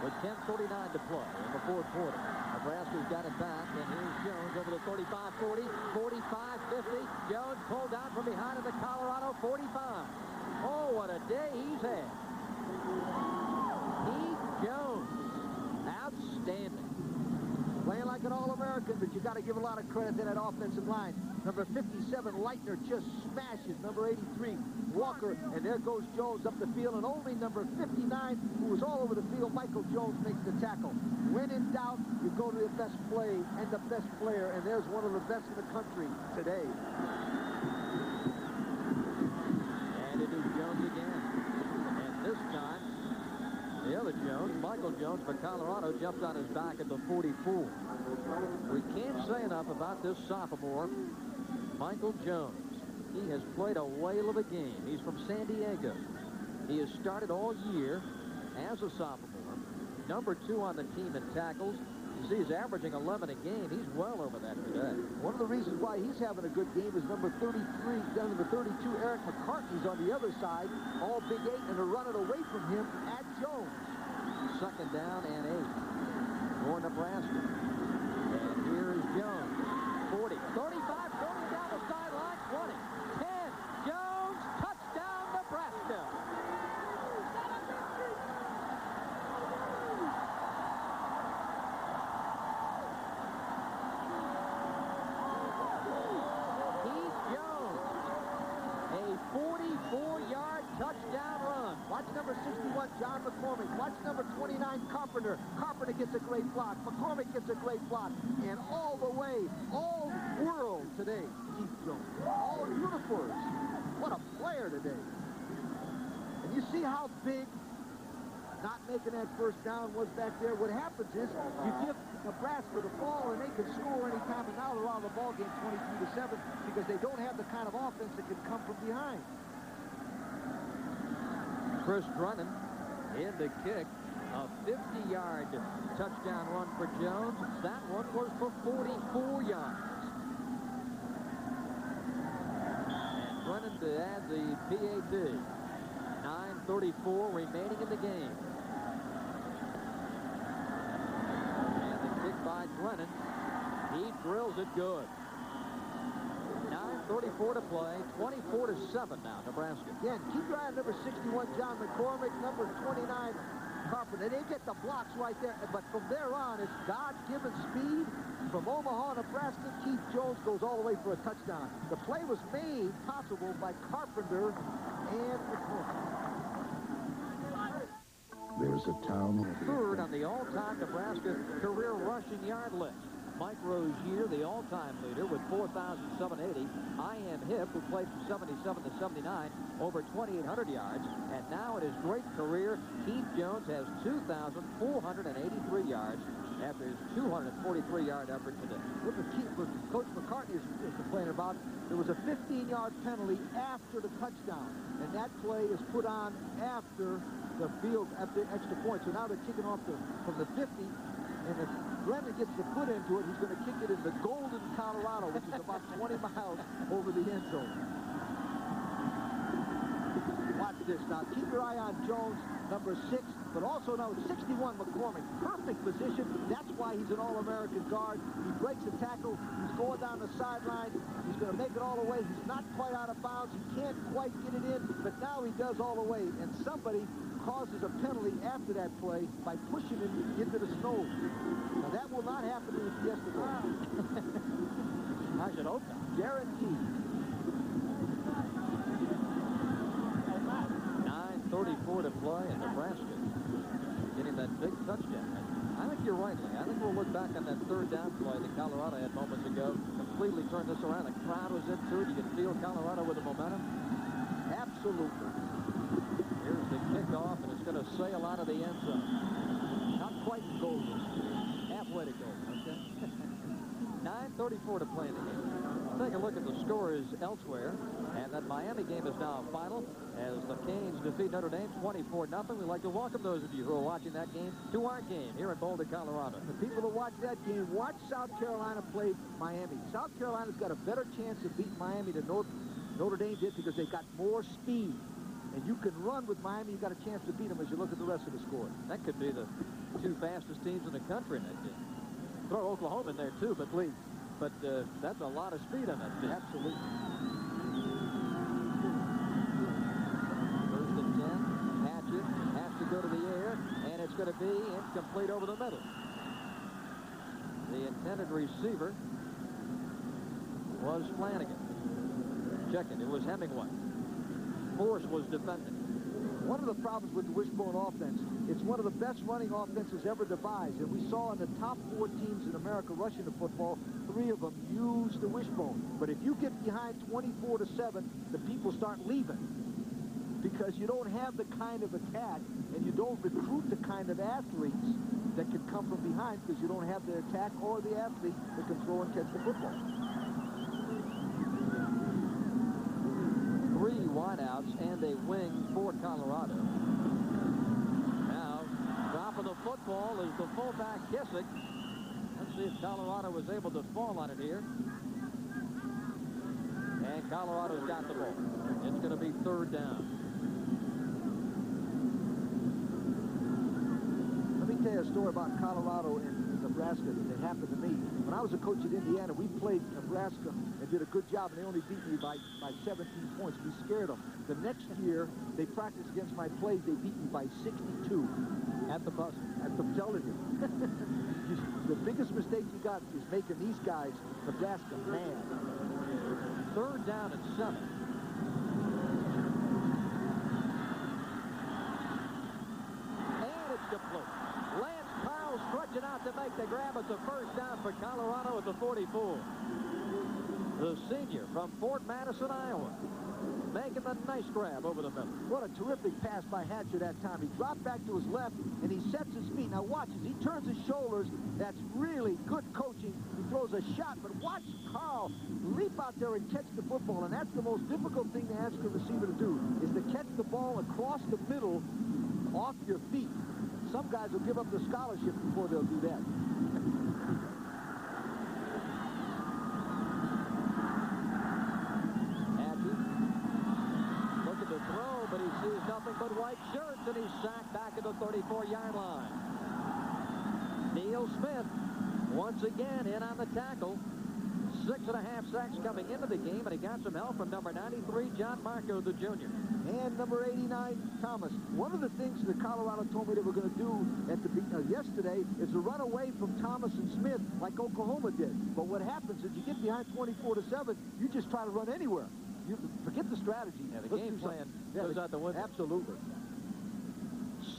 with 10:49 to play in the 4th quarter. Nebraska's got it back, and here's Jones over the 35, looking, but you got to give a lot of credit to that offensive line. Number 57, Leitner, just smashes. Number 83, Walker, and there goes Jones up the field, and only number 59, who was all over the field, Michael Jones, makes the tackle. When in doubt, you go to the best play and the best player, and there's one of the best in the country today. And it is Jones again. And this time, the other Jones, Michael Jones for Colorado, jumps on his back at the 44. We can't say enough about this sophomore, Michael Jones. He has played a whale of a game. He's from San Diego. He has started all year as a sophomore. Number 2 on the team in tackles. You see he's averaging 11 a game. He's well over that today. One of the reasons why he's having a good game is number 33, number 32, Eric McCartney's on the other side. All Big 8, and they're running away from him at Jones. Second down and 8 for Nebraska. And here is Jones. 40, 35, going down the sideline, 20, 10. Jones, touchdown, Nebraska. A 44-yard touchdown run. Watch number 61, John McCormick. Watch number 29, Carpenter. Carpenter gets a great block. McCormick gets a great block. And all the way, all world today, Keith Jones. All uniforms. What a player today. And you see how big not making that first down was back there. What happens is you give Nebraska the ball and they can score anytime, and now they're out of the ball game 23-7 because they don't have the kind of offense that can come from behind. Chris Drennan in the kick. A 50-yard touchdown run for Jones. That one was for 44 yards. And Drennan to add the PAT. 9:34 remaining in the game. And the kick by Drennan. He drills it good. 9:34 to play. 24-7 now, Nebraska. Again, keep your eye on number 61, John McCormick, number 29, Carpenter. They get the blocks right there, but from there on, it's God-given speed. From Omaha, Nebraska, Keith Jones goes all the way for a touchdown. The play was made possible by Carpenter and McCormick. There's a town. Third on the all-time Nebraska career rushing yard list. Mike Rozier, the all-time leader, with 4,780. I.M. Hipp, who played from 77 to 79, over 2,800 yards. And now in his great career, Keith Jones has 2,483 yards after his 243-yard effort today. What Coach McCartney is complaining about, there was a 15-yard penalty after the touchdown. And that play is put on after the field, after extra point. So now they're kicking off from the 50. And if Brennan gets the foot into it, he's going to kick it into Golden, Colorado, which is about 20 miles over the end zone. Watch this now. Keep your eye on Jones, number 6, but also now 61, McCormick. Perfect position. That's why he's an All-American guard. He breaks the tackle. He's going down the sideline. He's going to make it all the way. He's not quite out of bounds. He can't quite get it in, but now he does all the way. And somebody causes a penalty after that play by pushing him into the snow. Now, that will not happen in the Fiesta Bowl. I should hope not. Guaranteed. 9:34 to play, and Nebraska getting that big touchdown. I think you're right, Lee. I think we'll look back on that third down play that Colorado had moments ago. Completely turned this around. The crowd was into it. You could feel Colorado with the momentum. Absolutely. Here's the kickoff, and it's going to sail out of the end zone. Not quite goal. Halfway to goal, okay? 9:34 to play in the game. Take a look at the scores elsewhere. And that Miami game is now final as the Canes defeat Notre Dame 24-0. We'd like to welcome those of you who are watching that game to our game here in Boulder, Colorado. The people who watch that game, watch South Carolina play Miami. South Carolina's got a better chance of beating Miami than Notre Dame did because they've got more speed. And you can run with Miami. You've got a chance to beat them as you look at the rest of the score. That could be the 2 fastest teams in the country in that game. Throw Oklahoma in there, too, but please. But that's a lot of speed on that team. Absolutely. First and 10. Hatchet has to go to the air, and it's going to be incomplete over the middle. The intended receiver was Flanagan. Check it. It was Hemingway. Morse was defending. One of the problems with the wishbone offense, it's one of the best running offenses ever devised. And we saw in the top 4 teams in America rushing the football, 3 of them use the wishbone. But if you get behind 24-7, the people start leaving. Because you don't have the kind of attack, and you don't recruit the kind of athletes that can come from behind, because you don't have the attack or the athlete that can throw and catch the football. 3 wideouts and a wing for Colorado. Now, dropping the football is the fullback Kissick. Let's see if Colorado was able to fall on it here. And Colorado's got the ball. It's going to be 3rd down. Let me tell you a story about Colorado and Nebraska that happened to me. When I was a coach at Indiana, we played Nebraska and did a good job, and they only beat me by 17 points. We scared them. The next year, they practiced against my plays. They beat me by 62 at the buzzer. I'm telling you. The biggest mistake you got is making these guys, Nebraska, mad. 3rd down and 7. And it's complete. Lance Kyle stretching out to make the grab. It's a 1st down for Colorado at the 44. The senior from Fort Madison, Iowa, making the nice grab over the middle. What a terrific pass by Hatcher that time. He dropped back to his left, and he sets his feet. Now watch, as he turns his shoulders, that's really good coaching. He throws a shot, but watch Carl leap out there and catch the football, and that's the most difficult thing to ask a receiver to do, is to catch the ball across the middle off your feet. Some guys will give up their scholarship before they'll do that. Throw, but he sees nothing but white shirts, and he's sacked back at the 34-yard line. Neil Smith once again in on the tackle. 6.5 sacks coming into the game, and he got some help from number 93, John Marco, the junior. And number 89, Thomas. One of the things that Colorado told me they were going to do at the yesterday is to run away from Thomas and Smith like Oklahoma did. But what happens is you get behind 24-7, you just try to run anywhere. You forget the strategy. Yeah, the game plan goes out the window. Absolutely.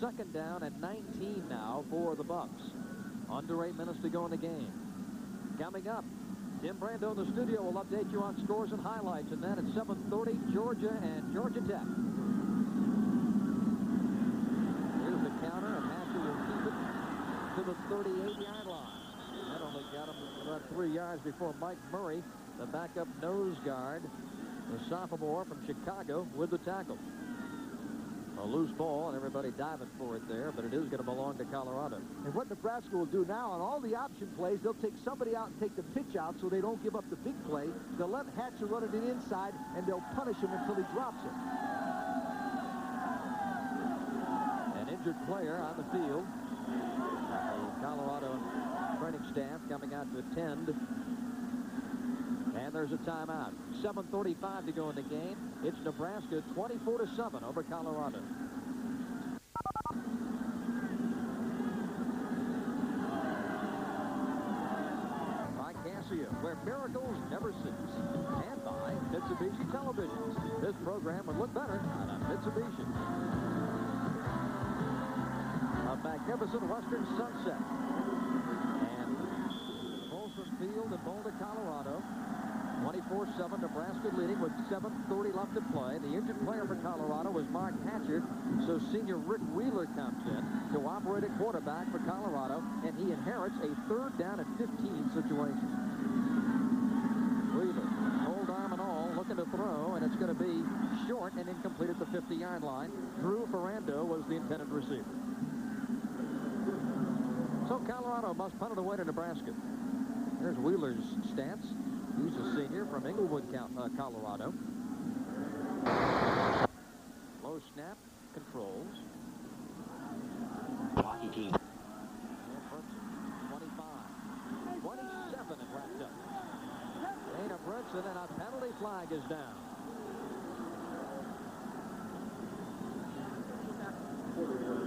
2nd down and 19 now for the Bucks. Under 8 minutes to go in the game. Coming up, Tim Brando in the studio will update you on scores and highlights, and then at 7:30, Georgia and Georgia Tech. Here's the counter, and Hatcher will keep it to the 38-yard line. That only got him about 3 yards before Mike Murray, the backup nose guard, the sophomore from Chicago, with the tackle. A loose ball, and everybody diving for it there, but it is going to belong to Colorado. And what Nebraska will do now on all the option plays, they'll take somebody out and take the pitch out so they don't give up the big play. They'll let Hatcher run it inside, and they'll punish him until he drops it. An injured player on the field. The Colorado training staff coming out to attend. And there's a timeout. 7:35 to go in the game. It's Nebraska 24-7 over Colorado. By Casio, where miracles never cease. And by Mitsubishi Televisions. This program would look better on a Mitsubishi. A magnificent western sunset. And Folsom Field in Boulder, Colorado. 24-7, Nebraska leading with 7:30 left to play. The injured player for Colorado was Mark Hatcher, so senior Rick Wheeler comes in to operate at quarterback for Colorado, and he inherits a 3rd down and 15 situation. Wheeler, hold arm and all, looking to throw, and it's going to be short and incomplete at the 50-yard line. Drew Ferrando was the intended receiver. So Colorado must punt it away to Nebraska. There's Wheeler's stance. He's a senior from Englewood, Colorado. Low snap, controls. Hockey team. 25. 27 and wrapped up. Dana Brooks, and then a penalty flag is down.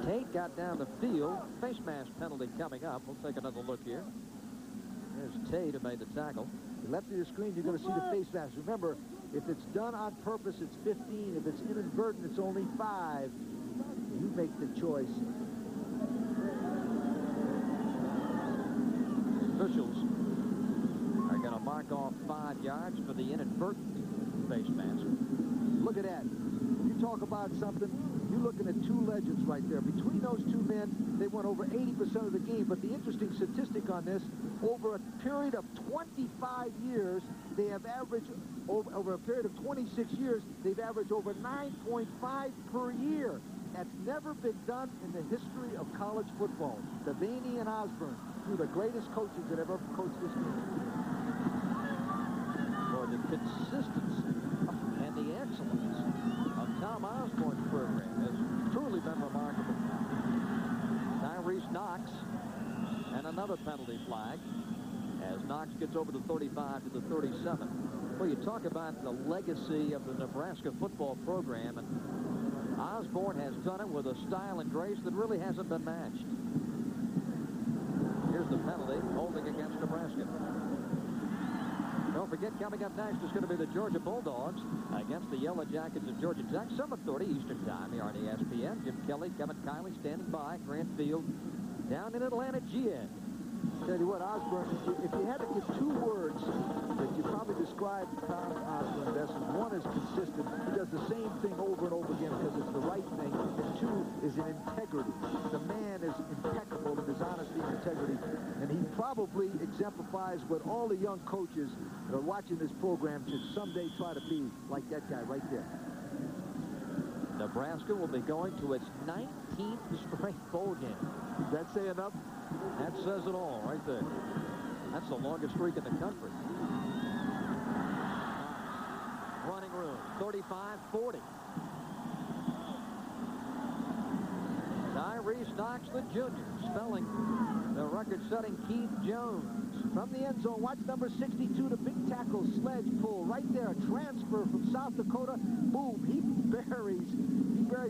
Tate got down the field. Face mask penalty coming up. We'll take another look here. Tate who made the tackle. Left of your screen, you're going to see the face mask. Remember, if it's done on purpose, it's 15. If it's inadvertent, it's only 5. You make the choice. Officials are going to mark off 5 yards for the inadvertent face mask. Look at that. You talk about something, you're looking at 2 legends right there. Between those 2 men, they won over 80% of the game. But the interesting statistic on this, over a period of 25 years, they have averaged, over a period of 26 years, they've averaged over 9.5 per year. That's never been done in the history of college football. Devaney and Osborne, 2 of the greatest coaches that ever coached this game. For the consistency and the excellence of Tom Osborne's program has truly been remarkable. Tyrese Knox, and another penalty flag as Knox gets over the 35 to the 37. Well, you talk about the legacy of the Nebraska football program, and Osborne has done it with a style and grace that really hasn't been matched. Here's the penalty, holding against Nebraska. Don't forget, coming up next is going to be the Georgia Bulldogs against the Yellow Jackets of Georgia Tech. 7:30 Eastern Time here on ESPN. Jim Kelly, Kevin Kiley standing by. Grant Field down in Atlanta, GA. Tell you what, Osborne, if you had to give 2 words that you probably describe Tom Osborne best, one is consistent. He does the same thing over and over again because it's the right thing. And 2 is in integrity. The man is impeccable in his honesty and integrity. And he probably exemplifies what all the young coaches that are watching this program should someday try to be like that guy right there. Nebraska will be going to its 19th straight bowl game. Does that say enough? That says it all right there. That's the longest streak in the country. Running room, 35-40. Tyrese Knox, the junior, spelling the record-setting Keith Jones. From the end zone, watch number 62, the big tackle sledge pull right there. A transfer from South Dakota. Boom, he buries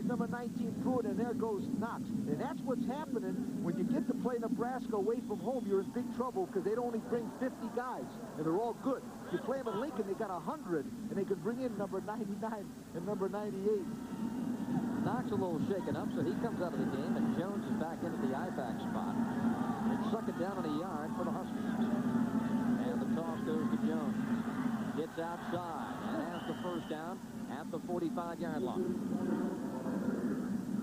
number 19 through it, and there goes Knox. And that's what's happening when you get to play Nebraska away from home. You're in big trouble because they'd only bring 50 guys, and they're all good. You play them at Lincoln, they got 100, and they could bring in number 99 and number 98. Knox a little shaken up, so he comes out of the game, and Jones is back into the I-back spot. It's second down on a yard for the Huskers. And the toss goes to Jones. Gets outside and has the first down at the 45-yard line.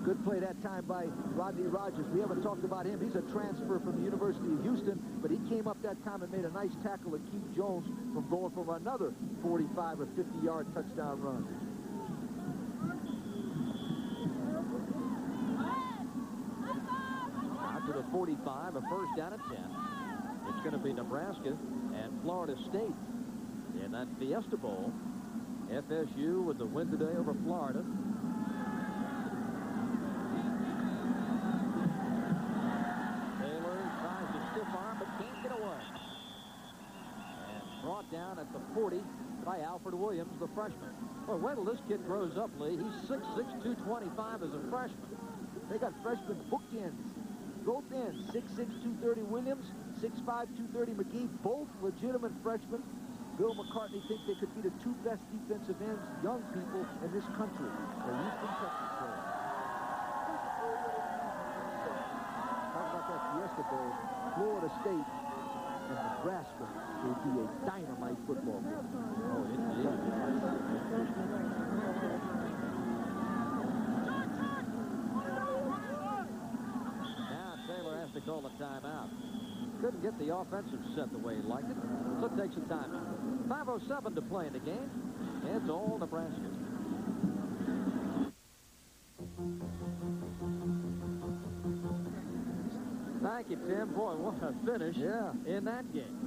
Good play that time by Rodney Rogers. We haven't talked about him. He's a transfer from the University of Houston, but he came up that time and made a nice tackle to keep Jones from going for another 45 or 50-yard touchdown run. Out to the 45, a first down at 10. It's going to be Nebraska and Florida State in that Fiesta Bowl. FSU with the win today over Florida. Down at the 40 by Alfred Williams, the freshman. Well, wait till this kid grows up, Lee. He's 6'6", 225 as a freshman. They got freshman bookends. Both ends, 6'6", 230 Williams, 6'5", 230 McGee, both legitimate freshmen. Bill McCartney thinks they could be the 2 best defensive ends, young people in this country. The Houston Texans player. Talk about that Fiesta Bowl. Florida State and Nebraska will be a dynamite football game. Oh, indeed. Now Taylor has to call a timeout. Couldn't get the offensive set the way he liked it, so takes a timeout. 5:07 to play in the game. It's all Nebraska. Thank you, Tim. Boy, what a finish in that game.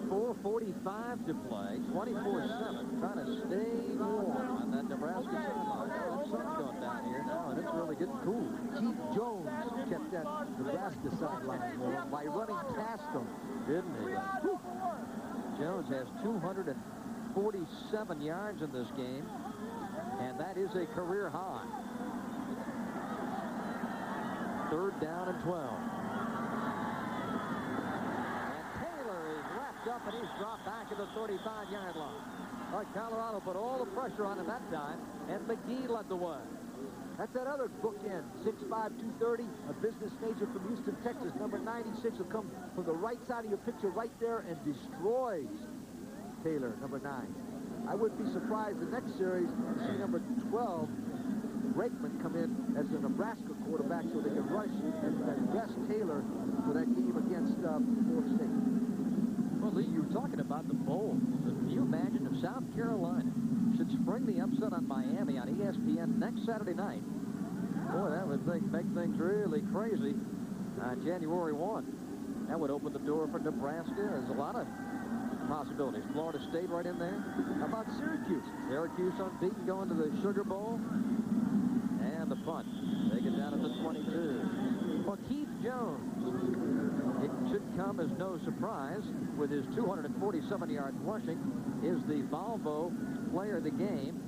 4:45 to play, 24-7, trying to stay warm on that Nebraska sideline. The sun's going down here now, and it's really getting cool. Keith Jones kept that Nebraska sideline warm by running past them. Didn't he? Whew. Jones has 247 yards in this game, and that is a career high. 3rd down and 12. picked up, and he's dropped back at the 35-yard line. Well, Colorado put all the pressure on him that time, and McGee led the way. That's that other bookend, 6'5", 230, a business major from Houston, Texas. Number 96 will come from the right side of your picture right there and destroys Taylor, number 9. I wouldn't be surprised the next series to see number 12, Brakeman, come in as the Nebraska quarterback so they can rush and rest Taylor for that game against Florida State. Well, Lee, you were talking about the bowl. Can you imagine if South Carolina should spring the upset on Miami on ESPN next Saturday night? Boy, that would make things really crazy on January 1. That would open the door for Nebraska. There's a lot of possibilities. Florida State right in there. How about Syracuse? Syracuse unbeaten going to the Sugar Bowl. And the punt. Take it down at the 22. Well, Keith Jones. It should come as no surprise with his 247 yards rushing is the Volvo player of the game.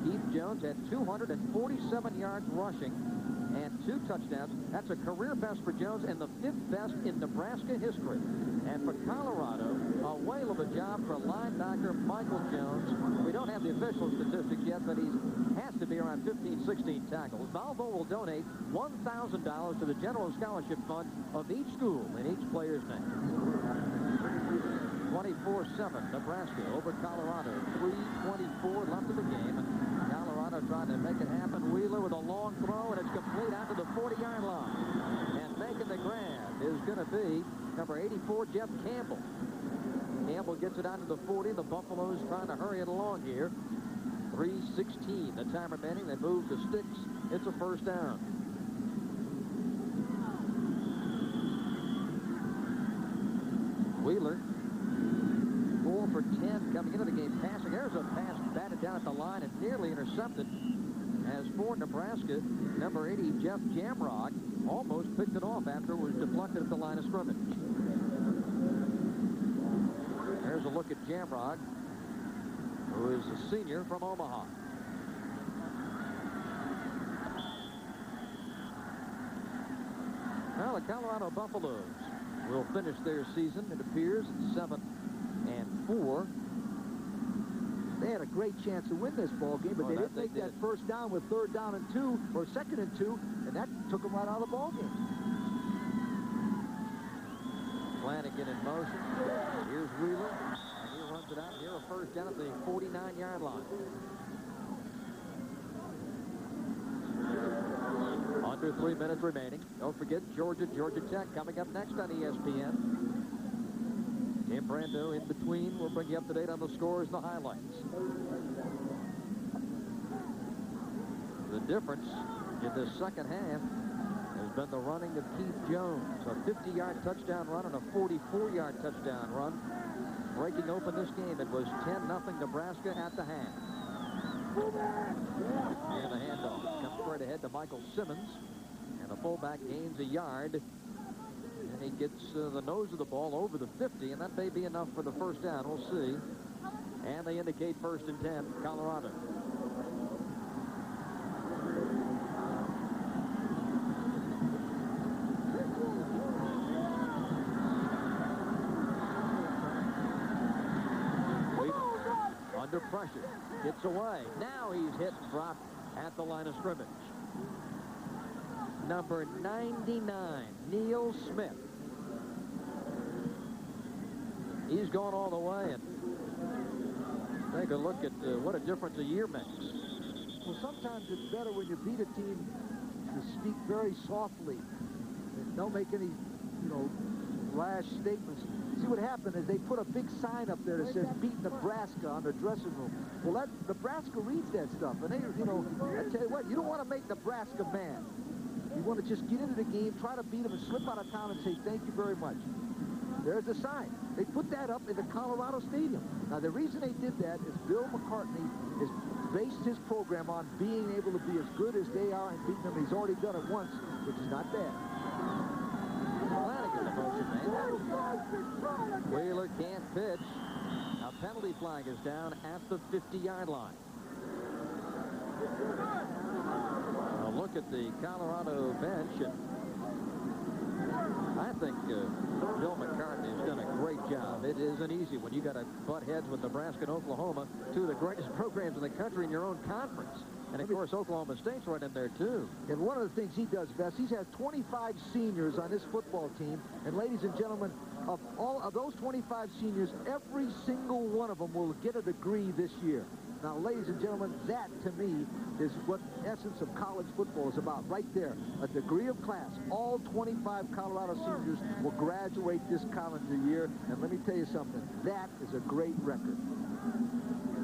Keith Jones had 247 yards rushing and 2 touchdowns. That's a career best for Jones and the 5th best in Nebraska history. And for Colorado, a whale of a job for linebacker Michael Jones. We don't have the official statistics yet, but he has to be around 15, 16 tackles. Volvo will donate $1,000 to the General Scholarship Fund of each school in each player's name. 24-7, Nebraska over Colorado. 3:24 left of the game. Colorado trying to make it happen. Wheeler with a long throw, and it's complete out to the 40-yard line. And making the grab is going to be number 84, Jeff Campbell. Campbell gets it out to the 40. The Buffaloes trying to hurry it along here. 3:16, the time remaining. They move the sticks. It's a first down. Wheeler, 4 for 10 coming into the game passing. There's a pass batted down at the line and nearly intercepted. As for Nebraska, number 80, Jeff Jamrock, almost picked it off after it was deflected at the line of scrimmage. There's a look at Jamrock, who is a senior from Omaha. Well, the Colorado Buffaloes will finish their season, it appears, 7-4. They had a great chance to win this ball game, but they didn't make that first down with 3rd down and 2 or 2nd and 2, and that took them right out of the ball game. Flanagan in motion. Here's Wheeler, and he runs it out here, a first down at the 49-yard line. Under 3 minutes remaining. Don't forget Georgia Tech coming up next on ESPN. Tim Brando in between. We'll bring you up to date on the scores and the highlights. The difference in this second half has been the running of Keith Jones. A 50-yard touchdown run and a 44-yard touchdown run. Breaking open this game, it was 10-0 Nebraska at the half. And a handoff comes straight ahead to Michael Simmons. And the fullback gains a yard. And he gets the nose of the ball over the 50, and that may be enough for the first down. We'll see. And they indicate 1st and 10, Colorado. Under pressure, gets away. Now he's hit and dropped at the line of scrimmage. Number 99, Neil Smith. He's gone all the way, and take a look at what a difference a year makes. Well, sometimes it's better when you beat a team to speak very softly and don't make any, rash statements. See, what happened is they put a big sign up there that says beat Nebraska on their dressing room. Well, Nebraska reads that stuff, and they, I tell you what, you don't want to make Nebraska mad. You want to just get into the game, try to beat them, and slip out of town and say thank you very much. There's a sign. They put that up in the Colorado Stadium. Now, the reason they did that is Bill McCartney has based his program on being able to be as good as they are and beating them. He's already done it once, which is not bad. Flanagan in motion, man. Wheeler can't pitch. A penalty flag is down at the 50-yard line. Now look at the Colorado bench. And I think Bill McCartney has done a great job. It isn't easy when you got to butt heads with Nebraska and Oklahoma, two of the greatest programs in the country in your own conference. And, of course, Oklahoma State's right in there, too. And one of the things he does best, he's had 25 seniors on this football team. And, ladies and gentlemen, of all of those 25 seniors, every single one of them will get a degree this year. Now, ladies and gentlemen, that, to me, is what the essence of college football is about, right there. A degree of class. All 25 Colorado seniors will graduate this calendar year. And let me tell you something, that is a great record.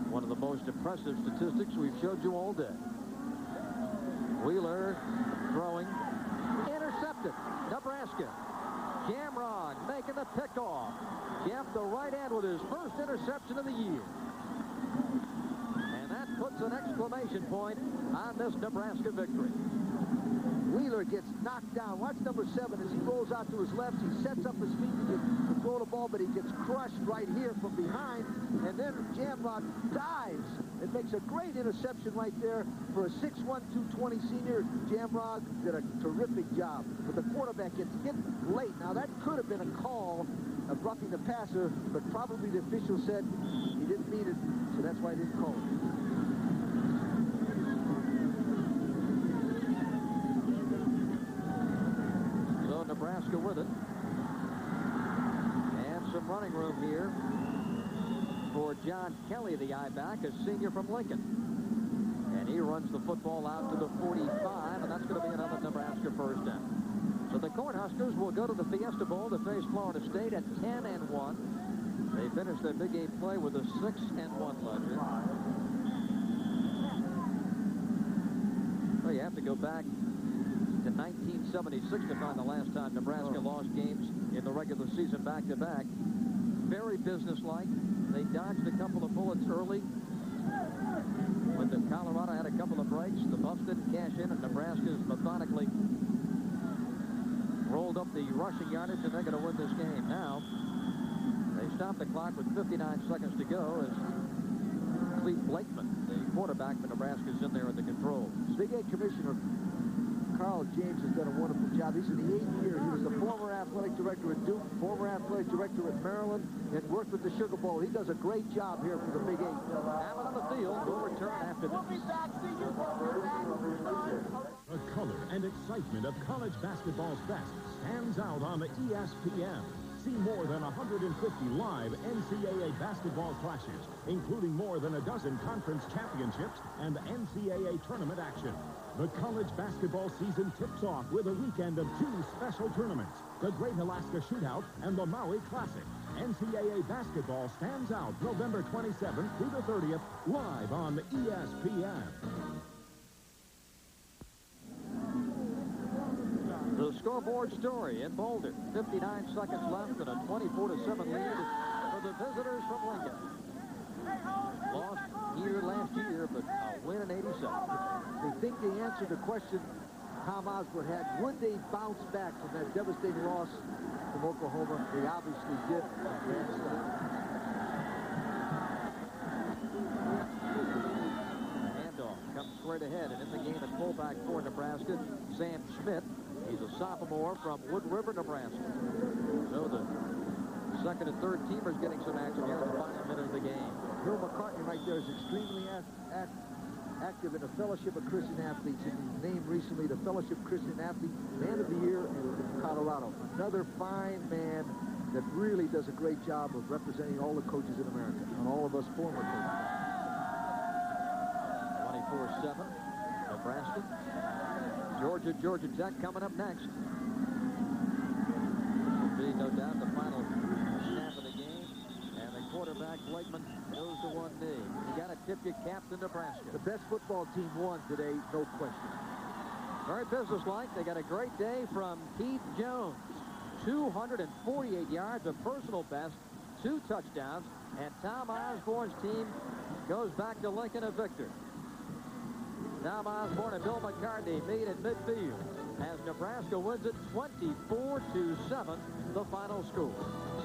One of the most impressive statistics we've showed you all day. Wheeler throwing. Intercepted. Nebraska. Jamrog making the pickoff. Jeff, the right end, with his first interception of the year. And that puts an exclamation point on this Nebraska victory. Wheeler gets knocked down. Watch number 7 as he rolls out to his left. He sets up his feet to throw the ball, but he gets crushed right here from behind. And then Jamrod dives and makes a great interception right there for a 6'1", 220 senior. Jamrod did a terrific job. But the quarterback gets hit late. Now, that could have been a call of roughing the passer, but probably the official said he didn't mean it, so that's why he didn't call it. Nebraska with it. And some running room here for John Kelly, the I-back, a senior from Lincoln. And he runs the football out to the 45, and that's going to be another Nebraska first down. So the Cornhuskers will go to the Fiesta Bowl to face Florida State at 10-1. They finished their Big 8 play with a 6-1 ledger. Well, you have to go back to 1976 to find the last time Nebraska lost games in the regular season back-to-back. Very businesslike. They dodged a couple of bullets early when Colorado had a couple of breaks. The Buffs didn't cash in, and Nebraska's methodically rolled up the rushing yardage, and they're going to win this game. Now, they stopped the clock with 59 seconds to go as Cleve Blakeman, the quarterback for Nebraska, is in there at the controls. Big 8 Commissioner Carl James has done a wonderful job. He's in the 8th year. He was the former athletic director at Duke, former athletic director at Maryland, and worked with the Sugar Bowl. He does a great job here for the Big 8. Allen on the field will return after this. The color and excitement of college basketball's best stands out on the ESPN. See more than 150 live NCAA basketball clashes, including more than a dozen conference championships and NCAA tournament action. The college basketball season tips off with a weekend of 2 special tournaments, the Great Alaska Shootout and the Maui Classic. NCAA basketball stands out November 27th through the 30th, live on ESPN. The scoreboard story in Boulder. 59 seconds left and a 24-7 lead for the visitors from Lincoln. Lost here last year, but a win in 87. They think they answered the question Tom Osborne had. Would they bounce back from that devastating loss from Oklahoma? They obviously did. Handoff comes straight ahead, and in the game at fullback for Nebraska, Sam Schmidt. He's a sophomore from Wood River, Nebraska. So the second and third teamers getting some action here in the final minute of the game. Bill McCartney right there is extremely active in the Fellowship of Christian Athletes. He was named recently the Fellowship Christian Athlete Man of the Year in Colorado. Another fine man that really does a great job of representing all the coaches in America, and all of us former coaches. 24-7, Nebraska. Georgia Tech coming up next. Will be, no doubt, the final snap of the game. And the quarterback, Blakeman, goes to one knee. You got to tip your cap to Nebraska. The best football team won today, no question. Very businesslike. They got a great day from Keith Jones. 248 yards, a personal best, 2 touchdowns, and Tom Osborne's team goes back to Lincoln a victor. Tom Osborne and Bill McCartney meet at midfield. as Nebraska wins it 24-7, the final score.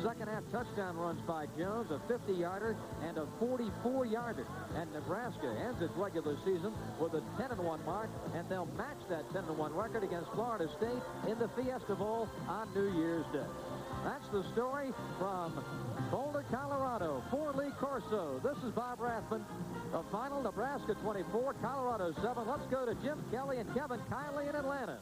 Second half touchdown runs by Jones, a 50-yarder and a 44-yarder. And Nebraska ends its regular season with a 10-1 mark, and they'll match that 10-1 record against Florida State in the Fiesta Bowl on New Year's Day. That's the story from Boulder, Colorado. For Lee Corso, this is Bob Rathman. The final, Nebraska 24, Colorado 7. Let's go to Jim Kelly and Kevin Kiley in Atlanta.